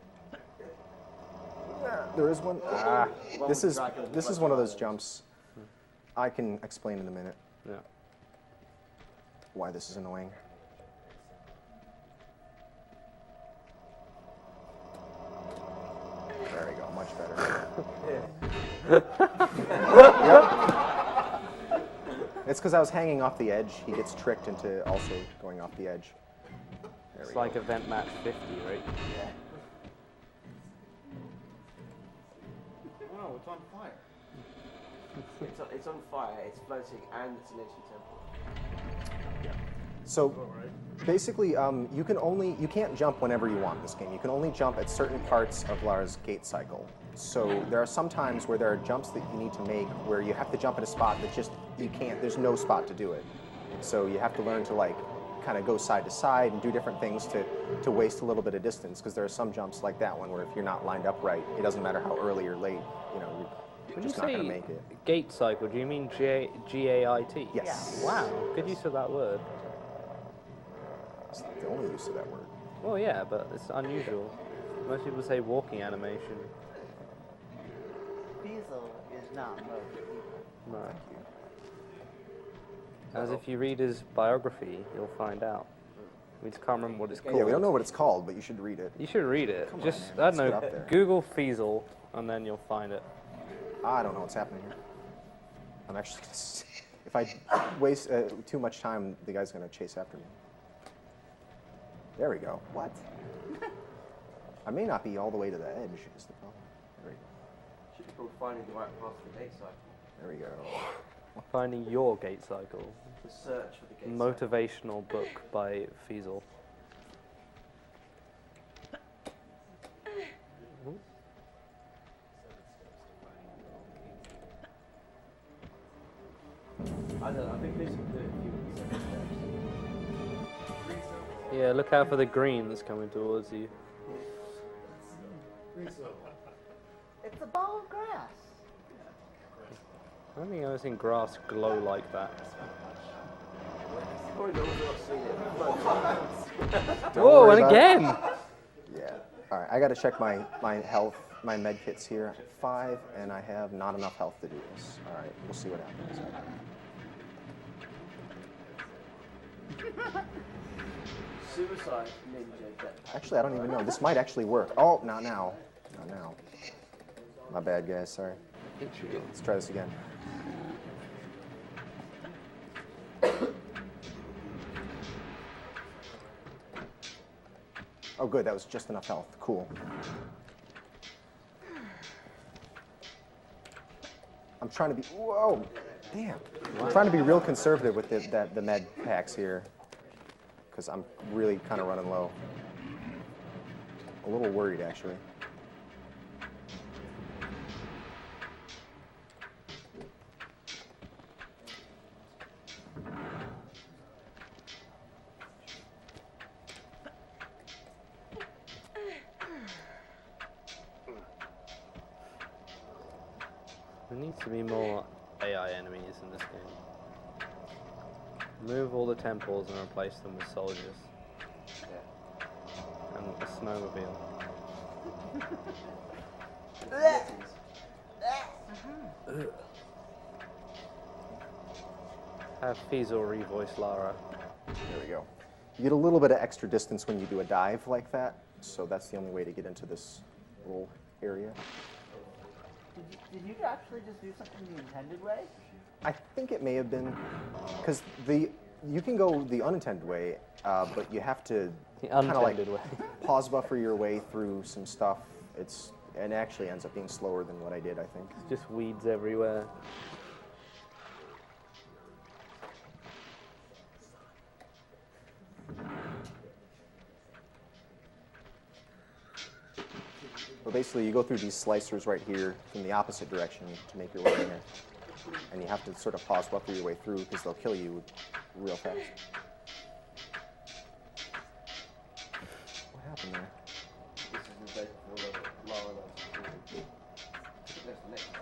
[SPEAKER 2] There is one. This is one of those jumps. I can explain in a minute
[SPEAKER 5] Yeah.
[SPEAKER 2] why this is annoying. There we go, much better. Yep. It's because I was hanging off the edge. He gets tricked into also going off the edge. There
[SPEAKER 5] It's
[SPEAKER 2] we
[SPEAKER 5] like
[SPEAKER 2] go.
[SPEAKER 5] event match 50, right?
[SPEAKER 4] Yeah.
[SPEAKER 7] Wow, it's on fire.
[SPEAKER 4] It's on fire, it's floating, and it's an ancient temple.
[SPEAKER 2] So basically, you can't jump whenever you want in this game. You can only jump at certain parts of Lara's gate cycle. So there are some times where there are jumps that you need to make where you have to jump at a spot that just, you can't, there's no spot to do it. So you have to learn to like, kind of go side to side and do different things to waste a little bit of distance, because there are some jumps like that one where if you're not lined up right, it doesn't matter how early or late, you're
[SPEAKER 5] When
[SPEAKER 2] just
[SPEAKER 5] you
[SPEAKER 2] not
[SPEAKER 5] say
[SPEAKER 2] going to make it.
[SPEAKER 5] gate cycle, do you mean G-A-I-T?
[SPEAKER 2] Yes.
[SPEAKER 5] Wow, good use of that word.
[SPEAKER 2] It's the only use of that word.
[SPEAKER 5] Well, yeah, but it's unusual. Most people say walking animation.
[SPEAKER 8] Feasel is not most people.
[SPEAKER 5] No. As if you read his biography, you'll find out. We just can't remember what it's called.
[SPEAKER 2] Yeah, we don't know what it's called, but you should read it.
[SPEAKER 5] You should read it.
[SPEAKER 2] Come on,
[SPEAKER 5] Just,
[SPEAKER 2] man,
[SPEAKER 5] I
[SPEAKER 2] let's
[SPEAKER 5] don't
[SPEAKER 2] get
[SPEAKER 5] know,
[SPEAKER 2] up there.
[SPEAKER 5] Google Feasel, and then you'll find it.
[SPEAKER 2] I don't know what's happening here. I'm actually going to... If I waste too much time, the guy's going to chase after me. There we go. What? I may not be all the way to the edge, is the problem. There we go.
[SPEAKER 4] Should be called finding the right path for the gate cycle.
[SPEAKER 2] There we go.
[SPEAKER 5] Finding your gate cycle.
[SPEAKER 4] The search for the gate cycle.
[SPEAKER 5] Motivational book by Feasel.
[SPEAKER 4] I don't know, I think this will do it if you would steps.
[SPEAKER 5] Yeah, look out for the green that's coming towards you.
[SPEAKER 8] It's a ball of grass.
[SPEAKER 5] I don't think I've ever seen grass glow like that.
[SPEAKER 4] Probably no one's not seen it.
[SPEAKER 2] Don't
[SPEAKER 5] Whoa,
[SPEAKER 2] worry
[SPEAKER 5] and
[SPEAKER 2] about it.
[SPEAKER 5] again!
[SPEAKER 2] Yeah. All right, I got to check my health, my med kits here. I have 5, and I have not enough health to do this. All right, we'll see what happens.
[SPEAKER 4] Suicide ninja jetpack.
[SPEAKER 2] Actually, I don't even know. This might actually work. Oh, not now. Not now. My bad, guys. Sorry. Let's try this again. Oh, good. That was just enough health. Cool. I'm trying to be. Whoa! Damn. I'm trying to be real conservative with the med packs here, because I'm really kind of running low. A little worried, actually.
[SPEAKER 5] There needs to be more AI enemies in this game. Move all the temples and replace them with soldiers. And a snowmobile. Have Feasel revoice Lara.
[SPEAKER 2] There we go. You get a little bit of extra distance when you do a dive like that, so that's the only way to get into this little area.
[SPEAKER 8] Did you actually just do something the intended way?
[SPEAKER 2] I think it may have been, because you can go the unintended way, but you have to
[SPEAKER 5] The
[SPEAKER 2] kind of like
[SPEAKER 5] unintended way.
[SPEAKER 2] pause buffer your way through some stuff. And it actually ends up being slower than what I did, I think.
[SPEAKER 5] Just weeds everywhere.
[SPEAKER 2] But basically, you go through these slicers right here from the opposite direction to make your way in here. And you have to sort of pause buffer your way through because they'll kill you real fast. What happened there?
[SPEAKER 4] This is the day before the Lara That's the next day.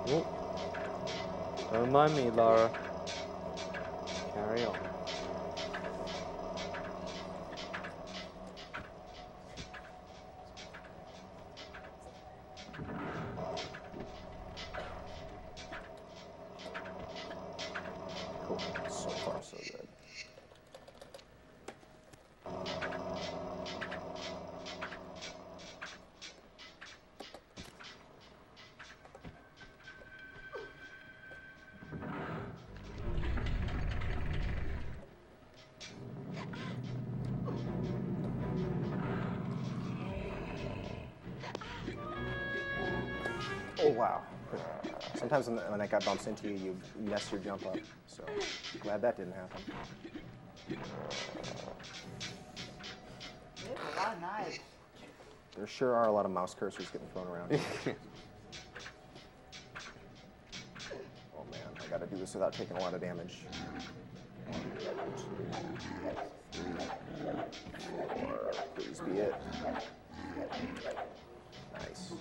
[SPEAKER 5] Oh. Don't mind me, Lara. Carry on.
[SPEAKER 2] Cool. So far, so good. Oh, wow. Sometimes when that guy bumps into you, you mess your jump up. So glad that didn't happen.
[SPEAKER 8] They have a lot of knives.
[SPEAKER 2] There sure are a lot of mouse cursors getting thrown around here. Oh man, I gotta do this without taking a lot of damage. 1, 2, 3, 4. Please be it. Nice.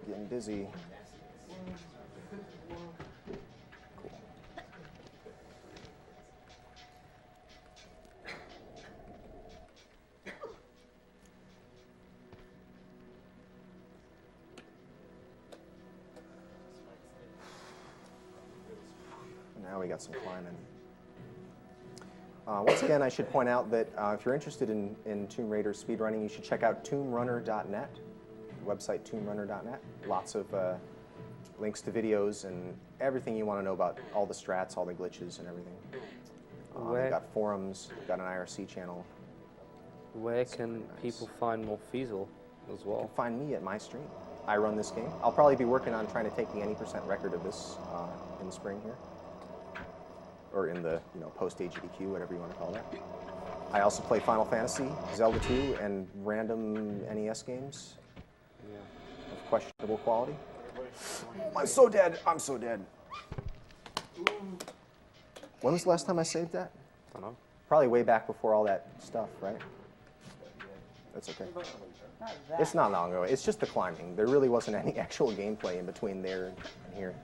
[SPEAKER 2] Getting busy. Cool. Now we got some climbing. Once again, I should point out that if you're interested in Tomb Raider speedrunning, you should check out tombrunner.net, website tombrunner.net. Lots of links to videos and everything you want to know about all the strats, all the glitches and everything. We've got forums, we've got an IRC channel.
[SPEAKER 5] Where can people find more Feasel as
[SPEAKER 2] You
[SPEAKER 5] well?
[SPEAKER 2] can find me at my stream. I run this game. I'll probably be working on trying to take the any % record of this in the spring here. Or in the post-AGDQ, whatever you want to call that. I also play Final Fantasy, Zelda 2, and random NES games of questionable quality. I'm so dead. I'm so dead. When was the last time I saved that?
[SPEAKER 5] I don't know.
[SPEAKER 2] Probably way back before all that stuff, right? That's okay.
[SPEAKER 8] Not that.
[SPEAKER 2] It's not long ago. It's just the climbing. There really wasn't any actual gameplay in between there and here.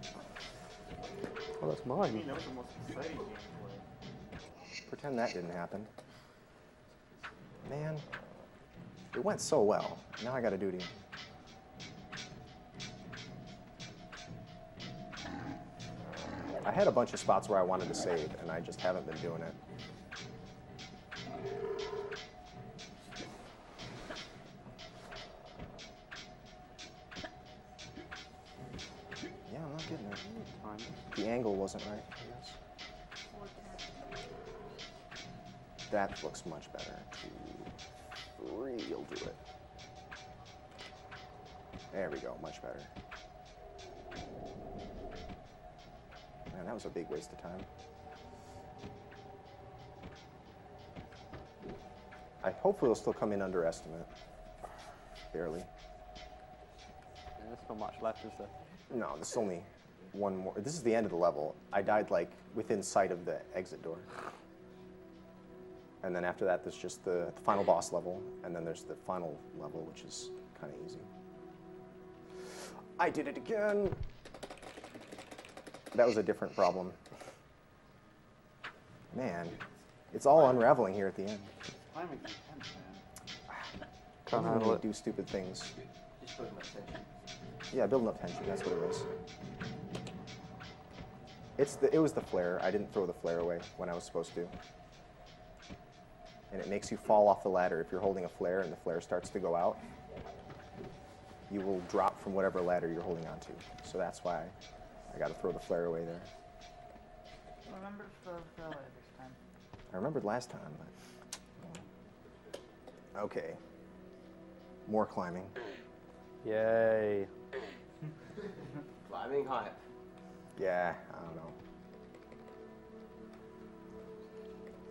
[SPEAKER 5] Oh, that's mine.
[SPEAKER 7] That was the most exciting gameplay.
[SPEAKER 2] Pretend that didn't happen. Man, it went so well. Now I gotta do it again. I had a bunch of spots where I wanted to save, and I just haven't been doing it. Yeah, I'm not getting it. The angle wasn't right, I guess. That looks much better. 2, 3, you'll do it. There we go, much better. Man, that was a big waste of time. Hopefully it'll still come in under estimate. Barely.
[SPEAKER 5] There's not much left, is there?
[SPEAKER 2] No, this is only one more. This is the end of the level. I died like within sight of the exit door. And then after that, there's just the final boss level, and then there's the final level, which is kind of easy. I did it again. That was a different problem. Man, it's all unraveling here at the end.
[SPEAKER 7] Climbing's intense, man.
[SPEAKER 5] Can't
[SPEAKER 2] I
[SPEAKER 5] handle
[SPEAKER 2] really
[SPEAKER 5] it.
[SPEAKER 2] do stupid things.
[SPEAKER 4] Just building up tension.
[SPEAKER 2] Yeah, building up tension, that's what it was. It was the flare. I didn't throw the flare away when I was supposed to. and it makes you fall off the ladder. If you're holding a flare and the flare starts to go out, you will drop from whatever ladder you're holding onto. So that's why I got to throw the flare away there.
[SPEAKER 8] Remember to throw the away this time.
[SPEAKER 2] I remembered last time, but... Okay. More climbing.
[SPEAKER 5] Yay.
[SPEAKER 4] Climbing hype.
[SPEAKER 2] Yeah, I don't know.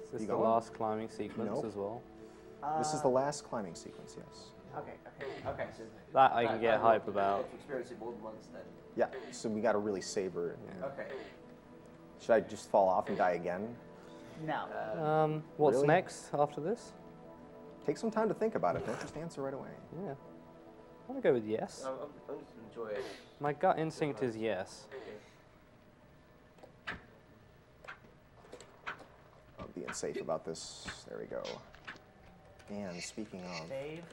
[SPEAKER 5] Is this
[SPEAKER 2] You
[SPEAKER 5] the
[SPEAKER 2] going?
[SPEAKER 5] last climbing sequence
[SPEAKER 2] Nope.
[SPEAKER 5] as well?
[SPEAKER 2] This is the last climbing sequence, yes.
[SPEAKER 4] Okay, so
[SPEAKER 5] That I can get hype about.
[SPEAKER 4] Experience it more than once then.
[SPEAKER 2] Yeah, so we got to really savor it.
[SPEAKER 4] Okay.
[SPEAKER 2] Should I just fall off and die again?
[SPEAKER 8] No.
[SPEAKER 5] What's
[SPEAKER 2] Really?
[SPEAKER 5] next after this?
[SPEAKER 2] Take some time to think about it. Don't just answer right away.
[SPEAKER 5] Yeah. I'm gonna go with yes.
[SPEAKER 4] I'm just enjoy it.
[SPEAKER 5] My gut instinct is yes.
[SPEAKER 2] I'm being safe about this. There we go. And speaking of...
[SPEAKER 8] Save.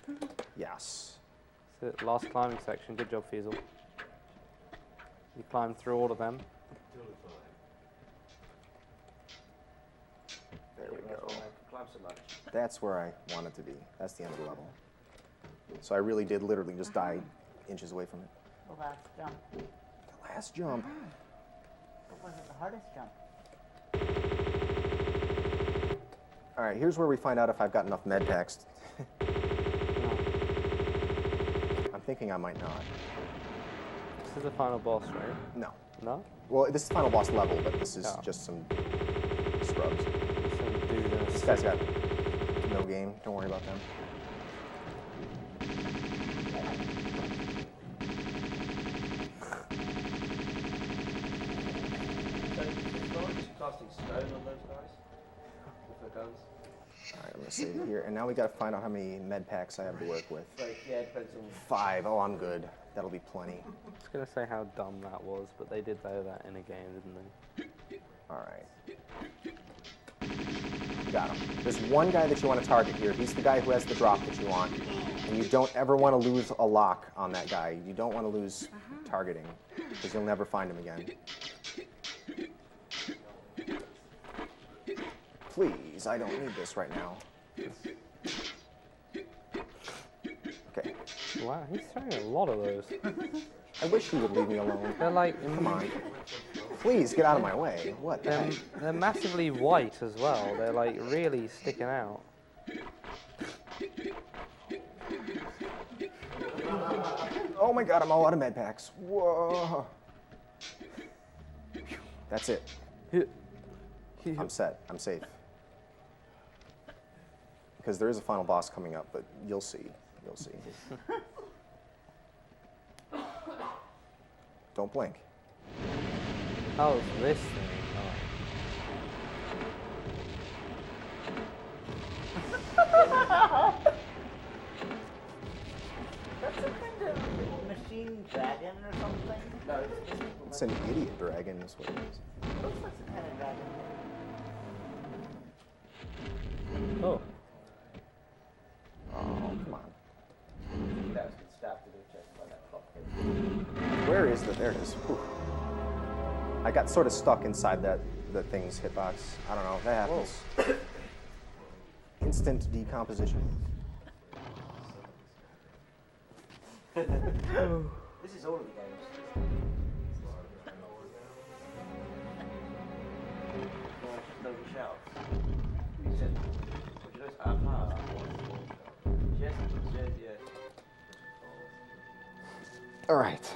[SPEAKER 2] Yes.
[SPEAKER 5] So last climbing section. Good job, Feasel. You climbed through all of them.
[SPEAKER 2] There we go.
[SPEAKER 4] Climb so much.
[SPEAKER 2] That's where I wanted to be. That's the end of the level. So I really did literally just die inches away from it.
[SPEAKER 8] The last jump.
[SPEAKER 2] The last jump.
[SPEAKER 8] What was it, the hardest jump?
[SPEAKER 2] All right, here's where we find out if I've got enough med packs. I'm thinking I might not.
[SPEAKER 5] This is the final boss, right?
[SPEAKER 2] No.
[SPEAKER 5] No?
[SPEAKER 2] Well, this is the final boss level, but this is
[SPEAKER 5] Oh.
[SPEAKER 2] just some scrubs.
[SPEAKER 5] Some dude in a
[SPEAKER 2] This guy's got no game. Don't worry about them.
[SPEAKER 4] So, it's not just casting stone on those guys with their guns.
[SPEAKER 2] All right, I'm gonna save it here, and now we got to find out how many med packs I have to work with.
[SPEAKER 4] So, yeah, it depends on.
[SPEAKER 2] 5. Oh, I'm good. That'll be plenty.
[SPEAKER 5] I was gonna say how dumb that was, but they did know that in a game, didn't they?
[SPEAKER 2] All right. Got him. There's one guy that you want to target here. He's the guy who has the drop that you want. And you don't ever want to lose a lock on that guy. You don't want to lose targeting, because you'll never find him again. Please, I don't need this right now. Okay.
[SPEAKER 5] Wow, he's throwing a lot of those.
[SPEAKER 2] I wish he would leave me alone.
[SPEAKER 5] They're like,
[SPEAKER 2] Come on. Please, get out of my way. What the heck?
[SPEAKER 5] they're massively white as well. They're like really sticking out.
[SPEAKER 2] Oh my god, I'm all out of med packs. Whoa. That's it. I'm set. I'm safe. Because there is a final boss coming up, but you'll see. You'll see. Don't blink.
[SPEAKER 5] Oh, it's this thing.
[SPEAKER 8] That's some kind of machine dragon or something.
[SPEAKER 4] No,
[SPEAKER 2] It's an idiot dragon, is what it is.
[SPEAKER 8] Looks like some kind of dragon.
[SPEAKER 5] Oh.
[SPEAKER 2] Oh, come on.
[SPEAKER 4] that was good stabbed to the chest by that clock.
[SPEAKER 2] Where is the... There it is. Whew. I got sort of stuck inside the thing's hitbox. I don't know. That happens. Instant decomposition.
[SPEAKER 4] This is all of the games. No shout. You said, would you notice aha? Yes, yeah.
[SPEAKER 2] All right.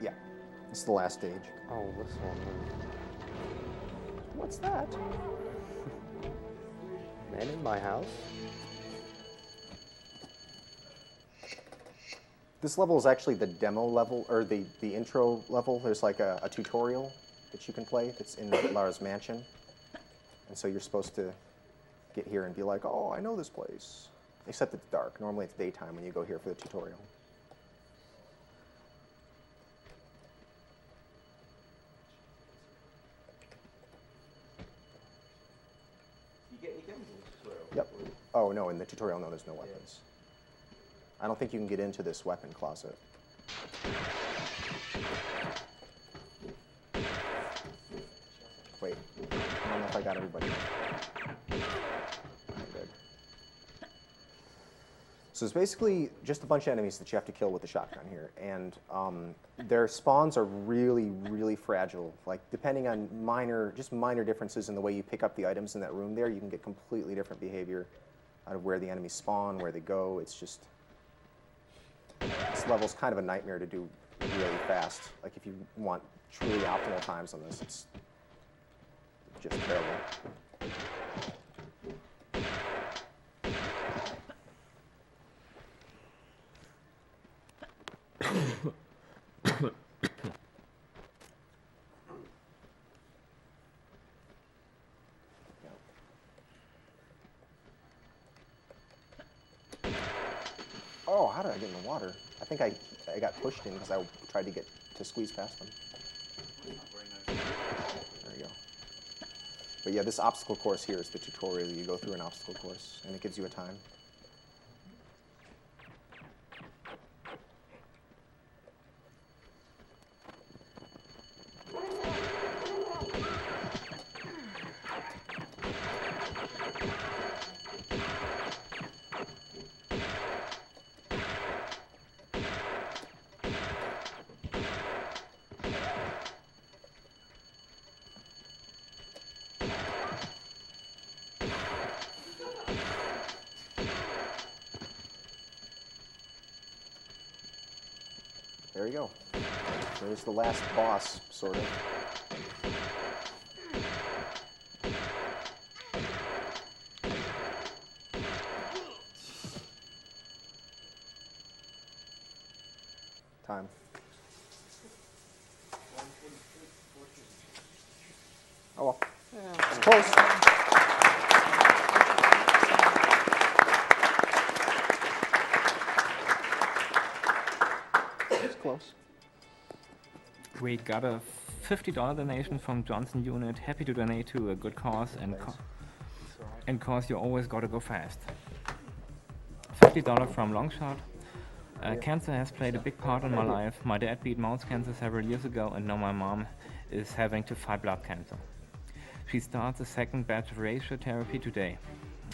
[SPEAKER 2] Yeah. This is the last stage.
[SPEAKER 5] Oh, this one.
[SPEAKER 2] What's that?
[SPEAKER 5] Men in my house.
[SPEAKER 2] This level is actually the demo level, or the intro level. There's like a tutorial that you can play that's in Lara's mansion. And so you're supposed to get here and be like, oh, I know this place. Except it's dark. Normally it's daytime when you go here for the tutorial.
[SPEAKER 4] You get any guns in this tutorial?
[SPEAKER 2] Yep. Oh, no, in the tutorial, no, there's no weapons. I don't think you can get into this weapon closet. Wait. I don't know if I got everybody. Good. So it's basically just a bunch of enemies that you have to kill with the shotgun here, and their spawns are really, really fragile. Like, depending on just minor differences in the way you pick up the items in that room there, you can get completely different behavior out of where the enemies spawn, where they go. It's just, this level's kind of a nightmare to do really fast. Like, if you want truly optimal times on this, it's just terrible. Oh, how did I get in the water? I think I got pushed in because I tried to squeeze past them. There you go. But yeah, this obstacle course here is the tutorial. You go through an obstacle course, and it gives you a time. There you go. There's the last boss, sort of. Time. Oh well. It's close. It's close.
[SPEAKER 1] We got a $50 donation from Johnson Unit. Happy to donate to a good cause and cause you always gotta go fast. $50 from Longshot. Cancer has played a big part in my life. My dad beat mouth cancer several years ago, and now my mom is having to fight blood cancer. She starts a second batch of radiotherapy today.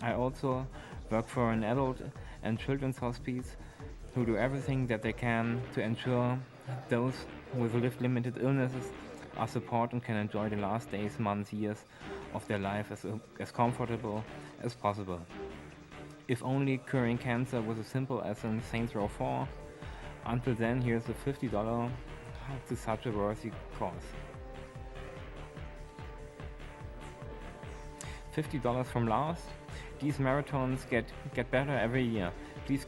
[SPEAKER 1] I also work for an adult and children's hospice who do everything that they can to ensure those with limited illnesses are supported and can enjoy the last days, months, years of their life as comfortable as possible. If only curing cancer was as simple as in Saints Row 4. Until then, here's a $50 to such a worthy cause. $50 from Lars. These marathons get better every year. Please.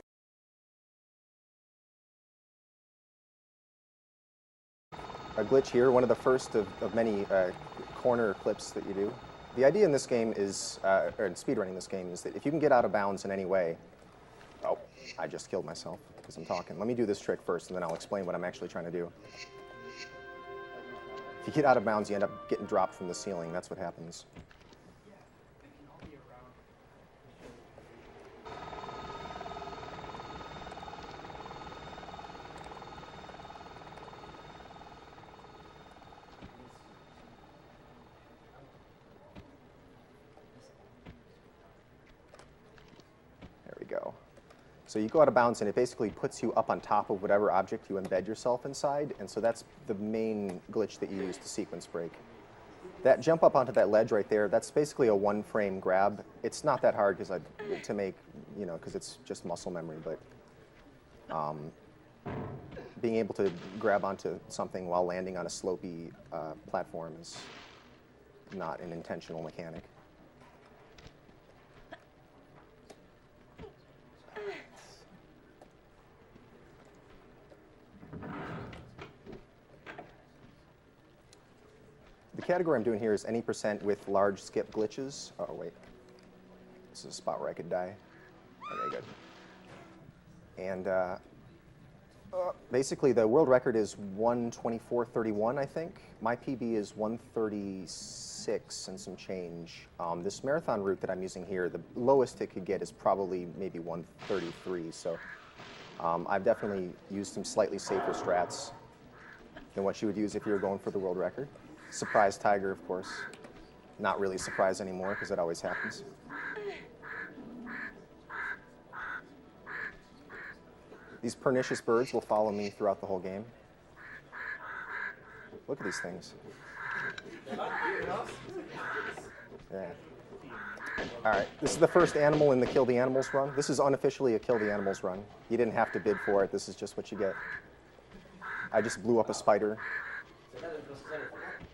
[SPEAKER 2] A glitch here, one of the first of many corner clips that you do. The idea in this game is, or in speedrunning this game, is that if you can get out of bounds in any way, oh, I just killed myself because I'm talking. Let me do this trick first, and then I'll explain what I'm actually trying to do. If you get out of bounds, you end up getting dropped from the ceiling. That's what happens. So you go out of bounds, and it basically puts you up on top of whatever object you embed yourself inside, and so that's the main glitch that you use to sequence break. That jump up onto that ledge right there, that's basically a one-frame grab. It's not that hard to make, you know, because it's just muscle memory, but being able to grab onto something while landing on a slopey platform is not an intentional mechanic. The category I'm doing here is any percent with large skip glitches. Oh, wait. This is a spot where I could die. Okay, good. And basically, the world record is 1:24:31, I think. My PB is 1:36 and some change. This marathon route that I'm using here, the lowest it could get is probably maybe 1:33. So I've definitely used some slightly safer strats than what you would use if you were going for the world record. Surprise tiger, of course. not really surprised anymore because that always happens. These pernicious birds will follow me throughout the whole game. Look at these things. Yeah. All right, this is the first animal in the Kill the Animals run. This is unofficially a Kill the Animals run. You didn't have to bid for it. This is just what you get. I just blew up a spider.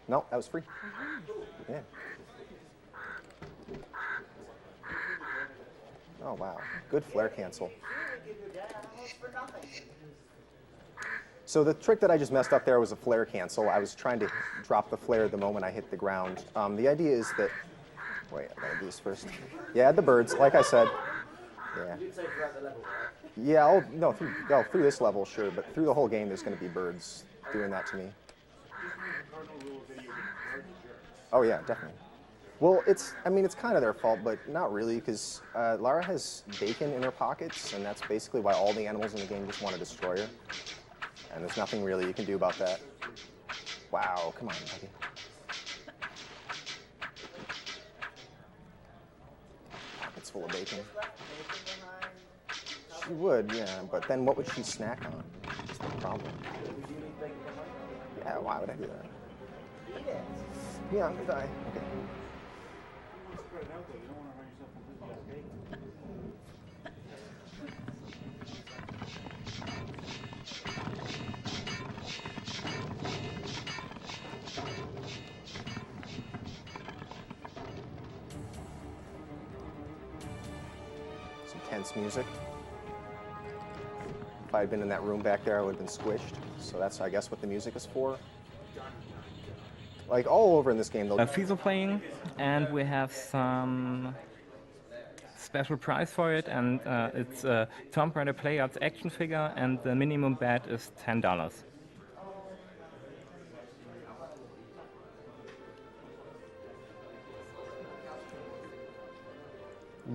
[SPEAKER 2] No, that was free. Yeah. Oh, wow. Good flare cancel. So the trick that I just messed up there was a flare cancel. I was trying to drop the flare the moment I hit the ground. The idea is that... Wait, I gotta do this first. Yeah, add the birds, like I said. Yeah. Yeah, through this level, sure, but through the whole game there's going to be birds doing that to me. Oh yeah, definitely. Well, it's kind of their fault, but not really, because Lara has bacon in her pockets, and that's basically why all the animals in the game just want to destroy her. And there's nothing really you can do about that. Wow, come on, buddy. Pockets full of bacon. She would, yeah, but then what would she snack on? That's the problem. Yeah, why would I do that? Yeah, I'm gonna die. Okay. Some tense music. If I had been in that room back there, I would have been squished. So that's, I guess, what the music is for. Like, all over in this game, they'll...
[SPEAKER 1] Feasel playing, and we have some special prize for it, and it's a Tomb Raider Playarts action figure, and the minimum bet is $10.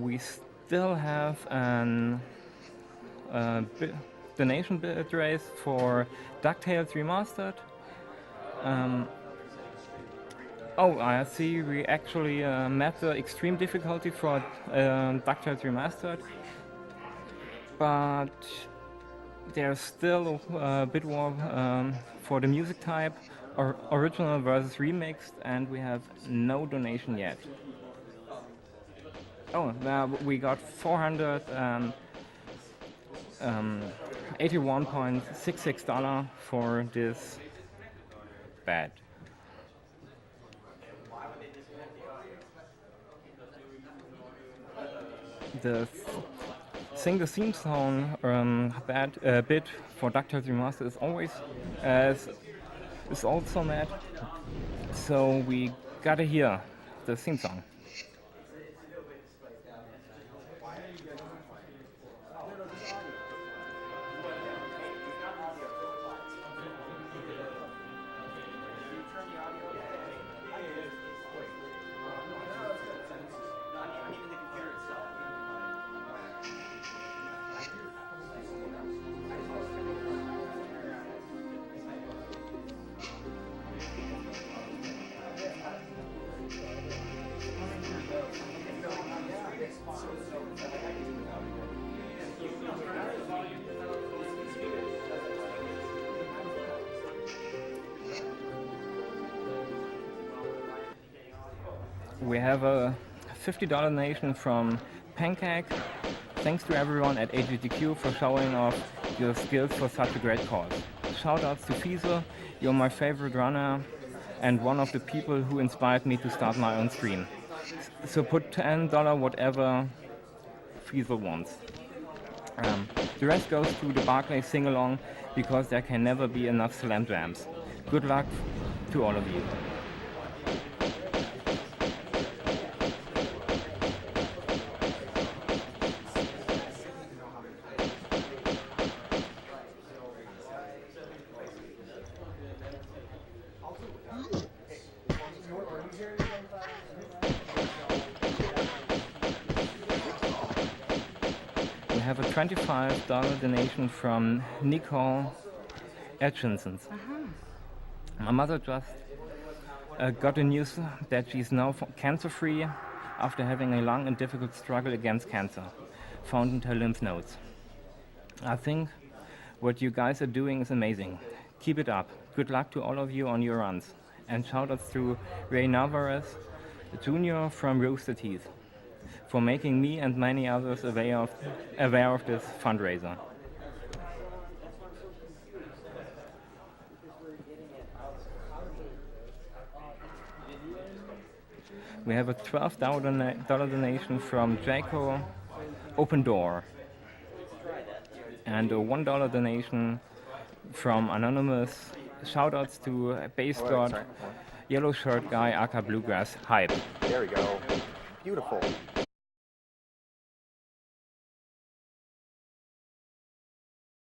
[SPEAKER 1] We still have an donation bid race for DuckTales Remastered. Oh, I see we actually met the extreme difficulty for DuckTales Remastered, but there's still a bit more for the music type, or original versus remixed, and we have no donation yet. Oh, we got $481.66 for this bet. The single theme song bid for DuckTales Remastered is always is also met, so we gotta hear the theme song. We have a $50 donation from Pancake. Thanks to everyone at AGDQ for showing off your skills for such a great cause. Shoutouts to Feasel, you're my favorite runner and one of the people who inspired me to start my own stream. So put $10 whatever Feasel wants. The rest goes to the Barclay sing-along because there can never be enough slam jams. Good luck to all of you. We have a $25 donation from Nicole Atchinson. My mother just got the news that she's now cancer-free after having a long and difficult struggle against cancer, found in her lymph nodes. I think what you guys are doing is amazing. Keep it up. Good luck to all of you on your runs. And shoutouts to Ray Navarez Jr. from Rooster Teeth for making me and many others aware of this fundraiser. We have a $12 donation from Jaco Open Door and a $1 donation from Anonymous. Shoutouts to Bass God, Yellow Shirt Guy, aka Bluegrass Hype.
[SPEAKER 2] There we go. Beautiful.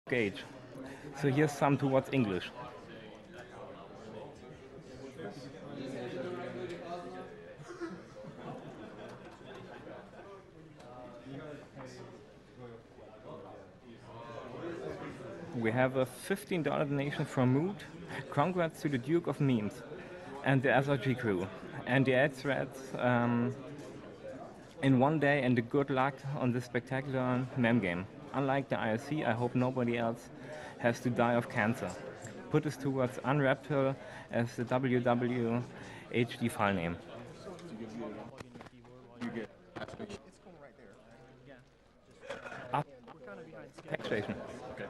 [SPEAKER 1] Gage. So here's some towards English. We have a $15 donation from Mood. Congrats to the Duke of Memes and the SRG crew and the ad threads in one day, and the good luck on this spectacular mem game. Unlike the IRC, I hope nobody else has to die of cancer. Put this towards Unraptor as the WWHD file name. Backstation.
[SPEAKER 7] Okay.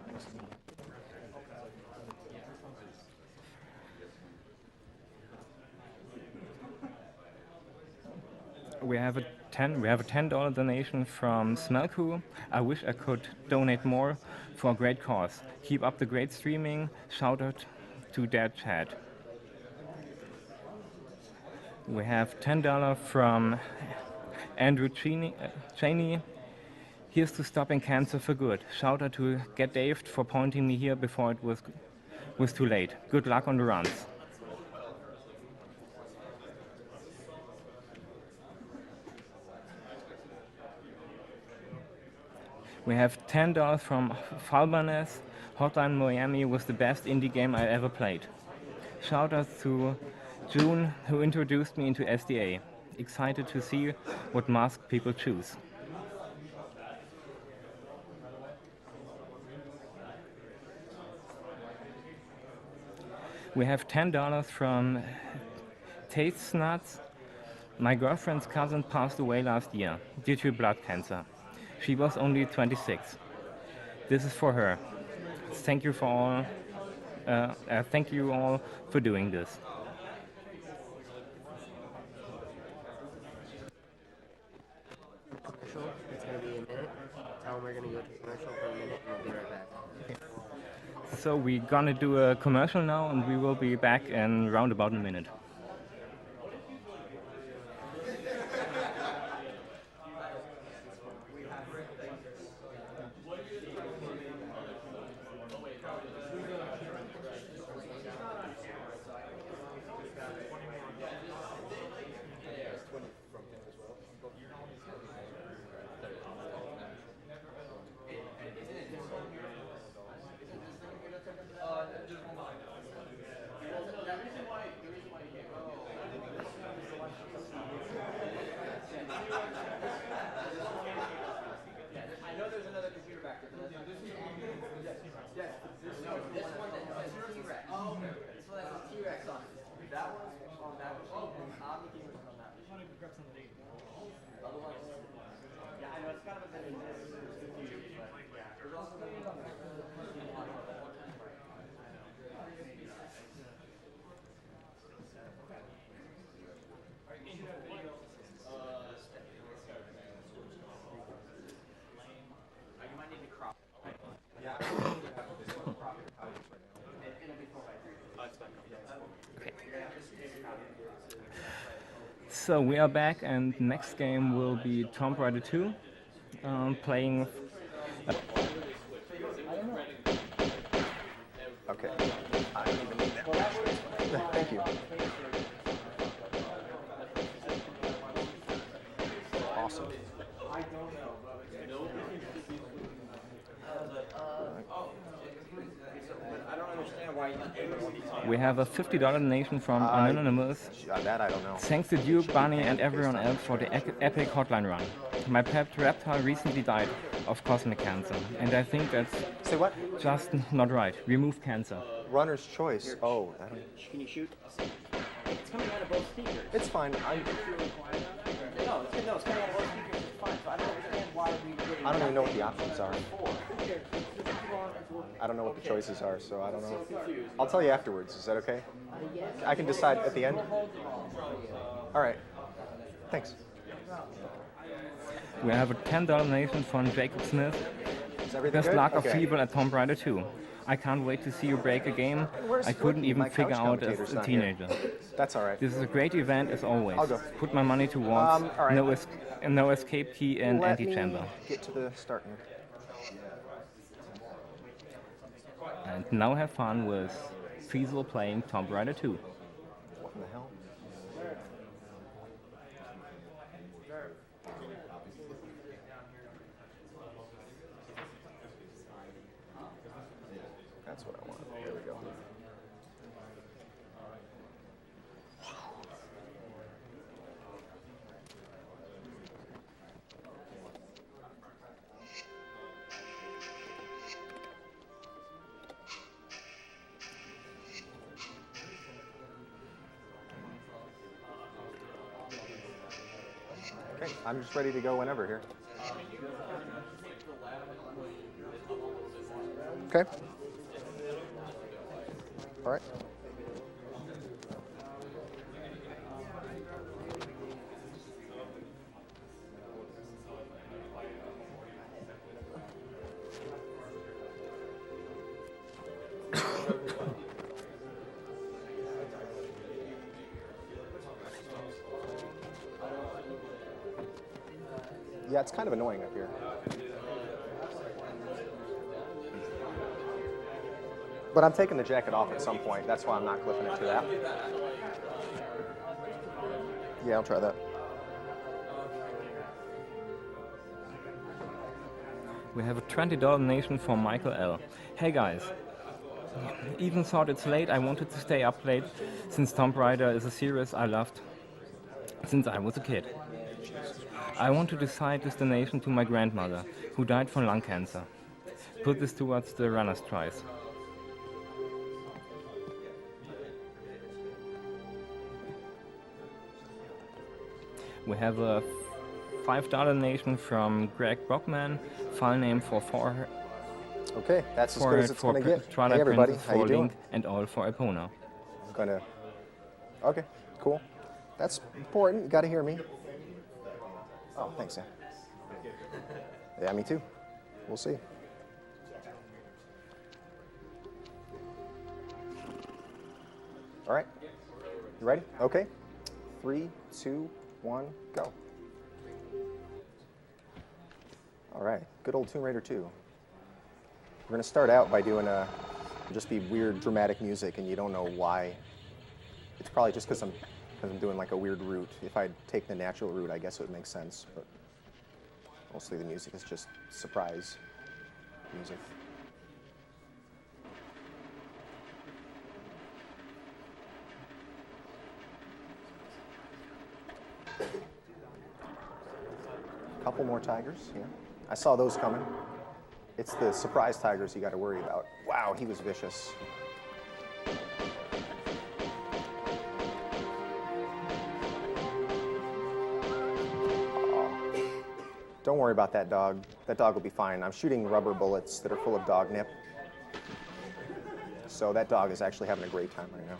[SPEAKER 1] We have a $10 donation from Smelku. I wish I could donate more for a great cause. Keep up the great streaming. Shout out to their chat. We have $10 from Andrew Cheney. Here's to stopping cancer for good. Shout out to Get Dave for pointing me here before it was too late. Good luck on the runs. We have $10 from Falbanes. Hotline Miami was the best indie game I ever played. Shout out to June, who introduced me into SDA. Excited to see what mask people choose. We have $10 from Taste Nuts. My girlfriend's cousin passed away last year due to blood cancer. She was only 26. This is for her. Thank you all for doing this.
[SPEAKER 3] Commercial. It's gonna be a minute. Tell them we're gonna go to commercial for a minute, and we'll be right back.
[SPEAKER 1] So we're gonna do a commercial now, and we will be back in round about a minute. So we are back, and next game will be Tomb Raider 2, playing.
[SPEAKER 2] Okay. I don't even need that. Thank you. Awesome.
[SPEAKER 9] I don't understand
[SPEAKER 1] We have a $50 donation from Anonymous.
[SPEAKER 2] That I don't know.
[SPEAKER 1] Thanks to Duke, Bunny, and everyone else for the epic hotline run. My pet reptile recently died of cosmic cancer, and I think that's
[SPEAKER 2] Say what?
[SPEAKER 1] just not right. Remove cancer.
[SPEAKER 2] Runner's choice. Oh, I don't.
[SPEAKER 8] Can you shoot? It's coming out of both speakers.
[SPEAKER 2] It's fine.
[SPEAKER 8] No, it's coming out of both speakers. It's fine. So I don't understand why we did it.
[SPEAKER 2] I don't even know what the options are. I don't know what the choices are, so I don't know. I'll tell you afterwards. Is that okay? I can decide at the end. All right. Thanks.
[SPEAKER 1] We have a $10 donation from Jacob Smith.
[SPEAKER 2] Is everything
[SPEAKER 1] Best
[SPEAKER 2] good?
[SPEAKER 1] luck of
[SPEAKER 2] Okay.
[SPEAKER 1] Feasel at Tomb Raider 2. I can't wait to see you break a game
[SPEAKER 2] Where's
[SPEAKER 1] I couldn't
[SPEAKER 2] Flicky?
[SPEAKER 1] even
[SPEAKER 2] My
[SPEAKER 1] figure
[SPEAKER 2] couch
[SPEAKER 1] out as
[SPEAKER 2] commentator's
[SPEAKER 1] a
[SPEAKER 2] not here.
[SPEAKER 1] teenager.
[SPEAKER 2] That's all right.
[SPEAKER 1] This is a great event as always.
[SPEAKER 2] I'll go.
[SPEAKER 1] Put my money towards
[SPEAKER 2] all right.
[SPEAKER 1] no escape key and
[SPEAKER 2] Let me
[SPEAKER 1] anti-chamber.
[SPEAKER 2] get to the start here.
[SPEAKER 1] And now have fun with Feasel playing Tomb Raider 2.
[SPEAKER 2] What in the hell? That's what I want. There we go. Okay, I'm just ready to go whenever here. Okay. All right. Yeah, it's kind of annoying up here. But I'm taking the jacket off at some point. That's why I'm not clipping it to that. Yeah, I'll try that.
[SPEAKER 1] We have a $20 donation from Michael L. Hey guys, even thought it's late, I wanted to stay up late since Tomb Raider is a series I loved since I was a kid. I want to decide this donation to my grandmother, who died from lung cancer. Put this towards the runner's prize. We have a $5 donation from Greg Brockman, file name for
[SPEAKER 2] Okay, that's as good as it's going to get.
[SPEAKER 1] Twilight
[SPEAKER 2] Hey everybody,
[SPEAKER 1] Princess
[SPEAKER 2] how you
[SPEAKER 1] for
[SPEAKER 2] doing?
[SPEAKER 1] Link and all for Epona.
[SPEAKER 2] I'm gonna. Okay, cool. That's important. You got to hear me. Oh, thanks, Sam. Yeah, me too. We'll see. All right. You ready? Okay. 3, 2, 1, go. All right. Good old Tomb Raider 2. We're going to start out by doing just be weird dramatic music, and you don't know why. It's probably just because I'm doing like a weird route. If I'd take the natural route, I guess it would make sense, but mostly the music is just surprise music. Couple more tigers, yeah. I saw those coming. It's the surprise tigers you got to worry about. Wow, he was vicious. Don't worry about that dog. That dog will be fine. I'm shooting rubber bullets that are full of dog nip. So that dog is actually having a great time right now.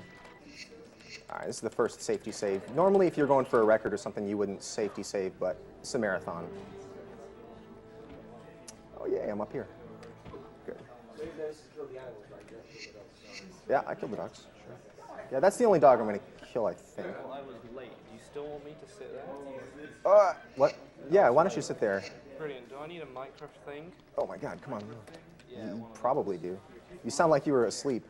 [SPEAKER 2] All right, this is the first safety save. Normally, if you're going for a record or something, you wouldn't safety save, but it's a marathon. Oh, yeah, I'm up here. Good. Yeah, I killed the dogs. Sure. Yeah, that's the only dog I'm going to kill, I think.
[SPEAKER 5] Well, I was late. Do you still want me to sit there?
[SPEAKER 2] What? Yeah, why don't you sit there?
[SPEAKER 5] Brilliant. Do I need a micro thing?
[SPEAKER 2] Oh, my God, come on.
[SPEAKER 5] Yeah,
[SPEAKER 2] You probably do. You sound like you were asleep.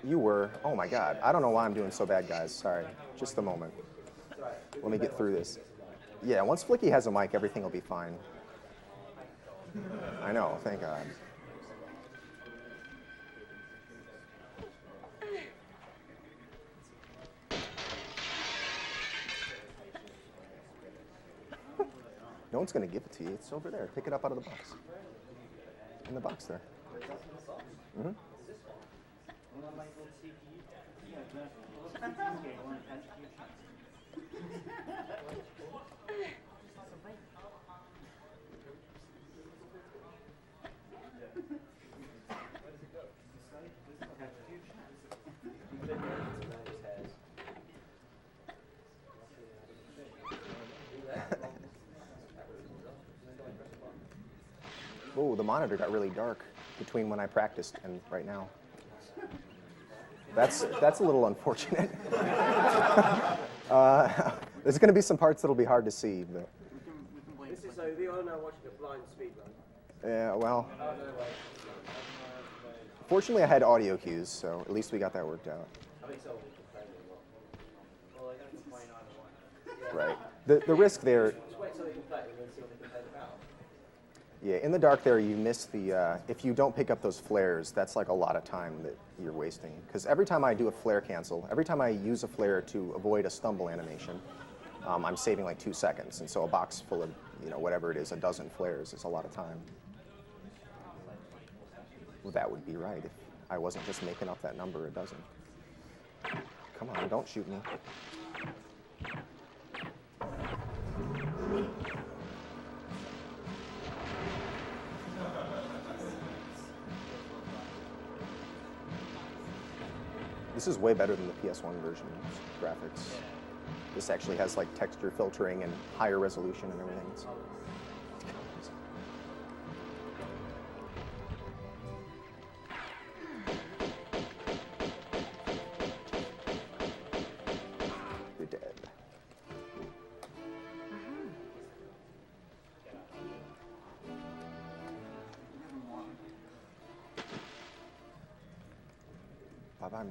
[SPEAKER 2] You were. Oh, my God. I don't know why I'm doing so bad, guys. Sorry. Just a moment. Let me get through this. Yeah, once Flicky has a mic, everything will be fine. I know, thank God. No one's going to give it to you. It's over there. Pick it up out of the box. In the box there. Mm-hmm. Oh, the monitor got really dark between when I practiced and right now. That's a little unfortunate. There's going to be some parts that'll be hard to see, but
[SPEAKER 4] This is so we are now watching a blind speedrun.
[SPEAKER 2] yeah, well. Fortunately, I had audio cues, so at least we got that worked out. Right. The risk there. Yeah, in the dark there, you miss the. If you don't pick up those flares, that's like a lot of time that you're wasting. Because every time I do a flare cancel, every time I use a flare to avoid a stumble animation, I'm saving like 2 seconds. And so a box full of, whatever it is, a dozen flares is a lot of time. Well, that would be right if I wasn't just making up that number, a dozen. Come on, don't shoot me. This is way better than the PS1 version graphics. This actually has like texture filtering and higher resolution and everything. You're dead. Bye-bye.